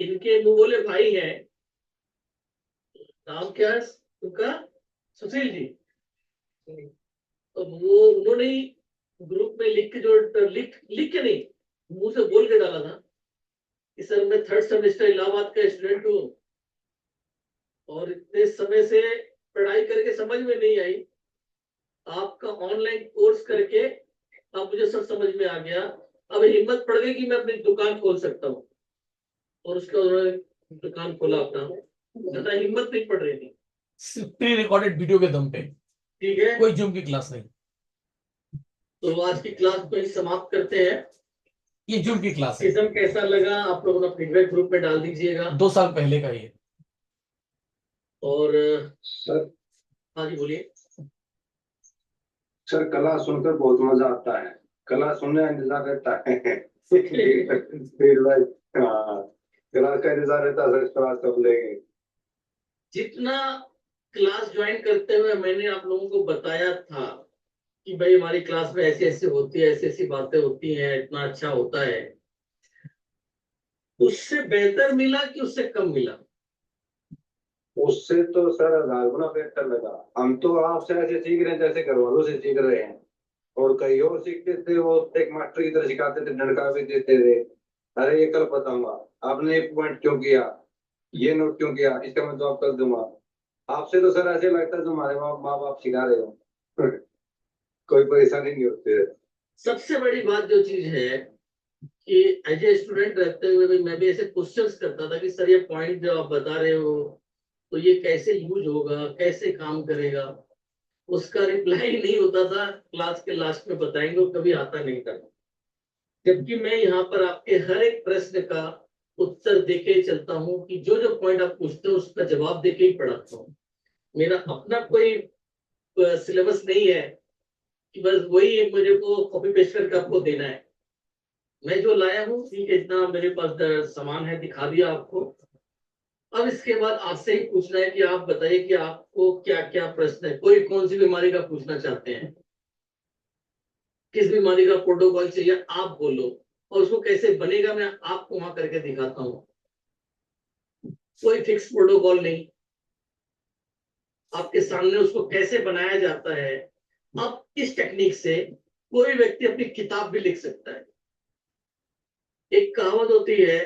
इनके मुंह बोले भाई हैं, नाम क्या है उनका, सुशील जी। तो वो उन्होंने ही ग्रुप में लिख के, जो लिख के नहीं, मुंह से बोल के डाला था कि सर मैं 3rd सेमेस्टर इलाहाबाद का स्टूडेंट हूँ और इतने समय से पढ़ाई करके समझ में नहीं आई, आपका ऑनलाइन कोर्स करके अब मुझे सब समझ में आ गया। अब हिम्मत पड़ गई कि मैं अपनी दुकान खोल सकता हूँ। और उसका उन्होंने दुकान खोला अपना, ज्यादा हिम्मत नहीं पड़ रही थी। सिर्फ प्री रिकॉर्डेड वीडियो के दम पे, ठीक है, कोई जूम की क्लास नहीं। तो आज की क्लास को ही समाप्त करते हैं। ये जूम की क्लास है, किस्म कैसा लगा आप लोग अपना फीडबैक ग्रुप में डाल दीजिएगा। 2 साल पहले का ये। और सर हाँ जी बोलिए। सर कला सुनकर बहुत मजा आता है, कला सुनने का इंतजार रहता है। फिर भाई, हाँ, कला का इंतजार रहता है, सर क्लास कब लेंगे। जितना क्लास ज्वाइन करते हुए मैंने आप लोगों को बताया था कि भाई हमारी क्लास में ऐसी ऐसी होती है, ऐसी ऐसी बातें होती हैं, इतना अच्छा होता है, उससे बेहतर मिला कि उससे कम मिला? उससे तो सर 1000 गुना बेहतर लगा। हम तो आपसे ऐसे सीख रहे हैं जैसे घर वालों से सीख रहे हैं, और कहीं और सीखते थे, वो एक मास्टर की तरह सिखाते थे, डंडका भी देते थे। अरे ये कल बताऊंगा, आपने एक पॉइंट क्यों किया, ये नोट क्यों किया, इसका मैं जवाब कर दूंगा। आपसे तो सर ऐसे लगता है जो हमारे माँ बाप सिखा रहे हो। कोई परेशानी नहीं होती है। सबसे बड़ी बात जो चीज है कि एज ए स्टूडेंट रहते हुए भी मैं भी ऐसे क्वेश्चंस करता था कि सर ये पॉइंट जो आप बता रहे हो तो ये कैसे यूज होगा, कैसे काम करेगा। उसका रिप्लाई नहीं होता था, क्लास के लास्ट में बताएंगे, वो कभी आता नहीं था। जबकि मैं यहाँ पर आपके हर एक प्रश्न का उत्तर देके चलता हूँ कि जो जो पॉइंट आप पूछते हो उसका जवाब देके ही पढ़ाता हूँ। मेरा अपना कोई सिलेबस नहीं है कि बस वही मुझे को कॉपी पेस्ट करके आपको देना है। मैं जो लाया हूँ ठीक है, इतना मेरे पास सामान है, दिखा दिया आपको। अब इसके बाद आपसे ही पूछना है कि आप बताइए कि आपको क्या क्या प्रश्न है, कोई कौन सी बीमारी का पूछना चाहते हैं, किस बीमारी का प्रोटोकॉल चाहिए आप बोलो, और उसको कैसे बनेगा मैं आपको वहां करके दिखाता हूँ। कोई फिक्स प्रोटोकॉल नहीं, आपके सामने उसको कैसे बनाया जाता है। अब इस टेक्निक से कोई व्यक्ति अपनी किताब भी लिख सकता है। एक कहावत होती है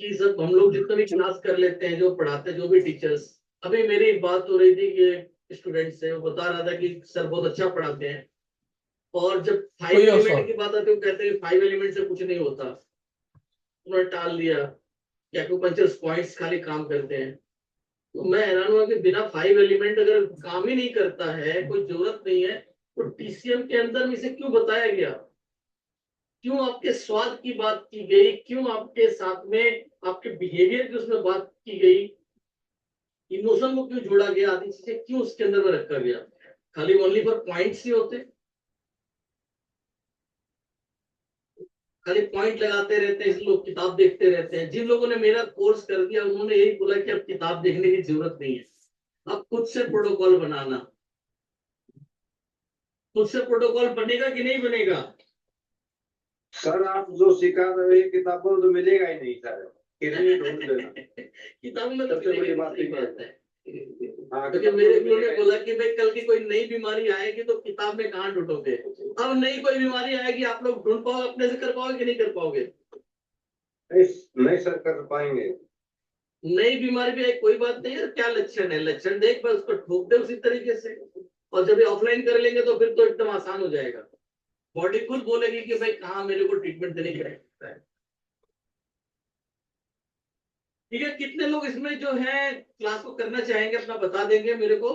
कि सब हम लोग जितना भी क्लास कर लेते हैं, जो पढ़ाते हैं, जो भी टीचर्स, अभी मेरी एक बात हो रही थी कि स्टूडेंट से वो बता रहा था कि सर बहुत अच्छा पढ़ाते हैं, और जब 5 एलिमेंट की बात आती है वो कहते हैं 5 एलिमेंट से कुछ नहीं होता, उन्होंने टाल दिया, एक्यूपंक्चर पॉइंट्स खाली काम करते हैं। तो मैं हैरान हुआ कि बिना 5 एलिमेंट अगर काम ही नहीं करता है, कोई जरूरत नहीं है, तो टीसीएम के अंदर में इसे क्यों बताया गया, क्यों आपके स्वाद की बात की गई, क्यों आपके साथ में आपके बिहेवियर की उसमें बात की गई, इमोशन को क्यों जोड़ा गया, आदि चीजें क्यों उसके अंदर में रखा गया। खाली ओनली फॉर पॉइंट्स ही होते, खाली पॉइंट लगाते रहते हैं, लोग किताब देखते रहते हैं। जिन लोगों ने मेरा कोर्स कर दिया उन्होंने यही बोला कि अब किताब देखने की जरूरत नहीं है, अब खुद से प्रोटोकॉल बनाना। खुद से प्रोटोकॉल बनेगा कि नहीं बनेगा? सर आप जो सिखा रहे हो ये किताबों में तो मिलेगा ही नहीं सर, कितनी ढूंढ लेना। किताबों में तो सबसे बड़ी मिलेगा, बात सही ये बात है। हाँ, क्योंकि मेरे गुरु ने बोला कि भाई कल की कोई नई बीमारी आएगी तो किताब में कहाँ ढूंढोगे। अब नई कोई बीमारी आएगी, आप लोग ढूंढ पाओगे, अपने से कर पाओगे कि नहीं कर पाओगे? नहीं सर कर पाएंगे। नई बीमारी भी आई, कोई बात नहीं है, क्या लक्षण है, लक्षण देख बस उसको ठोक दे उसी तरीके से। और जब ये ऑफलाइन कर लेंगे तो फिर तो एकदम आसान हो जाएगा। बॉडी खुद बोलेगी कि भाई कहाँ मेरे को ट्रीटमेंट देने की आवश्यकता है। ठीक है, कितने लोग इसमें जो है क्लास को करना चाहेंगे अपना बता देंगे मेरे को,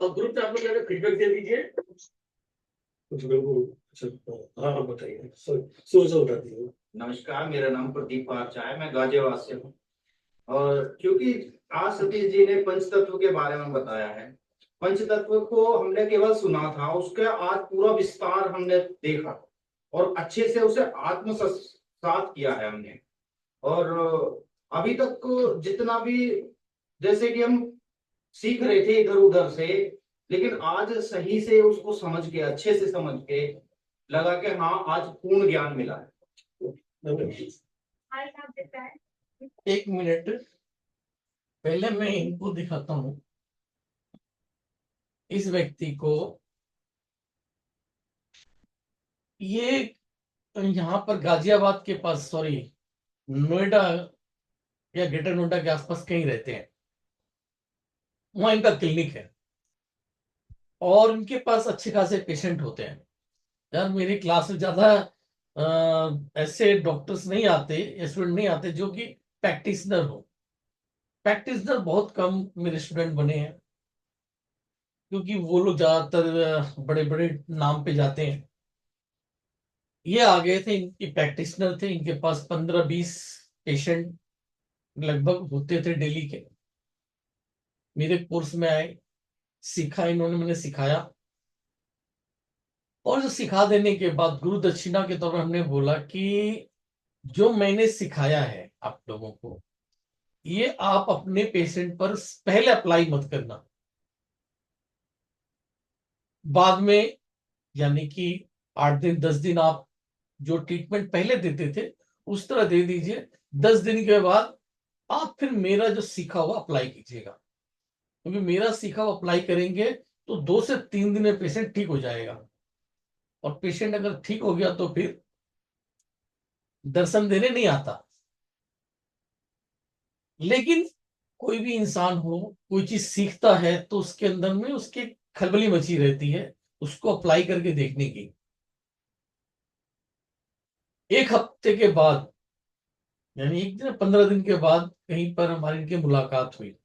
और ग्रुप पे आप लोग जाकर फीडबैक दे दीजिए। हाँ बताइए, शुरू से बता दीजिए। नमस्कार, मेरा नाम प्रदीप पारचा है, मैं गाजियाबाद से हूँ। और क्योंकि आज सतीश जी ने पंचतत्व के बारे में बताया है, पंचतत्व को हमने केवल सुना था, उसका आज पूरा विस्तार हमने देखा और अच्छे से उसे आत्मसात किया है हमने। और अभी तक जितना भी जैसे कि हम सीख रहे थे इधर उधर से, लेकिन आज सही से उसको समझ के, अच्छे से समझ के लगा कि हाँ आज पूर्ण ज्ञान मिला है। एक मिनट, पहले मैं इनको दिखाता हूं। इस व्यक्ति को ये यहाँ पर गाजियाबाद के पास, सॉरी नोएडा या ग्रेटर नोएडा के आसपास कहीं रहते हैं, वहां इनका क्लिनिक है और इनके पास अच्छे खासे पेशेंट होते हैं। यार मेरी क्लास में ज्यादा ऐसे डॉक्टर्स नहीं आते, स्टूडेंट नहीं आते जो कि प्रैक्टिशनर हो। प्रैक्टिशनर बहुत कम मेरे स्टूडेंट बने हैं, क्योंकि वो लोग ज्यादातर बड़े बड़े नाम पे जाते हैं। ये आ गए थे, इनकी प्रैक्टिशनर थे, इनके पास 15-20 पेशेंट लगभग होते थे डेली के। मेरे कोर्स में आए, सीखा इन्होंने, मैंने सिखाया, और जो सिखा देने के बाद गुरु दक्षिणा के तौर पर हमने बोला कि जो मैंने सिखाया है आप लोगों को, ये आप अपने पेशेंट पर पहले अप्लाई मत करना, बाद में, यानी कि 8 दिन 10 दिन आप जो ट्रीटमेंट पहले देते थे उस तरह दे दीजिए। 10 दिन के बाद आप फिर मेरा जो सीखा हुआ अप्लाई कीजिएगा, क्योंकि मेरा सीखा हुआ अप्लाई करेंगे तो 2 से 3 दिन में पेशेंट ठीक हो जाएगा, और पेशेंट अगर ठीक हो गया तो फिर दर्शन देने नहीं आता। लेकिन कोई भी इंसान हो, कोई चीज सीखता है तो उसके अंदर में उसकी खलबली मची रहती है उसको अप्लाई करके देखने की। 1 हफ्ते के बाद, यानी 1 दिन 15 दिन के बाद कहीं पर हमारी इनकी मुलाकात हुई।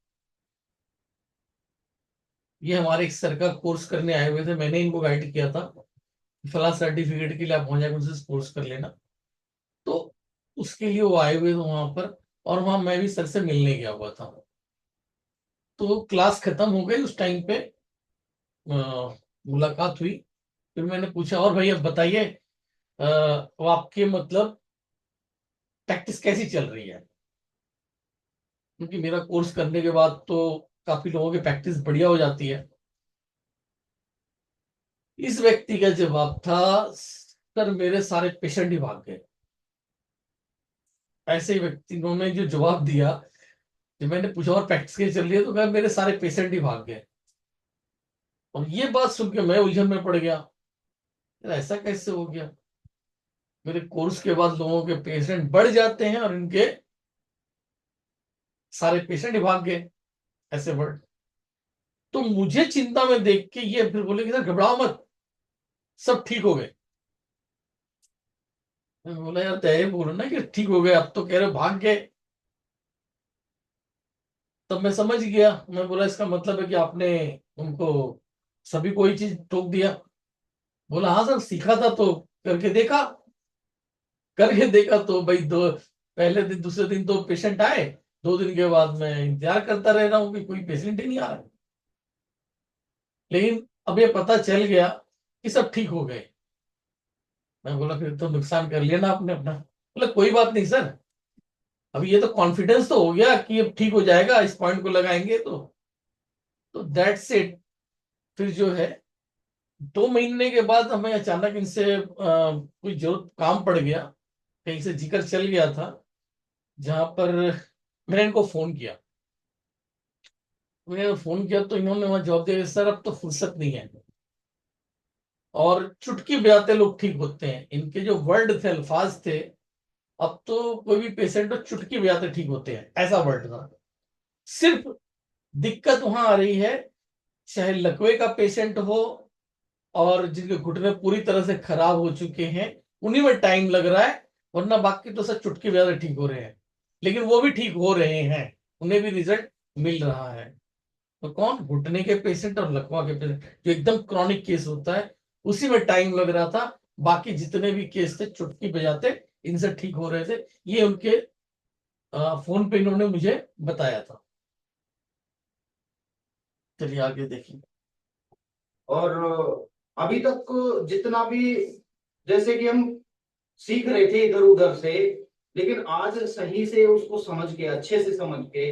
ये हमारे एक सर का कोर्स करने आए हुए थे, मैंने इनको गाइड किया था, फला सर्टिफिकेट के लिए आप वहां जाकर उनसे कोर्स कर लेना। तो उसके लिए वो आए हुए थे वहां पर, और वहां मैं भी सर से मिलने गया हुआ था। तो क्लास खत्म हो गई, उस टाइम पे मुलाकात हुई। फिर मैंने पूछा, और भाई अब बताइए, वो आपके मतलब प्रैक्टिस कैसी चल रही है? क्योंकि मेरा कोर्स करने के बाद तो काफी लोगों की प्रैक्टिस बढ़िया हो जाती है। इस व्यक्ति का जवाब था, सर मेरे सारे पेशेंट ही भाग गए। ऐसे ही व्यक्ति ने जो जवाब दिया, जब मैंने पूछा और प्रैक्टिस कैसी चल रही है, तो कहा मेरे सारे पेशेंट ही भाग गए। और ये बात सुन के मैं उलझन में पड़ गया, यार ऐसा कैसे हो गया? मेरे कोर्स के बाद लोगों के पेशेंट बढ़ जाते हैं और इनके सारे पेशेंट ही भाग गए, ऐसे वर्ड। तो मुझे चिंता में देख के ये फिर बोले कि सर घबराओ मत, सब ठीक हो गए। मैं बोला, यार तय बोलो ना कि ठीक हो गए, अब तो कह रहे हो भाग गए। तब मैं समझ गया, मैं बोला इसका मतलब है कि आपने उनको सभी को ही चीज ठोक दिया। बोला हाँ सर, सीखा था तो करके देखा। करके देखा तो भाई दो, पहले दिन दूसरे दिन तो पेशेंट आए, 2 दिन के बाद मैं इंतजार करता रह रहा हूँ कि कोई पेशेंट ही नहीं आ रहा। लेकिन अब ये पता चल गया कि सब ठीक हो गए। मैं बोला फिर तो नुकसान कर लिया ना आपने अपना। बोला कोई बात नहीं सर, अभी ये तो कॉन्फिडेंस तो हो गया कि अब ठीक हो जाएगा, इस पॉइंट को लगाएंगे तो दैट्स इट। फिर जो है 2 महीने के बाद हमें अचानक इनसे कोई जरूरत काम पड़ गया, कहीं से जिक्र चल गया था, जहां पर मैंने इनको फोन किया। मैंने फोन किया तो इन्होंने वहां जवाब दिया, सर अब तो फुर्सत नहीं है। और चुटकी बजाते लोग ठीक होते हैं, इनके जो वर्ड थे, अल्फाज थे, अब तो कोई भी पेशेंट को चुटकी बजाते ठीक होते हैं, ऐसा वर्ड था। सिर्फ दिक्कत वहां आ रही है, चाहे लकवे का पेशेंट हो और जिनके घुटने पूरी तरह से खराब हो चुके हैं, उन्हीं में टाइम लग रहा है, वरना बाकी तो सब चुटकी बजाते ठीक हो रहे हैं। लेकिन वो भी ठीक हो रहे हैं, उन्हें भी रिजल्ट मिल रहा है। तो कौन? घुटने के पेशेंट और लकवा के पेशेंट, जो एकदम क्रॉनिक केस होता है, उसी में टाइम लग रहा था। बाकी जितने भी केस थे चुटकी बजाते इनसे ठीक हो रहे थे, ये उनके फोन पे इन्होंने मुझे बताया था। चलिए आगे देखिए। और अभी तक जितना भी, जैसे कि हम सीख रहे थे इधर उधर से, लेकिन आज सही से उसको समझ के, अच्छे से समझ के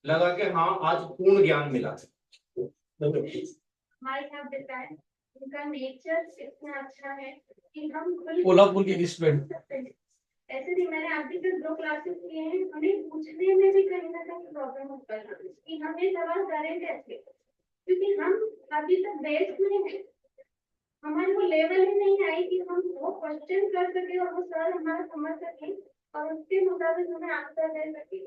लगा कि हाँ आज पूर्ण ज्ञान मिला। हमारे यहाँ बताए उनका नेचर इतना अच्छा है कि हम कोल्हापुर के स्टूडेंट। ऐसे भी मैंने अभी तक 2 क्लासेस किए हैं, हमें पूछने में भी कहीं ना कहीं प्रॉब्लम होता है कि हमें सवाल करें कैसे, क्योंकि हम अभी तक बेस में है, हमारे को लेवल ही नहीं आई कि हम वो क्वेश्चन कर सके और वो सर हमारा समझ सके और उसके मुताबिक हमें आंसर दे सके।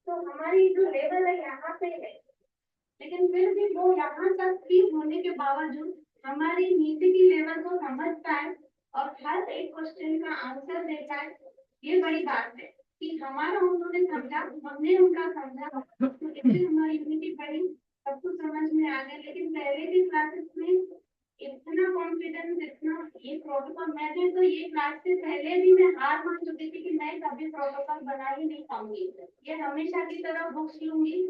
तो हमारी जो लेवल है यहाँ पे है, लेकिन फिर भी वो यहाँ तक भी होने के बावजूद हमारी नीति की लेवल को समझ पाए और हर एक क्वेश्चन का आंसर दे पाए, ये बड़ी बात है कि हमारा उन्होंने समझा, हमने उनका समझा, इससे हमारी यूनिटी बढ़ी, सब कुछ समझ में आ गया। लेकिन पहले की क्लासेस में इतना कॉन्फिडेंस, इतना ये प्रोटोकॉल, मैंने तो ये क्लास से पहले भी मैं हार मान चुकी थी कि मैं कभी प्रोटोकॉल बना ही नहीं पाऊंगी। ये हमेशा की तरह बुक्स लूंगी,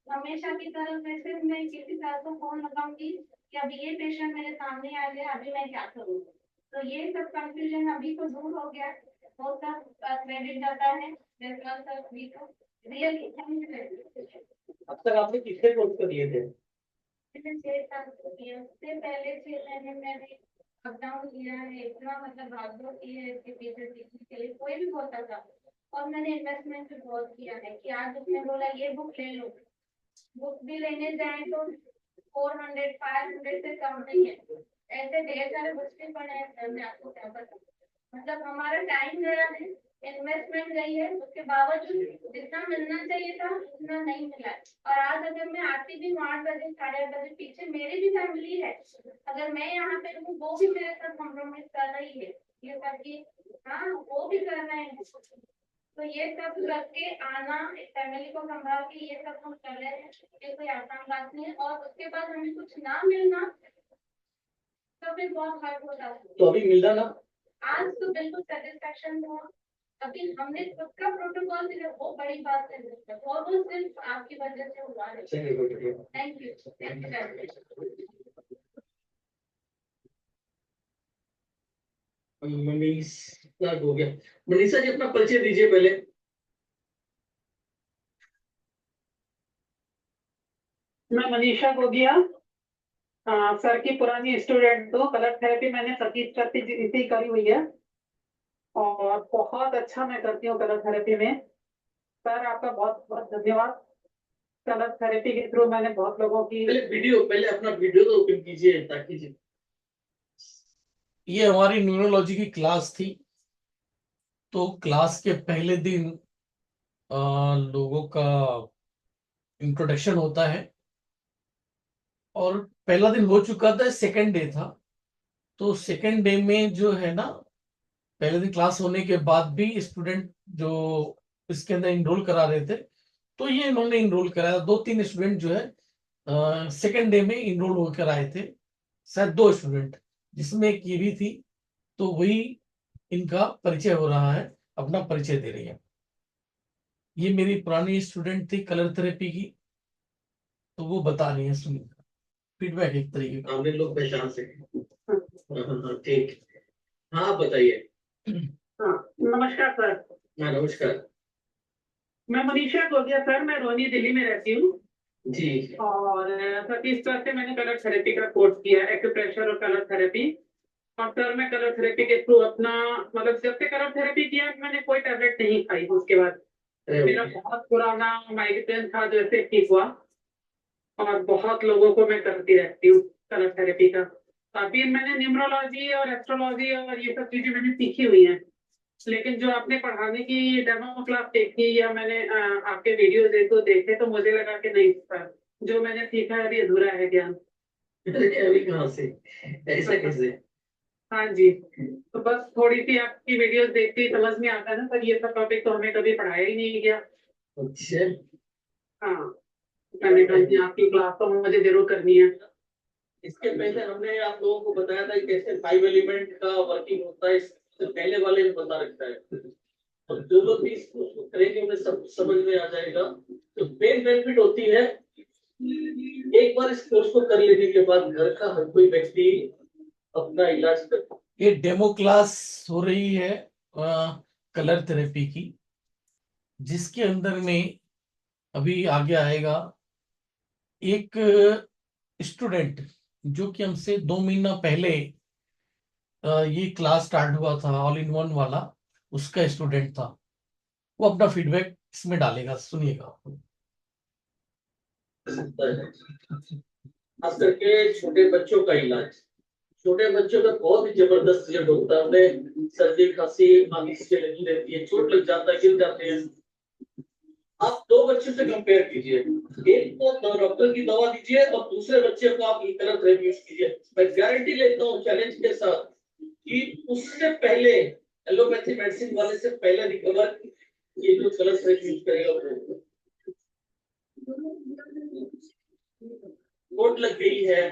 हमेशा की तरह जैसे मैं किसी तरह को फोन लगाऊंगी कि अब ये पेशेंट मेरे सामने आ गया, अभी मैं क्या करूँ। तो ये सब कंफ्यूजन अभी तो दूर हो गया, वो सब क्रेडिट जाता है सर भी को रियली थैंक अब तक आपने कितने कोर्स कर दिए थे? मैंने 6 साल किया, उससे पहले 6 महीने मैंने अप डाउन किया है, इतना मतलब भाग दौड़ की है इसके पीछे सीखने के लिए, कोई भी बोलता था और मैंने इन्वेस्टमेंट भी बहुत किया है कि आज उसने बोला ये बुक ले लो, बुक भी लेने जाए तो 400 500 से कम नहीं है। ऐसे ढेर सारे बुक्स भी पड़े हैं घर में, आपको क्या पता। मतलब हमारा टाइम गया है, इन्वेस्टमेंट गई है, उसके बावजूद जितना मिलना चाहिए था उतना नहीं मिला है। और आज अगर मैं आती भी हूँ 8 बजे 8:30 बजे, पीछे मेरी भी फैमिली है, अगर मैं यहाँ पे हूँ वो भी मेरे साथ कॉम्प्रोमाइज कर रही है, ये करके हाँ वो भी कर रहे हैं। तो ये सब करके आना, फैमिली को संभाल के ये सब हम कर रहे हैं, ये कोई आसान बात नहीं है। और उसके बाद हमें कुछ ना मिलना तो फिर बहुत हार्ड होता है। तो अभी मिल रहा ना? आज तो बिल्कुल सेटिस्फेक्शन हुआ। अभी हमने खुद का प्रोटोकॉल दिया, वो बड़ी बात है, और वो सिर्फ आपकी वजह से हुआ है। Thank you, thank you. Manisha हो गया। मनीषा जी अपना परिचय दीजिए पहले। मैं मनीषा गोगिया, सर की पुरानी स्टूडेंट हूँ। कलर थेरेपी मैंने सतीश सर से इसी करी हुई है और बहुत अच्छा मैं करती हूँ कलर थेरेपी में। सर आपका बहुत बहुत धन्यवाद। कलर थेरेपी के थ्रू मैंने बहुत लोगों की पहले अपना वीडियो तो ओपन कीजिए ताकि ये हमारी न्यूरोलॉजी की क्लास थी। तो क्लास के पहले दिन लोगों का इंट्रोडक्शन होता है और पहला दिन हो चुका था, सेकंड डे था। तो सेकंड डे में जो है ना, पहले दिन क्लास होने के बाद भी स्टूडेंट जो इसके अंदर इनरोल करा रहे थे, तो ये इन्होंने इनरोल कराया। 2-3 स्टूडेंट जो है सेकंड डे में इनरोल होकर आए थे, शायद 2 स्टूडेंट, जिसमें एक ये भी थी। तो वही इनका परिचय हो रहा है, अपना परिचय दे रही है। ये मेरी पुरानी स्टूडेंट थी कलर थेरेपी की, तो वो बता रही है, सुनिए फीडबैक एक तरीके का। हमने लोग पहचान सके। हाँ, ठीक। हाँ बताइए। नमस्कार सर। हाँ नमस्कार मैं मनीषा गोगिया सर, मैं रोनी दिल्ली में रहती हूँ जी। और सतीश सर से मैंने कलर थेरेपी का कोर्स किया, एक्यूप्रेशर और कलर थेरेपी। और सर मैं कलर थेरेपी के थ्रू अपना, मतलब जब से कलर थेरेपी किया मैंने कोई टैबलेट नहीं खाई। उसके बाद मेरा बहुत पुराना माइग्रेन था जो ऐसे ठीक हुआ और बहुत लोगों को मैं करती रहती हूँ कलर थेरेपी का। अभी मैंने न्यूमरोलॉजी और एस्ट्रोलॉजी और ये सब चीजें मैंने सीखी हुई हैं, लेकिन जो आपने पढ़ाने की डेमो क्लास देखी या मैंने आपके वीडियो देखे तो मुझे लगा कि नहीं सर, जो मैंने सीखा है अभी अधूरा है ज्ञान। अभी कहाँ से, ऐसा कैसे? हाँ जी, तो बस थोड़ी सी आपकी वीडियोस देखती समझ में आता है ना सर, ये सब टॉपिक तो हमें कभी पढ़ाया ही नहीं गया। अच्छा। हाँ, मैंने कहा कि आपकी क्लास तो मुझे जरूर करनी है। इसके पहले हमने आप लोगों को बताया था कि कैसे 5 एलिमेंट का वर्किंग होता है, इससे पहले वाले में बता रखा है। और जो चीज करेंगे उन्हें सब समझ में आ जाएगा। तो मेन बेनिफिट होती है, एक बार इस कोर्स को कर लेने के बाद घर का हर कोई व्यक्ति अपना इलाज कर। ये डेमो क्लास हो रही है कलर थेरेपी की, जिसके अंदर में अभी आगे आएगा एक स्टूडेंट जो कि हमसे 2 महीना पहले ये क्लास स्टार्ट हुआ था, ऑल इन वन वाला, उसका स्टूडेंट था। वो अपना फीडबैक इसमें डालेगा, सुनिएगा। खास करके छोटे बच्चों का इलाज, छोटे बच्चों का बहुत ही जबरदस्त रिजल्ट होता है। उन्हें सर्दी खांसी आदि से लगी रहती है, चोट लग जाता है, गिर जाते हैं। आप 2 बच्चों से कंपेयर कीजिए, एक को डॉक्टर की दवा दीजिए और दूसरे बच्चे को आप कलर थेरेपी यूज कीजिए। मैं गारंटी लेता हूँ चैलेंज के साथ कि उससे पहले एलोपैथी मेडिसिन वाले से पहले रिकवर ये जो कलर थेरेपी यूज करेगा वो। चोट लग गई है,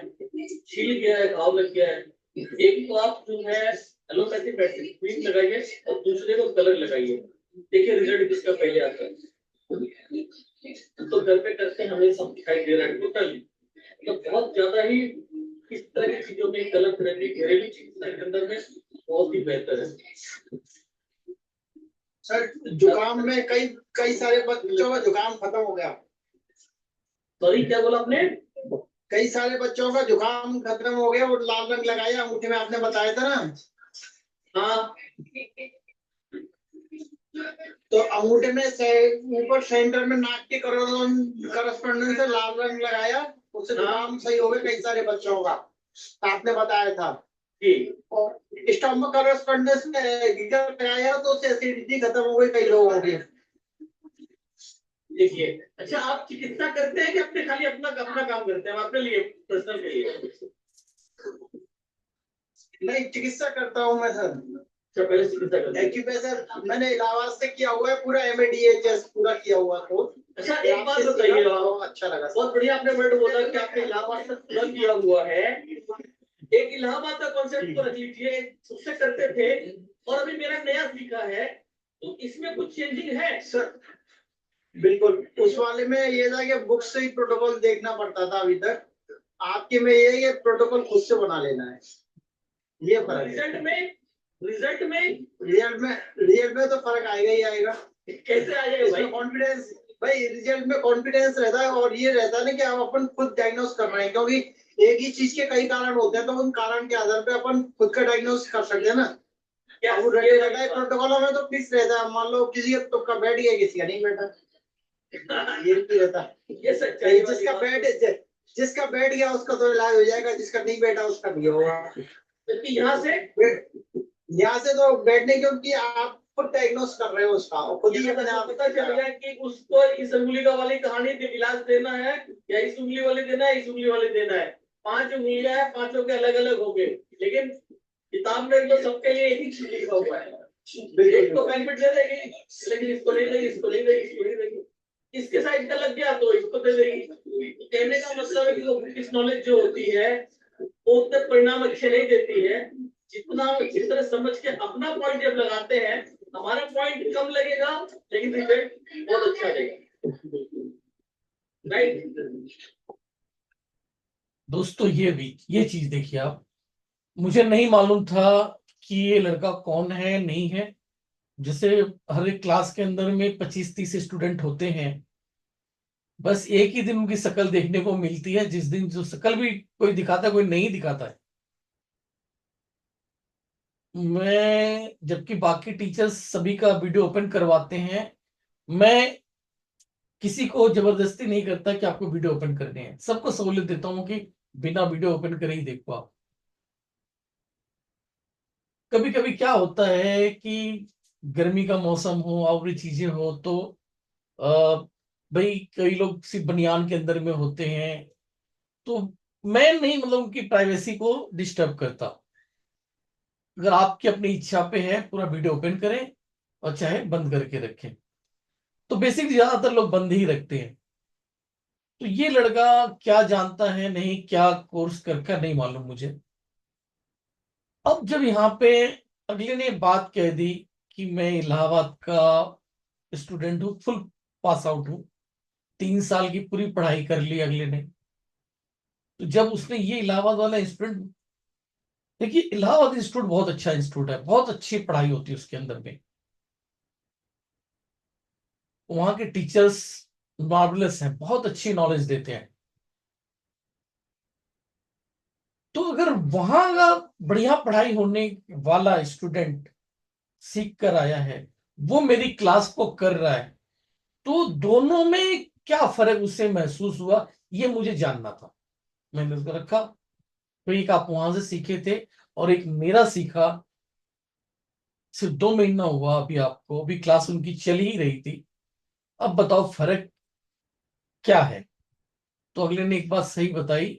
छील गया है, घाव लग गया है, एक तो आप जो है एलोपैथी मेडिसिन क्रीम लगाइए और दूसरे को कलर लगाइए, देखिए रिजल्ट किसका पहले आता है। तो घर पे करते हमें सब दिखाई दे रहा है टोटल। तो बहुत ज्यादा ही इस तरह की चीजों में कलर थेरेपी घरेलू चिकित्सा के अंदर में बहुत ही बेहतर है। सर जुकाम में कई सारे बच्चों का जुकाम खत्म हो गया। सॉरी क्या बोला आपने? कई सारे बच्चों का जुकाम खत्म हो गया, वो लाल रंग लगाया अंगूठे में, आपने बताया था ना। हाँ तो अंगूठे में ऊपर सेंटर में नाक के करस्पॉन्डेंस से लाल रंग लगाया, उससे काम सही हो गया कई सारे बच्चों का, आपने बताया था। और स्टमक करस्पॉन्डेंस में गीजर लगाया तो उससे एसिडिटी खत्म हो गई कई लोगों की। देखिए, अच्छा आप चिकित्सा करते हैं कि अपने खाली अपना अपना काम करते हैं, अपने लिए पर्सनल के लिए? नहीं, चिकित्सा करता हूँ मैं सर। अच्छा, पहले चिकित्सा करते हैं। एक्यूप्रेशर मैंने इलाहाबाद से किया हुआ है, पूरा MADHS पूरा किया हुआ तो। अच्छा, एक बात बताइए, अच्छा लगा, बहुत बढ़िया आपने वर्ड बोला कि आपने इलाहाबाद से पूरा किया हुआ है। एक इलाहाबाद का कॉन्सेप्ट को रख लीजिए, उससे करते थे और अभी मेरा नया सीखा है, तो इसमें कुछ चेंजिंग है सर? बिल्कुल, उस वाले में ये था कि बुक से ही प्रोटोकॉल देखना पड़ता था अभी तक, आपके में ये प्रोटोकॉल खुद से बना लेना है, ये फर्क है। रिजल्ट में तो फर्क आएगा ही आएगा। कैसे आएगा भाई? कॉन्फिडेंस भाई, रिजल्ट में कॉन्फिडेंस रहता है और ये रहता है ना कि आप अपन खुद डायग्नोस कर रहे हैं, क्योंकि एक ही चीज के कई कारण होते हैं, तो उन कारण के आधार पे अपन खुद का डायग्नोस कर सकते हैं ना। वो रहता है प्रोटोकॉलों में तो फिक्स रहता है, मान लो किसी का तुक्का बैठ गया, किसी का नहीं बैठा, ये नहीं रहता। ये सच्चाई जिसका बैठ गया उसका तो इलाज हो जाएगा, जिसका नहीं बैठा उसका नहीं होगा। यहाँ से तो बैठने, क्योंकि आप खुद डायग्नोस कर रहे हो उसका, और खुद ही अपने आप पता चल गया कि उसको इस उंगली का वाली कहानी इलाज देना है, या इस उंगली वाले देना है, इस उंगली वाले देना है। 5 उंगलियां है, 5 के अलग अलग हो गए, लेकिन किताब में तो सबके लिए एक ही चीज लिखा हुआ है। एक तो बेनिफिट दे देगी, लेकिन इसको नहीं देगी, इसको नहीं देगी, इसको नहीं देगी। इसके साइड का लग गया तो इसको दे देगी। कहने का मतलब है कि इस नॉलेज जो होती है वो उतने परिणाम अच्छे नहीं देती है, जितना जिस तरह समझ के अपना पॉइंट जब लगाते हैं, हमारा पॉइंट कम लगेगा लेकिन रिजल्ट बहुत अच्छा देगा, राइट? दोस्तों ये चीज देखिए आप, मुझे नहीं मालूम था कि ये लड़का कौन है नहीं है। जैसे हर एक क्लास के अंदर में 25-30 स्टूडेंट होते हैं, बस एक ही दिन उनकी शक्ल देखने को मिलती है, जिस दिन जो शक्ल भी कोई दिखाता है कोई नहीं दिखाता है। मैं जबकि बाकी टीचर्स सभी का वीडियो ओपन करवाते हैं, मैं किसी को जबरदस्ती नहीं करता कि आपको वीडियो ओपन करने हैं, सबको सहूलियत देता हूं कि बिना वीडियो ओपन करे ही देखो आप। कभी कभी क्या होता है कि गर्मी का मौसम हो और चीजें हो तो अ, भाई कई लोग सिर्फ बनियान के अंदर में होते हैं, तो मैं नहीं मतलब उनकी प्राइवेसी को डिस्टर्ब करता। अगर आपकी अपनी इच्छा पे है, पूरा वीडियो ओपन करें और चाहे बंद करके रखें। तो बेसिकली ज्यादातर लोग बंद ही रखते हैं। तो ये लड़का क्या जानता है नहीं, क्या कोर्स करके नहीं मालूम मुझे। अब जब यहाँ पे अगले ने बात कह दी कि मैं इलाहाबाद का स्टूडेंट हूँ, फुल पास आउट हूँ, 3 साल की पूरी पढ़ाई कर ली अगले ने। तो जब उसने ये इलाहाबाद वाला इंस्टीट्यूट, देखिए इलाहाबाद इंस्टीट्यूट बहुत अच्छा इंस्टीट्यूट है, बहुत अच्छी पढ़ाई होती है उसके अंदर में, वहां के टीचर्स मार्वलस हैं, बहुत अच्छी नॉलेज देते हैं। तो अगर वहां का बढ़िया पढ़ाई होने वाला स्टूडेंट सीख कर आया है, वो मेरी क्लास को कर रहा है, तो दोनों में क्या फर्क उसे महसूस हुआ, ये मुझे जानना था। मैंने उसको रखा, तो एक आप वहां से सीखे थे और एक मेरा सीखा, सिर्फ 2 महीना हुआ अभी आपको, अभी क्लास उनकी चल ही रही थी। अब बताओ फर्क क्या है। तो अगले ने एक बात सही बताई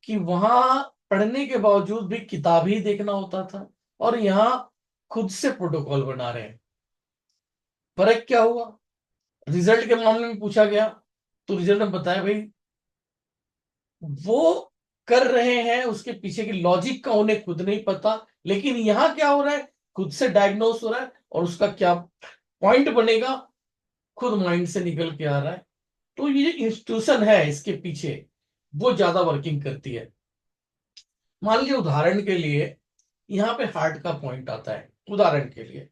कि वहां पढ़ने के बावजूद भी किताब ही देखना होता था, और यहाँ खुद से प्रोटोकॉल बना रहे हैं। फर्क क्या हुआ? रिजल्ट के मामले में पूछा गया तो रिजल्ट में बताया भाई वो कर रहे हैं, उसके पीछे की लॉजिक का उन्हें खुद नहीं पता, लेकिन यहां क्या हो रहा है, खुद से डायग्नोस हो रहा है और उसका क्या पॉइंट बनेगा खुद माइंड से निकल के आ रहा है। तो ये इंस्टीट्यूशन है इसके पीछे, वो ज्यादा वर्किंग करती है। मान लीजिए उदाहरण के लिए यहाँ पे हार्ट का पॉइंट आता है, उदाहरण के लिए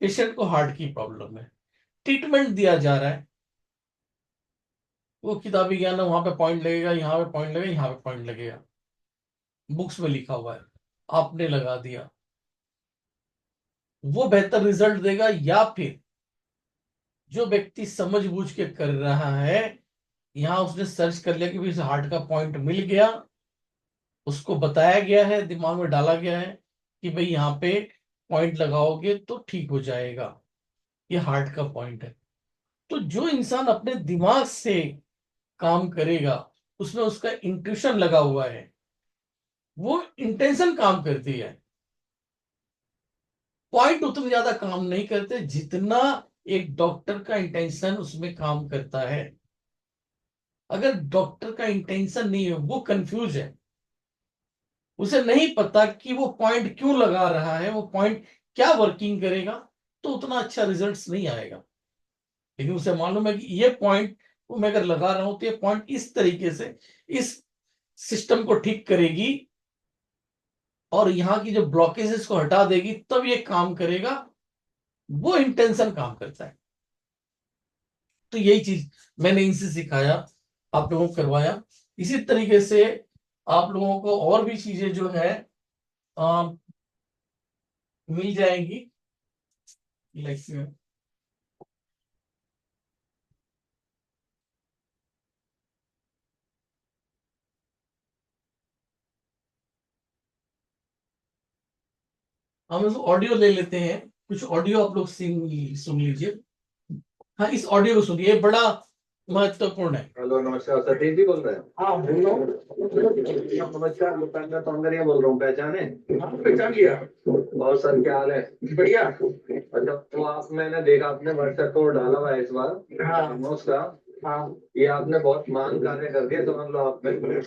पेशेंट को हार्ट की प्रॉब्लम है, ट्रीटमेंट दिया जा रहा है, वो किताबी ज्ञान है, वहां पे पॉइंट लगेगा, यहाँ पे पॉइंट लगेगा, यहाँ पे पॉइंट लगेगा, बुक्स में लिखा हुआ है, आपने लगा दिया। वो बेहतर रिजल्ट देगा, या फिर जो व्यक्ति समझबूझ के कर रहा है, यहाँ उसने सर्च कर लिया कि भाई इस हार्ट का पॉइंट मिल गया, उसको बताया गया है, दिमाग में डाला गया है कि भाई यहाँ पे पॉइंट लगाओगे तो ठीक हो जाएगा, ये हार्ट का पॉइंट है। तो जो इंसान अपने दिमाग से काम करेगा, उसमें उसका इंट्यूशन लगा हुआ है, वो इंटेंशन काम करती है। पॉइंट उतने ज्यादा काम नहीं करते जितना एक डॉक्टर का इंटेंशन उसमें काम करता है। अगर डॉक्टर का इंटेंशन नहीं है, वो कंफ्यूज है, उसे नहीं पता कि वो पॉइंट क्यों लगा रहा है, वो पॉइंट क्या वर्किंग करेगा, तो उतना अच्छा रिजल्ट्स नहीं आएगा। लेकिन उसे मालूम है कि ये पॉइंट को मैं अगर लगा रहा हूं तो ये पॉइंट इस तरीके से इस सिस्टम को ठीक करेगी और यहाँ की जो ब्लॉकेजेस को हटा देगी, तब ये काम करेगा, वो इंटेंशन काम करता है। तो यही चीज मैंने इनसे सिखाया, आप लोगों को करवाया। इसी तरीके से आप लोगों को और भी चीजें जो है मिल जाएंगी लेक्चर में। हम ऑडियो ले लेते हैं, कुछ ऑडियो आप लोग सुन लीजिए। हाँ, इस ऑडियो को सुनिए, बड़ा महत्वपूर्ण है। हेलो नमस्कार, सतीश जी बोल रहे हैं? हाँ बोलो। नमस्कार, भूपेंद्र तोंगरिया बोल रहा हूँ, पहचाने? हाँ पहचान लिया। और सर क्या हाल है? बढ़िया। अच्छा, तो आप मैंने देखा आपने व्हाट्सएप पर डाला हुआ है इस बार हाँ उसका, हाँ ये आपने बहुत महान कार्य कर दिया, समझ लो आप में।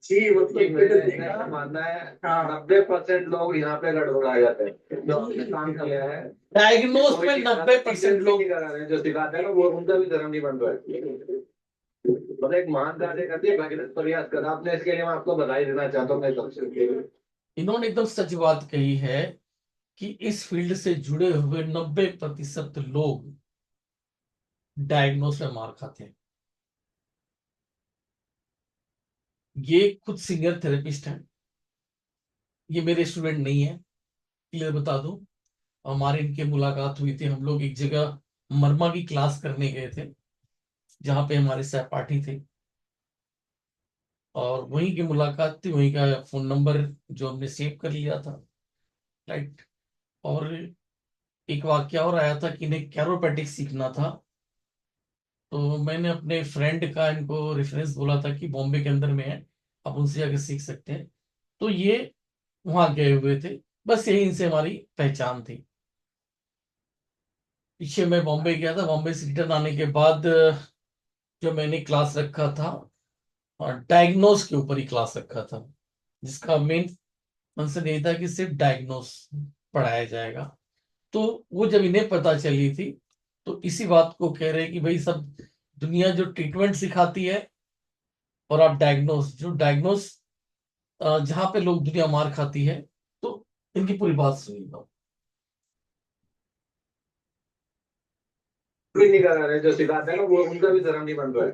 जी, मतलब मेरा मानना है हाँ 90% लोग यहाँ पे गड़बड़ा जाते हैं जो आपने काम किया है। डायग्नोस में 90% लोग नहीं करा रहे हैं, जो सिखाते हैं ना वो उनका भी धर्म नहीं बन रहा है। मतलब एक महान कार्य कर दिया, भगीरथ प्रयास कर आपने, इसके लिए मैं आपको बधाई देना चाहता हूँ मैं तरफ से। इन्होंने एकदम सच बात कही है कि इस फील्ड से जुड़े हुए 90% लोग डायग्नोस में मार खाते हैं। ये खुद सीनियर थेरेपिस्ट हैं, ये मेरे स्टूडेंट नहीं है, क्लियर बता दूं। हमारे इनके मुलाकात हुई थी, हम लोग एक जगह मरमा की क्लास करने गए थे, जहाँ पे हमारे सहपाठी थे, और वहीं की मुलाकात थी, वहीं का फोन नंबर जो हमने सेव कर लिया था, राइट। और एक वाक्य और आया था कि इन्हें कैरोपैटिक सीखना था, तो मैंने अपने फ्रेंड का इनको रेफरेंस बोला था कि बॉम्बे के अंदर में है, आप उनसे जाकर सीख सकते हैं। तो ये वहां गए हुए थे, बस यही इनसे हमारी पहचान थी। पीछे मैं बॉम्बे गया था, बॉम्बे से रिटर्न आने के बाद जो मैंने क्लास रखा था, डायग्नोस के ऊपर ही क्लास रखा था, जिसका मेन कंसर्न यही था कि सिर्फ डायग्नोस पढ़ाया जाएगा। तो वो जब इन्हें पता चली थी, तो इसी बात को कह रहे कि भाई सब दुनिया जो ट्रीटमेंट सिखाती है और आप डायग्नोस, जो डायग्नोस जहां पे लोग दुनिया मार खाती है, तो इनकी पूरी बात सुनिएगा। भी नहीं करा रहे, जो सिखाते हैं ना वो उनका भी धर्म नहीं बन रहा है।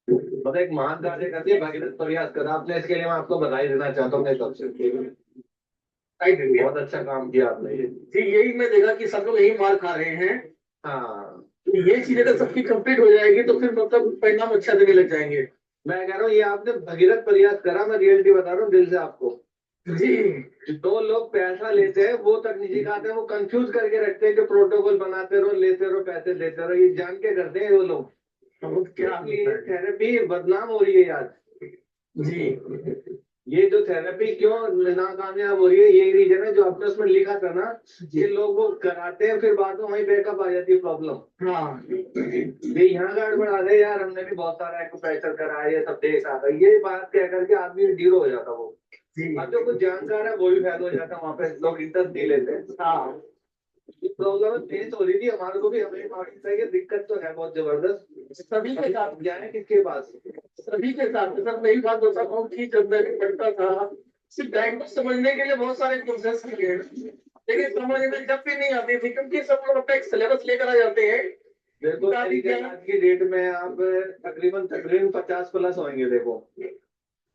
मतलब एक महान कार्य कर दिया, भगीरथ प्रयास कर आपने, इसके लिए मैं आपको बधाई देना चाहता हूँ मैं तरफ से। बहुत अच्छा काम किया आपने ये। जी, यही मैं देखा कि सब लोग यही मार खा रहे हैं। हाँ, तो ये चीजें अगर सबकी कंप्लीट हो जाएगी तो फिर मतलब परिणाम अच्छा देने लग जाएंगे। मैं कह रहा हूँ ये आपने भगीरथ प्रयास करा, मैं रियलिटी बता रहा हूँ दिल से आपको। जी, दो लोग पैसा लेते हैं, वो तक नहीं सिखाते हैं, वो कंफ्यूज करके रखते हैं कि प्रोटोकॉल बनाते रहो, लेते रहो, पैसे देते रहो, ये जान के करते हैं वो लोग। अब क्या थेरेपी बदनाम हो रही है यार। जी, ये जो थेरेपी क्यों नाकामयाब हो रही है, यही रीजन है जो आपने उसमें लिखा था ना, ये लोग वो कराते हैं फिर बाद में वहीं बैकअप आ जाती है प्रॉब्लम। हाँ ये यहाँ गड़बड़ आ गए यार, हमने भी बहुत सारा एक्यूप्रेशर कराया, ये सब देखा था, ये बात कह करके आदमी जीरो हो जाता वो। जी, अब जो कुछ जानकार है वो भी फेल हो जाता है, वहाँ पे लोग इंटरेस्ट नहीं लेते हैं। हाँ प्रॉब्लम फेस हो रही थी हमारे को भी, हमें मार्केट से ये दिक्कत तो है बहुत जबरदस्त। सभी के साथ जाए किसके पास? सभी के साथ सर, मैं यही बात बता रहा हूँ कि जब मैं पढ़ता था, सिर्फ डायग्नोस समझने के लिए बहुत सारे कोर्सेस किए, लेकिन समझ में जब भी नहीं आती थी, क्योंकि सब लोग अपना एक सिलेबस लेकर आ जाते हैं। देखो आज की डेट में आप तकरीबन 50+ होंगे, देखो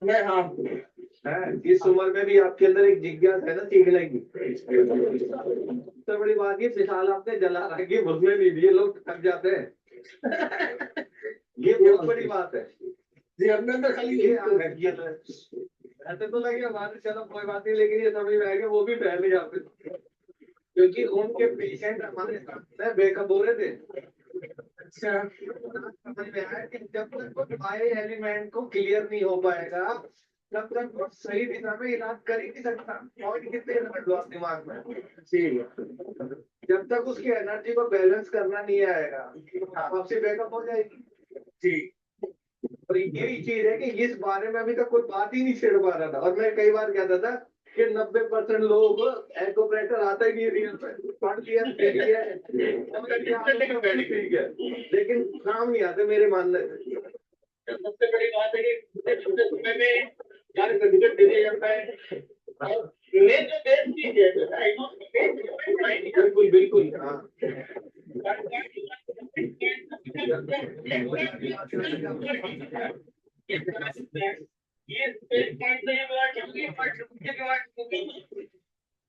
मैं हाँ है। इस उम्र में भी आपके अंदर एक जिज्ञासा है ना सीखने की। सबसे बड़ी बात ये मिसाल आपने जला रखी, उसमें भी ये लोग थक जाते हैं। ये बहुत बड़ी बात है जी। अपने अंदर खाली ये ऐसे तो लगे हमारे चलो कोई बात नहीं, लेकिन ये समझ में आएगा वो भी पहले जाते, क्योंकि उनके पेशेंट हमारे सामने बेकअप हो रहे थे। अच्छा, समझ में आया कि जब तक आए एलिमेंट को क्लियर नहीं हो पाएगा तब तक वो सही दिशा में इलाज कर ही नहीं सकता। पॉइंट कितने रख लो आप दिमाग में जी। जब तक उसकी एनर्जी को बैलेंस करना नहीं आएगा आपसे बेकअप हो जाएगी जी। और यही चीज है कि इस बारे में अभी तक कोई बात ही नहीं छेड़ पा रहा था। और मैं कई बार कहता था कि 90% लोग एक्यूप्रेशर आता ही नहीं, रियल में पढ़ दिया ठीक है, लेकिन काम नहीं आते मेरे मानने से। सबसे बड़ी बात है कि सुबह में यार सर्टिफिकेट दे दिया जाता है और मेन जो बेस चीज है बिल्कुल बिल्कुल हाँ।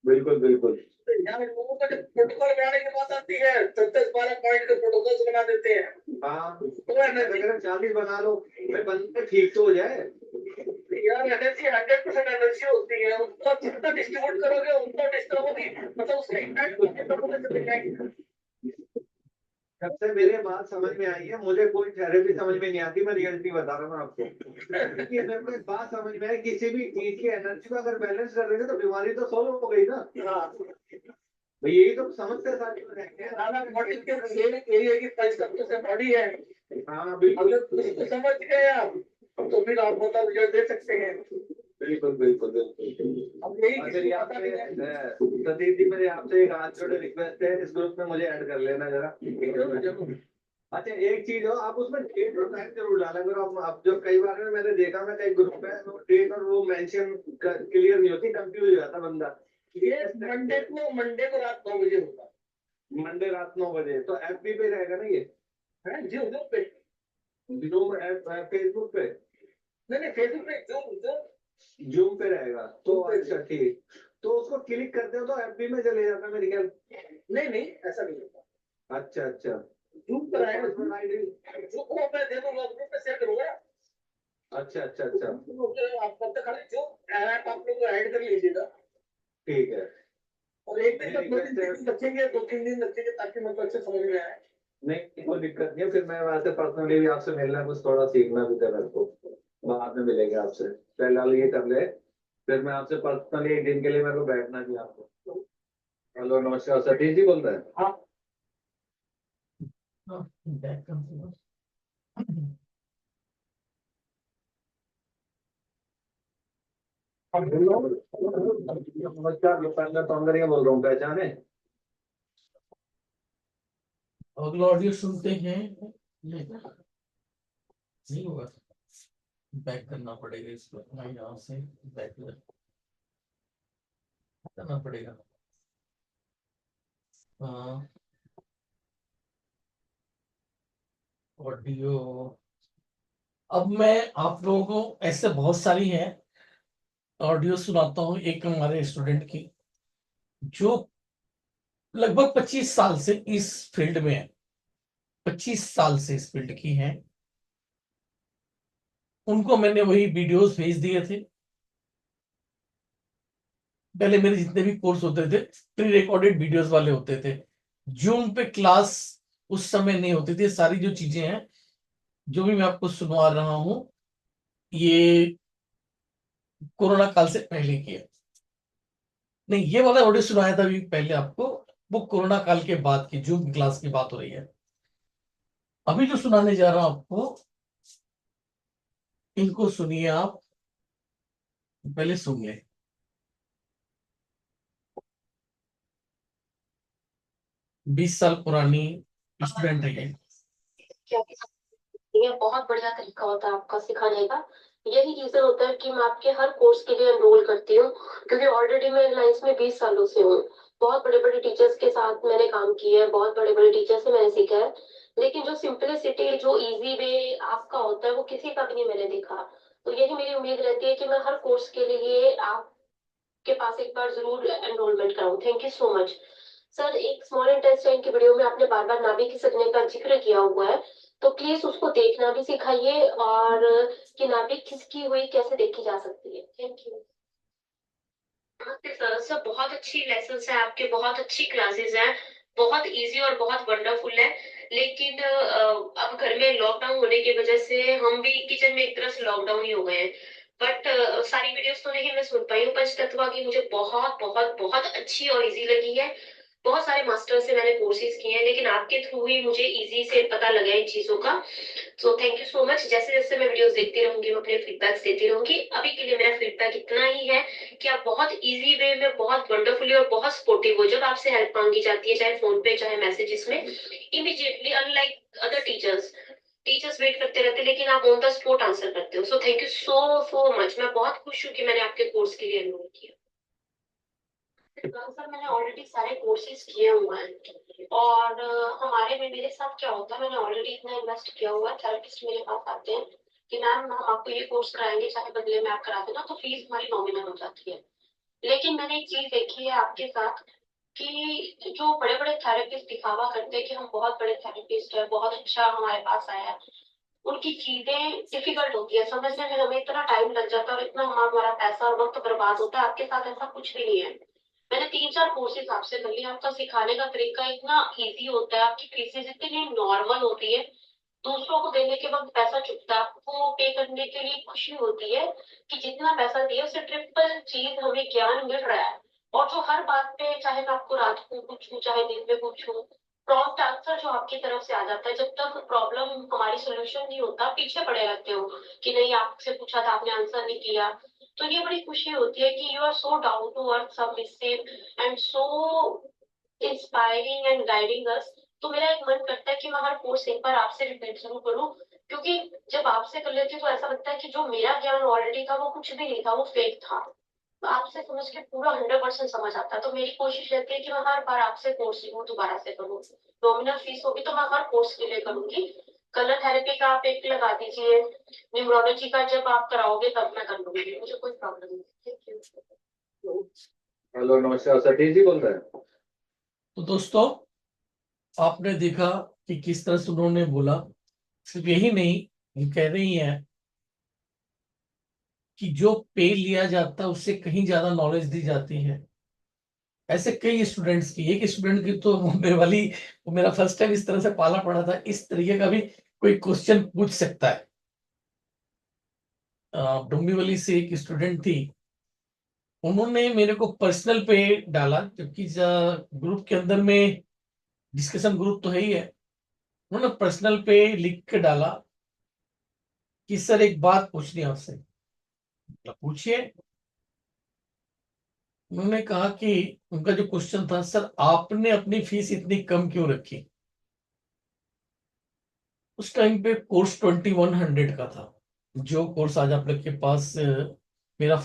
बिल्कुल बिल्कुल यहाँ लोगों का जब प्रोटोकॉल बनाने की बात आती है 10-12 पॉइंट के प्रोटोकॉल बना देते हैं। हाँ तो अगर 40 बना लो भाई बंदे ठीक तो हो जाए यार। एनर्जी 100% एनर्जी होती है, उसको जितना डिस्ट्रीब्यूट करोगे उतना डिस्टर्ब होगी, मतलब उसका इम्पैक्ट। सबसे मेरे बात समझ में आई है, मुझे कोई थेरेपी समझ में नहीं आती, मैं रियलिटी बता रहा हूँ आपको। कि मेरे को एक बात समझ में आई, किसी भी चीज की एनर्जी को अगर बैलेंस कर देंगे तो बीमारी तो सॉल्व हो गई ना। भाई यही तो समझते साथ एरिया की 5 तत्वों से बॉडी है। हाँ बिल्कुल, अगर समझ गए आप तो फिर आप मतलब रिजल्ट दे सकते हैं। बिल्कुल बिल्कुल बिल्कुल। अब यही सतीश जी मेरे आपसे एक हाथ जोड़े रिक्वेस्ट है, इस ग्रुप में मुझे ऐड कर लेना जरा। अच्छा एक चीज हो, आप उसमें डेट और टाइम जरूर डालें। अगर आप जो कई बार में मैंने देखा, मैं कई ग्रुप में वो डेट और वो मेंशन क्लियर नहीं होती, कंफ्यूज हो जाता बंदा। ये मंडे को रात 9 बजे होगा। मंडे रात 9 बजे तो एफबी पे रहेगा ना ये? है जी जूम पे, फेसबुक पे नहीं फेसबुक पे जूम पे रहेगा तो अच्छा ठीक। तो उसको क्लिक करते हो तो एफबी में चले जाता है मेरे ख्याल। नहीं ऐसा नहीं होता। अच्छा अच्छा जूम पर आएगा, जो मैं दे दूंगा ग्रुप पे शेयर करूंगा। अच्छा अच्छा अच्छा आप तब तक खाली जो ऐप आप लोग ऐड कर लीजिएगा। ठीक है। और एक दिन तक 2-3 दिन रखेंगे, 2-3 दिन रखेंगे ताकि मतलब अच्छे समझ में आए। नहीं कोई दिक्कत नहीं है, फिर मैं वहां से पर्सनली भी आपसे मिलना, कुछ थोड़ा सीखना भी था मेरे को। बाद में मिलेंगे आपसे, पहले ये कर ले, फिर मैं आपसे पर्सनली एक दिन के लिए मेरे को बैठना भी आपको। हेलो नमस्कार, सतीश जी बोल रहे हैं? हाँ नमस्कार, लोपेंद्र तोंगरिया बोल रहा हूँ, पहचाने? अगला ऑडियो सुनते हैं। नहीं होगा, बैक करना पड़ेगा इसको, मैं यहाँ से बैक करना पड़ेगा। हाँ ऑडियो, अब मैं आप लोगों को ऐसे बहुत सारी हैं ऑडियो सुनाता हूँ। एक हमारे स्टूडेंट की जो लगभग 25 साल से इस फील्ड में है, 25 साल से इस फील्ड की हैं। उनको मैंने वही वीडियोस भेज दिए थे। पहले मेरे जितने भी कोर्स होते थे प्री रिकॉर्डेड वीडियोस वाले होते थे, जूम पे क्लास उस समय नहीं होती थी। सारी जो चीजें हैं जो भी मैं आपको सुनवा रहा हूं ये कोरोना काल से पहले की है। नहीं, ये वाला ऑडियो सुनाया था अभी पहले आपको, वो कोरोना काल के बाद की जूम क्लास की बात हो रही है। अभी जो सुनाने जा रहा हूं आपको, इनको सुनिए आप, पहले सुन ले। 20 साल पुरानी स्टूडेंट है ये। ये बहुत बढ़िया तरीका होता है आपका सिखाने का। यही रीजन होता है कि मैं आपके हर कोर्स के लिए एनरोल करती हूँ, क्योंकि ऑलरेडी मैं लाइंस में 20 सालों से हूँ। बहुत बड़े बड़े टीचर्स के साथ मैंने काम किया है, बहुत बड़े बड़े टीचर से मैंने सीखा है। लेकिन जो सिंपलिसिटी, जो इजी वे आपका होता है वो किसी का भी नहीं मैंने देखा। तो यही मेरी उम्मीद रहती है कि मैं हर कोर्स के लिए आपके पास एक बार जरूर एनरोलमेंट कराऊं। Thank you so much sir. एक स्मॉल इंटेस्टाइन की वीडियो में आपने बार बार नाभि खिसकने का जिक्र किया हुआ है, तो प्लीज उसको देखना भी सिखाइए, और कि नाभि खिसकी हुई कैसे देखी जा सकती है। Thank you. नमस्ते सर। सर बहुत अच्छी लेसन है आपके, बहुत अच्छी क्लासेस हैं, बहुत इजी और बहुत वंडरफुल है। लेकिन अब घर में लॉकडाउन होने की वजह से हम भी किचन में एक तरह से लॉकडाउन ही हो गए हैं। बट सारी वीडियोस तो नहीं मैं सुन पाई हूँ। पंचतत्व की मुझे बहुत बहुत बहुत अच्छी और इजी लगी है। बहुत सारे मास्टर से मैंने कोर्सेज किए हैं, लेकिन आपके थ्रू ही मुझे इजी से पता लगा इन चीजों का। So thank you so much. जैसे जैसे मैं वीडियोस देखती रहूंगी मैं अपने फीडबैक्स देती रहूंगी। अभी के लिए मेरा फीडबैक इतना ही है कि आप बहुत इजी वे में, बहुत वंडरफुली और बहुत सपोर्टिव हो। जब आपसे हेल्प मांगी जाती है, चाहे फोन पे चाहे मैसेजेस में, immediately, unlike other teachers wait करते रहते, लेकिन आप ऑन द स्पॉट आंसर करते हो। So thank you so much. मैं बहुत खुश हूँ कि मैंने आपके कोर्स के लिए एनरोल किया। सर मैंने ऑलरेडी सारे कोर्सेज किए हुए हैं, और हमारे में मेरे साथ क्या होता है, मैंने ऑलरेडी इतना इन्वेस्ट किया हुआ है। थेरेपिस्ट मेरे पास आते हैं कि मैम हम आपको ये कोर्स कराएंगे, चाहे बदले में आप करा देना, तो फीस हमारी नॉमिनल हो जाती है। लेकिन मैंने एक चीज देखी है आपके साथ कि जो बड़े बड़े थेरेपिस्ट दिखावा करते हैं कि हम बहुत बड़े थेरेपिस्ट है, बहुत अच्छा हमारे पास आया है, उनकी चीजें डिफिकल्ट होती है समझने में, हमें इतना टाइम लग जाता है और इतना हमारा पैसा और वक्त बर्बाद होता है। आपके साथ ऐसा कुछ भी नहीं है। मैंने 3-4 कोर्सेज आपसे कर लिए, आपका सिखाने का तरीका इतना इजी होता है, आपकी फीसेस इतनी नॉर्मल होती है, दूसरों को देने के वक्त पैसा चुभता है, आपको पे करने के लिए खुशी होती है कि जितना पैसा दिया उससे ट्रिपल चीज हमें ज्ञान मिल रहा है। और जो हर बात पे, चाहे मैं आपको रात को पूछूं चाहे दिन में पूछूं, प्रॉम्प्ट आंसर जो आपकी तरफ से आ जाता है। जब तक प्रॉब्लम हमारी सोल्यूशन नहीं होता पीछे पड़े रहते हो कि नहीं आपसे पूछा था आपने आंसर नहीं किया। तो ये बड़ी खुशी होती है कि you are so down to earth, submissive and so inspiring and guiding us. तो मेरा एक मन करता है कि मैं हर कोर्स एक बार आपसे रिपीट जरूर करूं, क्योंकि जब आपसे कर लेती हूँ तो ऐसा लगता है कि जो मेरा ज्ञान ऑलरेडी था वो कुछ भी नहीं था, वो फेक था। तो आपसे समझ के पूरा 100% समझ आता है। तो मेरी कोशिश रहती है कि मैं हर बार आपसे कोर्स लूँ, दोबारा से करूँ। नॉमिनल फीस होगी तो मैं हर कोर्स के लिए करूंगी। कलर थेरेपी का आप एक लगा दीजिए, न्यूमरोलॉजी का जब आप कराओगे तब मैं कर लूंगी, मुझे कोई प्रॉब्लम नहीं। Thank you. हेलो नमस्कार, सतीश जी बोल रहे हैं। तो दोस्तों आपने देखा कि किस तरह से उन्होंने बोला। सिर्फ यही नहीं, ये कह रही हैं कि जो पे लिया जाता है उससे कहीं ज्यादा नॉलेज दी जाती है। ऐसे कई स्टूडेंट्स की, एक स्टूडेंट की तो मेरे वाली, वो मेरा फर्स्ट टाइम इस तरह से पाला पड़ा था, इस तरीके का भी कोई क्वेश्चन पूछ सकता है। डोंबिवली से एक स्टूडेंट थी, उन्होंने मेरे को पर्सनल पे डाला, जबकि ग्रुप के अंदर में डिस्कशन ग्रुप तो है ही है। उन्होंने पर्सनल पे लिख के डाला कि सर एक बात पूछनी है आपसे। तो पूछिए। उन्होंने कहा कि उनका जो क्वेश्चन था, सर आपने अपनी फीस इतनी कम क्यों रखी। उस टाइम पे कोर्स 2100 का था। जो कोर्स आज आप लोग के पास मेरा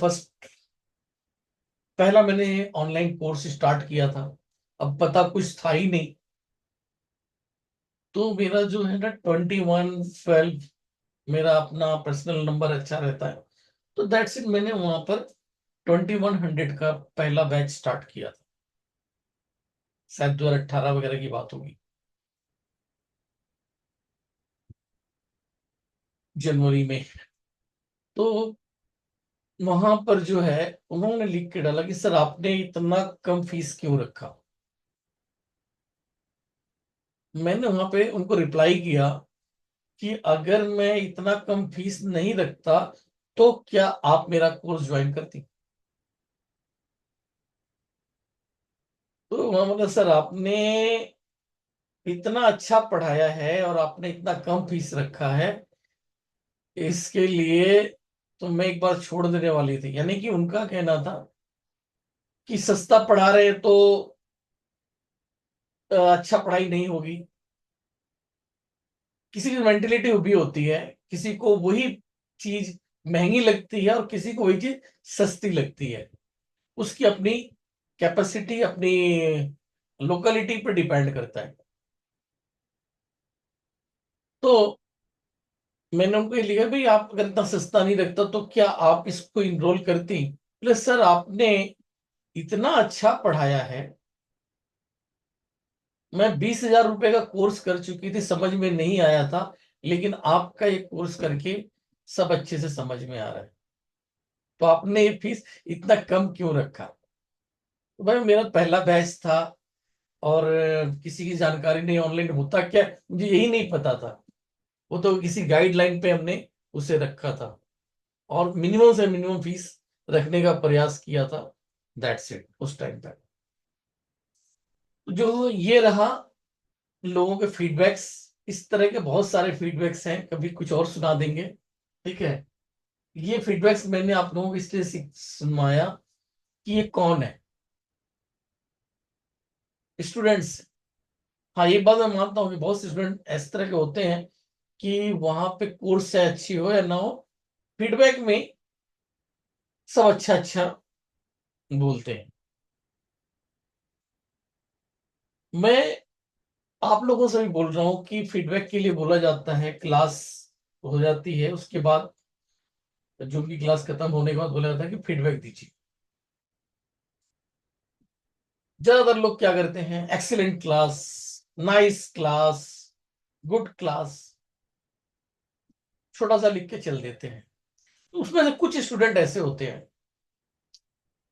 पहला मैंने ऑनलाइन कोर्स स्टार्ट किया था, अब पता कुछ था ही नहीं। तो मेरा जो है ना 2112 मेरा अपना पर्सनल नंबर अच्छा रहता है, तो दैट्स इट, मैंने वहां पर 2100 का पहला बैच स्टार्ट किया था। शायद 2018 वगैरह की बात होगी, जनवरी में। तो वहां पर जो है उन्होंने लिख के डाला कि सर आपने इतना कम फीस क्यों रखा। मैंने वहां पे उनको रिप्लाई किया कि अगर मैं इतना कम फीस नहीं रखता तो क्या आप मेरा कोर्स ज्वाइन करती। तो वहां मतलब सर आपने इतना अच्छा पढ़ाया है और आपने इतना कम फीस रखा है, इसके लिए तो मैं एक बार छोड़ देने वाली थी। यानी कि उनका कहना था कि सस्ता पढ़ा रहे तो अच्छा पढ़ाई नहीं होगी। किसी की मेंटेलिटी भी होती है, किसी को वही चीज महंगी लगती है और किसी को वही चीज सस्ती लगती है। उसकी अपनी कैपेसिटी, अपनी लोकेलिटी पर डिपेंड करता है। तो मैंने उनको ये लिखा, भाई आप अगर इतना सस्ता नहीं रखता तो क्या आप इसको इनरोल करती? बोले सर आपने इतना अच्छा पढ़ाया है, मैं 20,000 रुपए का कोर्स कर चुकी थी, समझ में नहीं आया था, लेकिन आपका ये कोर्स करके सब अच्छे से समझ में आ रहा है, तो आपने ये फीस इतना कम क्यों रखा? तो भाई मेरा पहला बैच था और किसी की जानकारी नहीं, ऑनलाइन होता क्या मुझे यही नहीं पता था। वो तो किसी गाइडलाइन पे हमने उसे रखा था और मिनिमम से मिनिमम फीस रखने का प्रयास किया था। दैट्स इट उस टाइम पे। जो ये रहा लोगों के फीडबैक्स, इस तरह के बहुत सारे फीडबैक्स हैं, कभी कुछ और सुना देंगे, ठीक है। ये फीडबैक्स मैंने आप लोगों को इसलिए सुनवाया कि ये कौन है, स्टूडेंट्स। हाँ ये बात मैं मानता हूँ कि बहुत से स्टूडेंट इस तरह के होते हैं कि वहां पे कोर्स चाहे अच्छी हो या ना हो, फीडबैक में सब अच्छा अच्छा बोलते हैं। मैं आप लोगों से भी बोल रहा हूं कि फीडबैक के लिए बोला जाता है, क्लास हो जाती है उसके बाद, जो भी क्लास खत्म होने के बाद बोला जाता है कि फीडबैक दीजिए। ज्यादातर लोग क्या करते हैं, excellent class, nice class, good class, छोटा सा लिख के चल देते हैं। तो उसमें से कुछ स्टूडेंट ऐसे होते हैं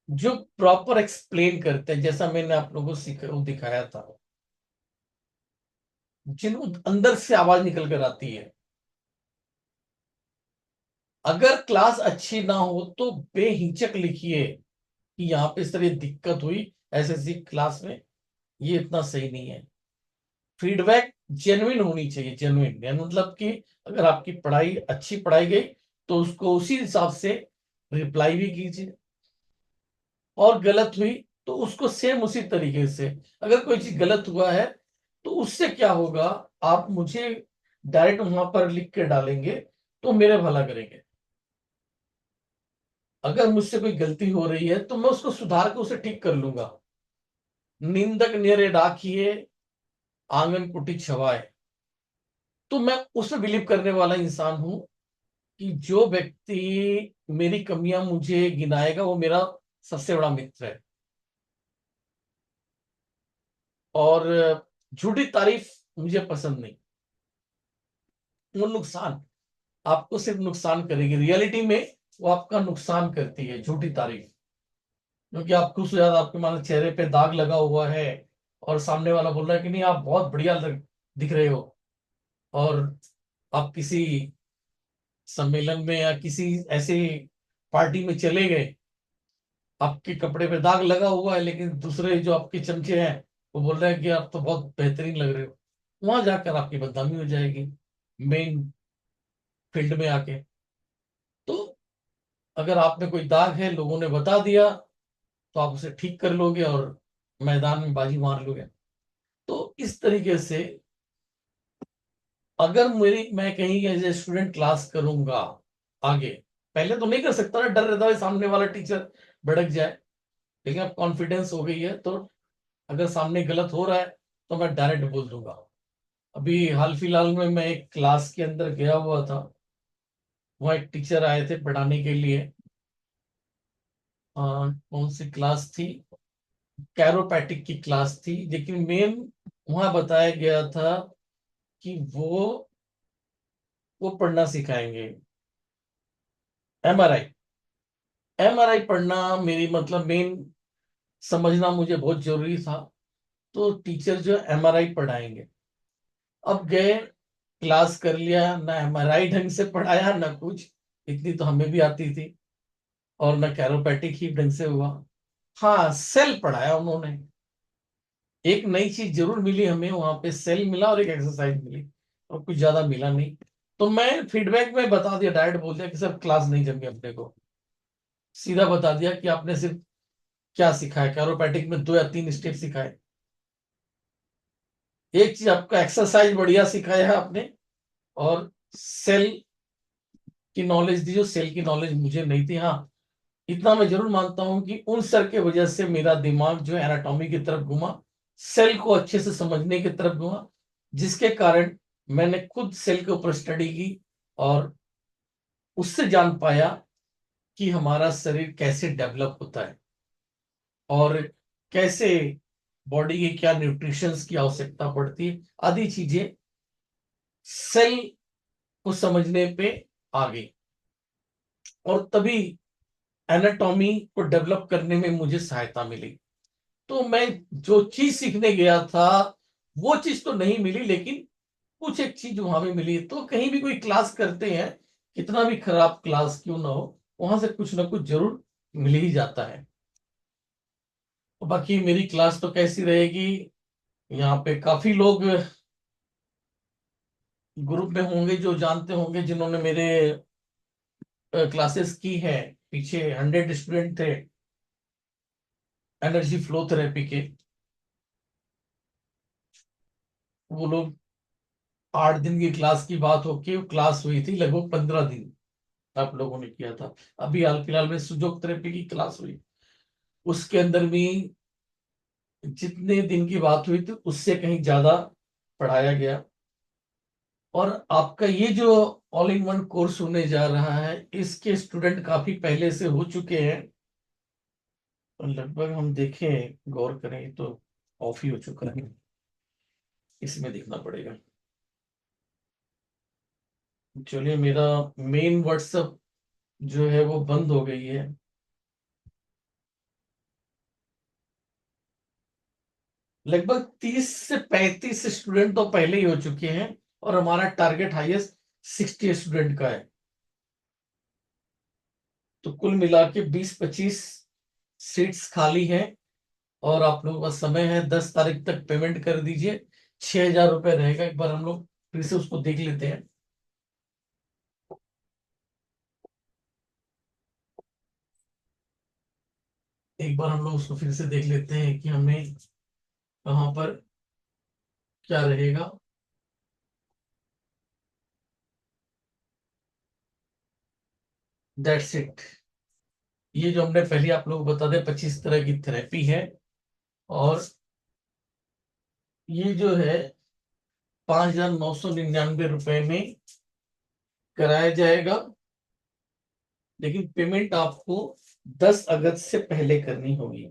जो प्रॉपर एक्सप्लेन करते हैं, जैसा मैंने आप लोगों को दिखाया था, जिनको अंदर से आवाज निकल कर आती है। अगर क्लास अच्छी ना हो तो बेहिचक लिखिए कि यहाँ पे इस तरह दिक्कत हुई ऐसे क्लास में, ये इतना सही नहीं है। फीडबैक जेन्युइन होनी चाहिए, जेन्युइन मतलब कि अगर आपकी पढ़ाई अच्छी पढ़ाई गई तो उसको उसी हिसाब से रिप्लाई भी कीजिए, और गलत हुई तो उसको सेम उसी तरीके से। अगर कोई चीज गलत हुआ है तो उससे क्या होगा, आप मुझे डायरेक्ट वहां पर लिख के डालेंगे तो मेरे भला करेंगे। अगर मुझसे कोई गलती हो रही है तो मैं उसको सुधार के उसे ठीक कर लूंगा। निंदक नियरे राखिए, आंगन कुटी छवाए। तो मैं उसमें बिलीव करने वाला इंसान हूं कि जो व्यक्ति मेरी कमियां मुझे गिनाएगा वो मेरा सबसे बड़ा मित्र है। और झूठी तारीफ मुझे पसंद नहीं, वो नुकसान, आपको सिर्फ नुकसान करेगी, रियलिटी में वो आपका नुकसान करती है झूठी तारीफ। क्योंकि आप खुश हो जाते, आपके मान चेहरे पे दाग लगा हुआ है और सामने वाला बोल रहा है कि नहीं आप बहुत बढ़िया दिख रहे हो, और आप किसी सम्मेलन में या किसी ऐसे पार्टी में चले गए, आपके कपड़े पे दाग लगा हुआ है, लेकिन दूसरे जो आपके चमचे हैं वो बोल रहे हैं कि आप तो बहुत बेहतरीन लग रहे हो। वहां जाकर आपकी बदनामी हो जाएगी मेन फील्ड में आके। तो अगर आप में कोई दाग है, लोगों ने बता दिया, तो आप उसे ठीक कर लोगे और मैदान में बाजी मार लोगे। तो इस तरीके से अगर मैं कहीं एज ए स्टूडेंट क्लास करूंगा आगे, पहले तो नहीं कर सकता ना, डर रहता है सामने वाला टीचर भड़क जाए, लेकिन अब कॉन्फिडेंस हो गई है तो अगर सामने गलत हो रहा है तो मैं डायरेक्ट बोल दूंगा। अभी हाल फिलहाल में मैं एक क्लास के अंदर गया हुआ था, वहाँ एक टीचर आए थे पढ़ाने के लिए। कौन सी क्लास थी, कैरोपैटिक की क्लास थी, लेकिन मेन वहां बताया गया था कि वो पढ़ना सिखाएंगे, एमआरआई। एमआरआई पढ़ना मेरी मतलब मेन समझना मुझे बहुत जरूरी था। तो टीचर जो एमआरआई पढ़ाएंगे, अब गए क्लास कर लिया, ना एमआरआई ढंग से पढ़ाया ना कुछ, इतनी तो हमें भी आती थी, और ना कैरोपैटिक ही ढंग से हुआ। हाँ सेल पढ़ाया उन्होंने, एक नई चीज जरूर मिली हमें वहां पे, सेल मिला और एक एक्सरसाइज मिली, और कुछ ज्यादा मिला नहीं। तो मैं फीडबैक में बता दिया, डायरेक्ट बोल दिया कि सर क्लास नहीं जमी अपने को, सीधा बता दिया कि आपने सिर्फ क्या सिखाया, कैरोपैटिक में 2 या 3 स्टेप सिखाए, एक चीज आपका एक्सरसाइज बढ़िया सिखाया है आपने, और सेल की नॉलेज दी, जो सेल की नॉलेज मुझे नहीं थी। हाँ इतना मैं जरूर मानता हूं कि उन सर के वजह से मेरा दिमाग जो एनाटॉमी की तरफ घुमा, सेल को अच्छे से समझने की तरफ घुमा, जिसके कारण मैंने खुद सेल के ऊपर स्टडी की और उससे जान पाया कि हमारा शरीर कैसे डेवलप होता है और कैसे बॉडी की क्या न्यूट्रिशंस की आवश्यकता पड़ती है, आदि चीजें सेल को समझने पे आ गई। और तभी एनाटॉमी को डेवलप करने में मुझे सहायता मिली। तो मैं जो चीज सीखने गया था वो चीज तो नहीं मिली, लेकिन कुछ एक चीज वहां पे मिली। तो कहीं भी कोई क्लास करते हैं, कितना भी खराब क्लास क्यों ना हो, वहां से कुछ ना कुछ जरूर मिल ही जाता है। तो बाकी मेरी क्लास तो कैसी रहेगी, यहाँ पे काफी लोग ग्रुप में होंगे जो जानते होंगे, जिन्होंने मेरे क्लासेस की है। पीछे 100 स्टूडेंट थे एनर्जी फ्लो थेरेपी के। वो लोग 8 दिन की क्लास की बात हो के क्लास हुई थी लगभग 15 दिन आप लोगों ने किया था। अभी हाल फिलहाल में सुजोग थेरेपी की क्लास हुई, उसके अंदर भी जितने दिन की बात हुई थी उससे कहीं ज्यादा पढ़ाया गया। और आपका ये जो ऑल इन वन कोर्स होने जा रहा है, इसके स्टूडेंट काफी पहले से हो चुके हैं। और लगभग हम देखें, गौर करें तो ऑफ ही हो चुका है, इसमें देखना पड़ेगा। चलिए, मेरा मेन व्हाट्सएप जो है वो बंद हो गई है। लगभग 30 से 35 स्टूडेंट तो पहले ही हो चुके हैं और हमारा टारगेट हाईएस्ट 60 स्टूडेंट का है। तो कुल मिला के 20-25 सीट्स खाली हैं और आप लोगों का समय है 10 तारीख तक पेमेंट कर दीजिए। 6,000 रुपये रहेगा। एक बार हम लोग फिर से उसको देख लेते हैं। एक बार हम लोग उसको फिर से देख लेते हैं कि हमें कहाँ पर क्या रहेगा। That's it. ये जो हमने पहले आप लोग बता दें, 25 तरह की थेरेपी है और ये जो है 5,999 में कराया जाएगा। लेकिन पेमेंट आपको 10 अगस्त से पहले करनी होगी।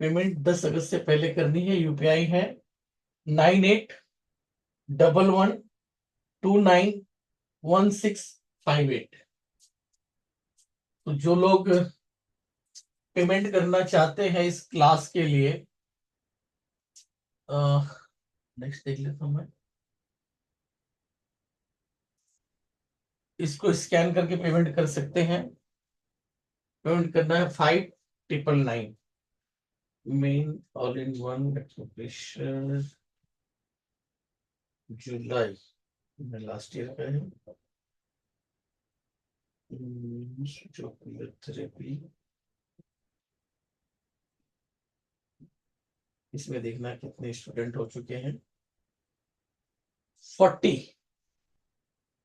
पेमेंट 10 अगस्त से पहले करनी है। यूपीआई है 9811291658। तो जो लोग पेमेंट करना चाहते हैं इस क्लास के लिए, नेक्स्ट देख लेता हूं मैं। इसको स्कैन करके पेमेंट कर सकते हैं। पेमेंट करना है 5,999। Main all in one expression जुलाई में लास्ट ईयर का है। थेरेपी, इसमें देखना कितने स्टूडेंट हो चुके हैं।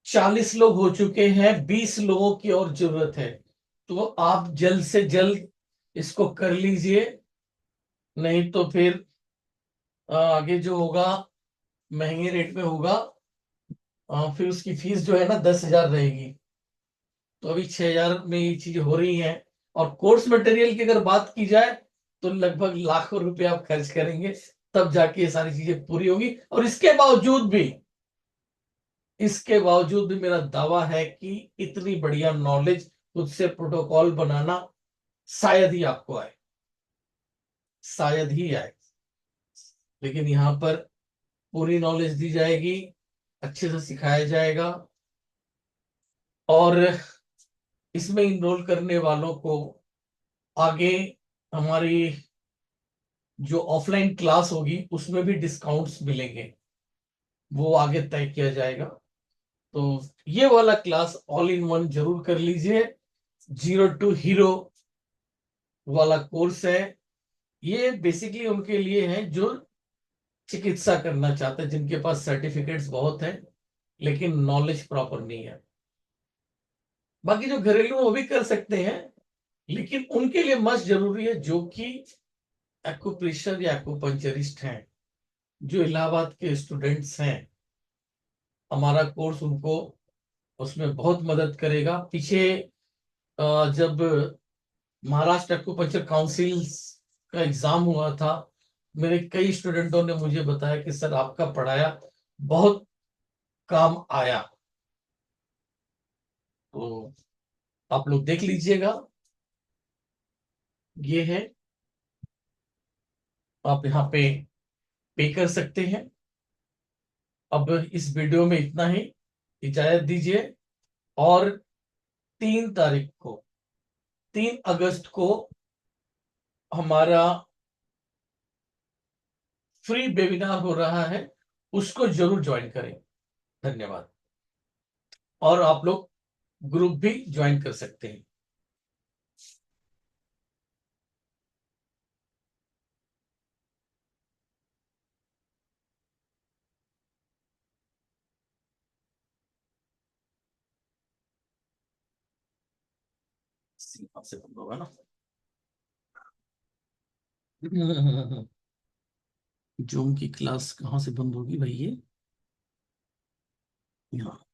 40 लोग हो चुके हैं। 20 लोगों की और जरूरत है। तो आप जल्द से जल्द इसको कर लीजिए, नहीं तो फिर आगे जो होगा महंगे रेट में होगा। फिर उसकी फीस जो है ना 10,000 रहेगी। तो अभी 6,000 में ये चीज हो रही है। और कोर्स मटेरियल की अगर बात की जाए तो लगभग लाखों रुपए आप खर्च करेंगे, तब जाके ये सारी चीजें पूरी होगी। और इसके बावजूद भी मेरा दावा है कि इतनी बढ़िया नॉलेज, खुद से प्रोटोकॉल बनाना शायद ही आपको आए, शायद ही आए। लेकिन यहाँ पर पूरी नॉलेज दी जाएगी, अच्छे से सिखाया जाएगा। और इसमें इनरोल करने वालों को आगे हमारी जो ऑफलाइन क्लास होगी उसमें भी डिस्काउंट्स मिलेंगे, वो आगे तय किया जाएगा। तो ये वाला क्लास ऑल इन वन जरूर कर लीजिए। 0 to हीरो वाला कोर्स है। ये बेसिकली उनके लिए है जो चिकित्सा करना चाहते हैं, जिनके पास सर्टिफिकेट्स बहुत हैं लेकिन नॉलेज प्रॉपर नहीं है। बाकी जो घरेलू वो भी कर सकते हैं, लेकिन उनके लिए मस्ट जरूरी है जो कि एक्यूप्रेशर या एक्यूपंक्चरिस्ट हैं, जो इलाहाबाद के स्टूडेंट्स हैं। हमारा कोर्स उनको उसमें बहुत मदद करेगा। पीछे जब महाराष्ट्र एक्यूपंक्चर काउंसिल का एग्जाम हुआ था, मेरे कई स्टूडेंटों ने मुझे बताया कि सर आपका पढ़ाया बहुत काम आया। तो आप लोग देख लीजिएगा, ये है, आप यहाँ पे कर सकते हैं। अब इस वीडियो में इतना ही, इजाजत दीजिए। और 3 तारीख को, 3 अगस्त को हमारा फ्री वेबिनार हो रहा है, उसको जरूर ज्वाइन करें। धन्यवाद। और आप लोग ग्रुप भी ज्वाइन कर सकते हैं। से बंद होगा ना जूम की क्लास कहाँ से बंद होगी भाई? ये यहाँ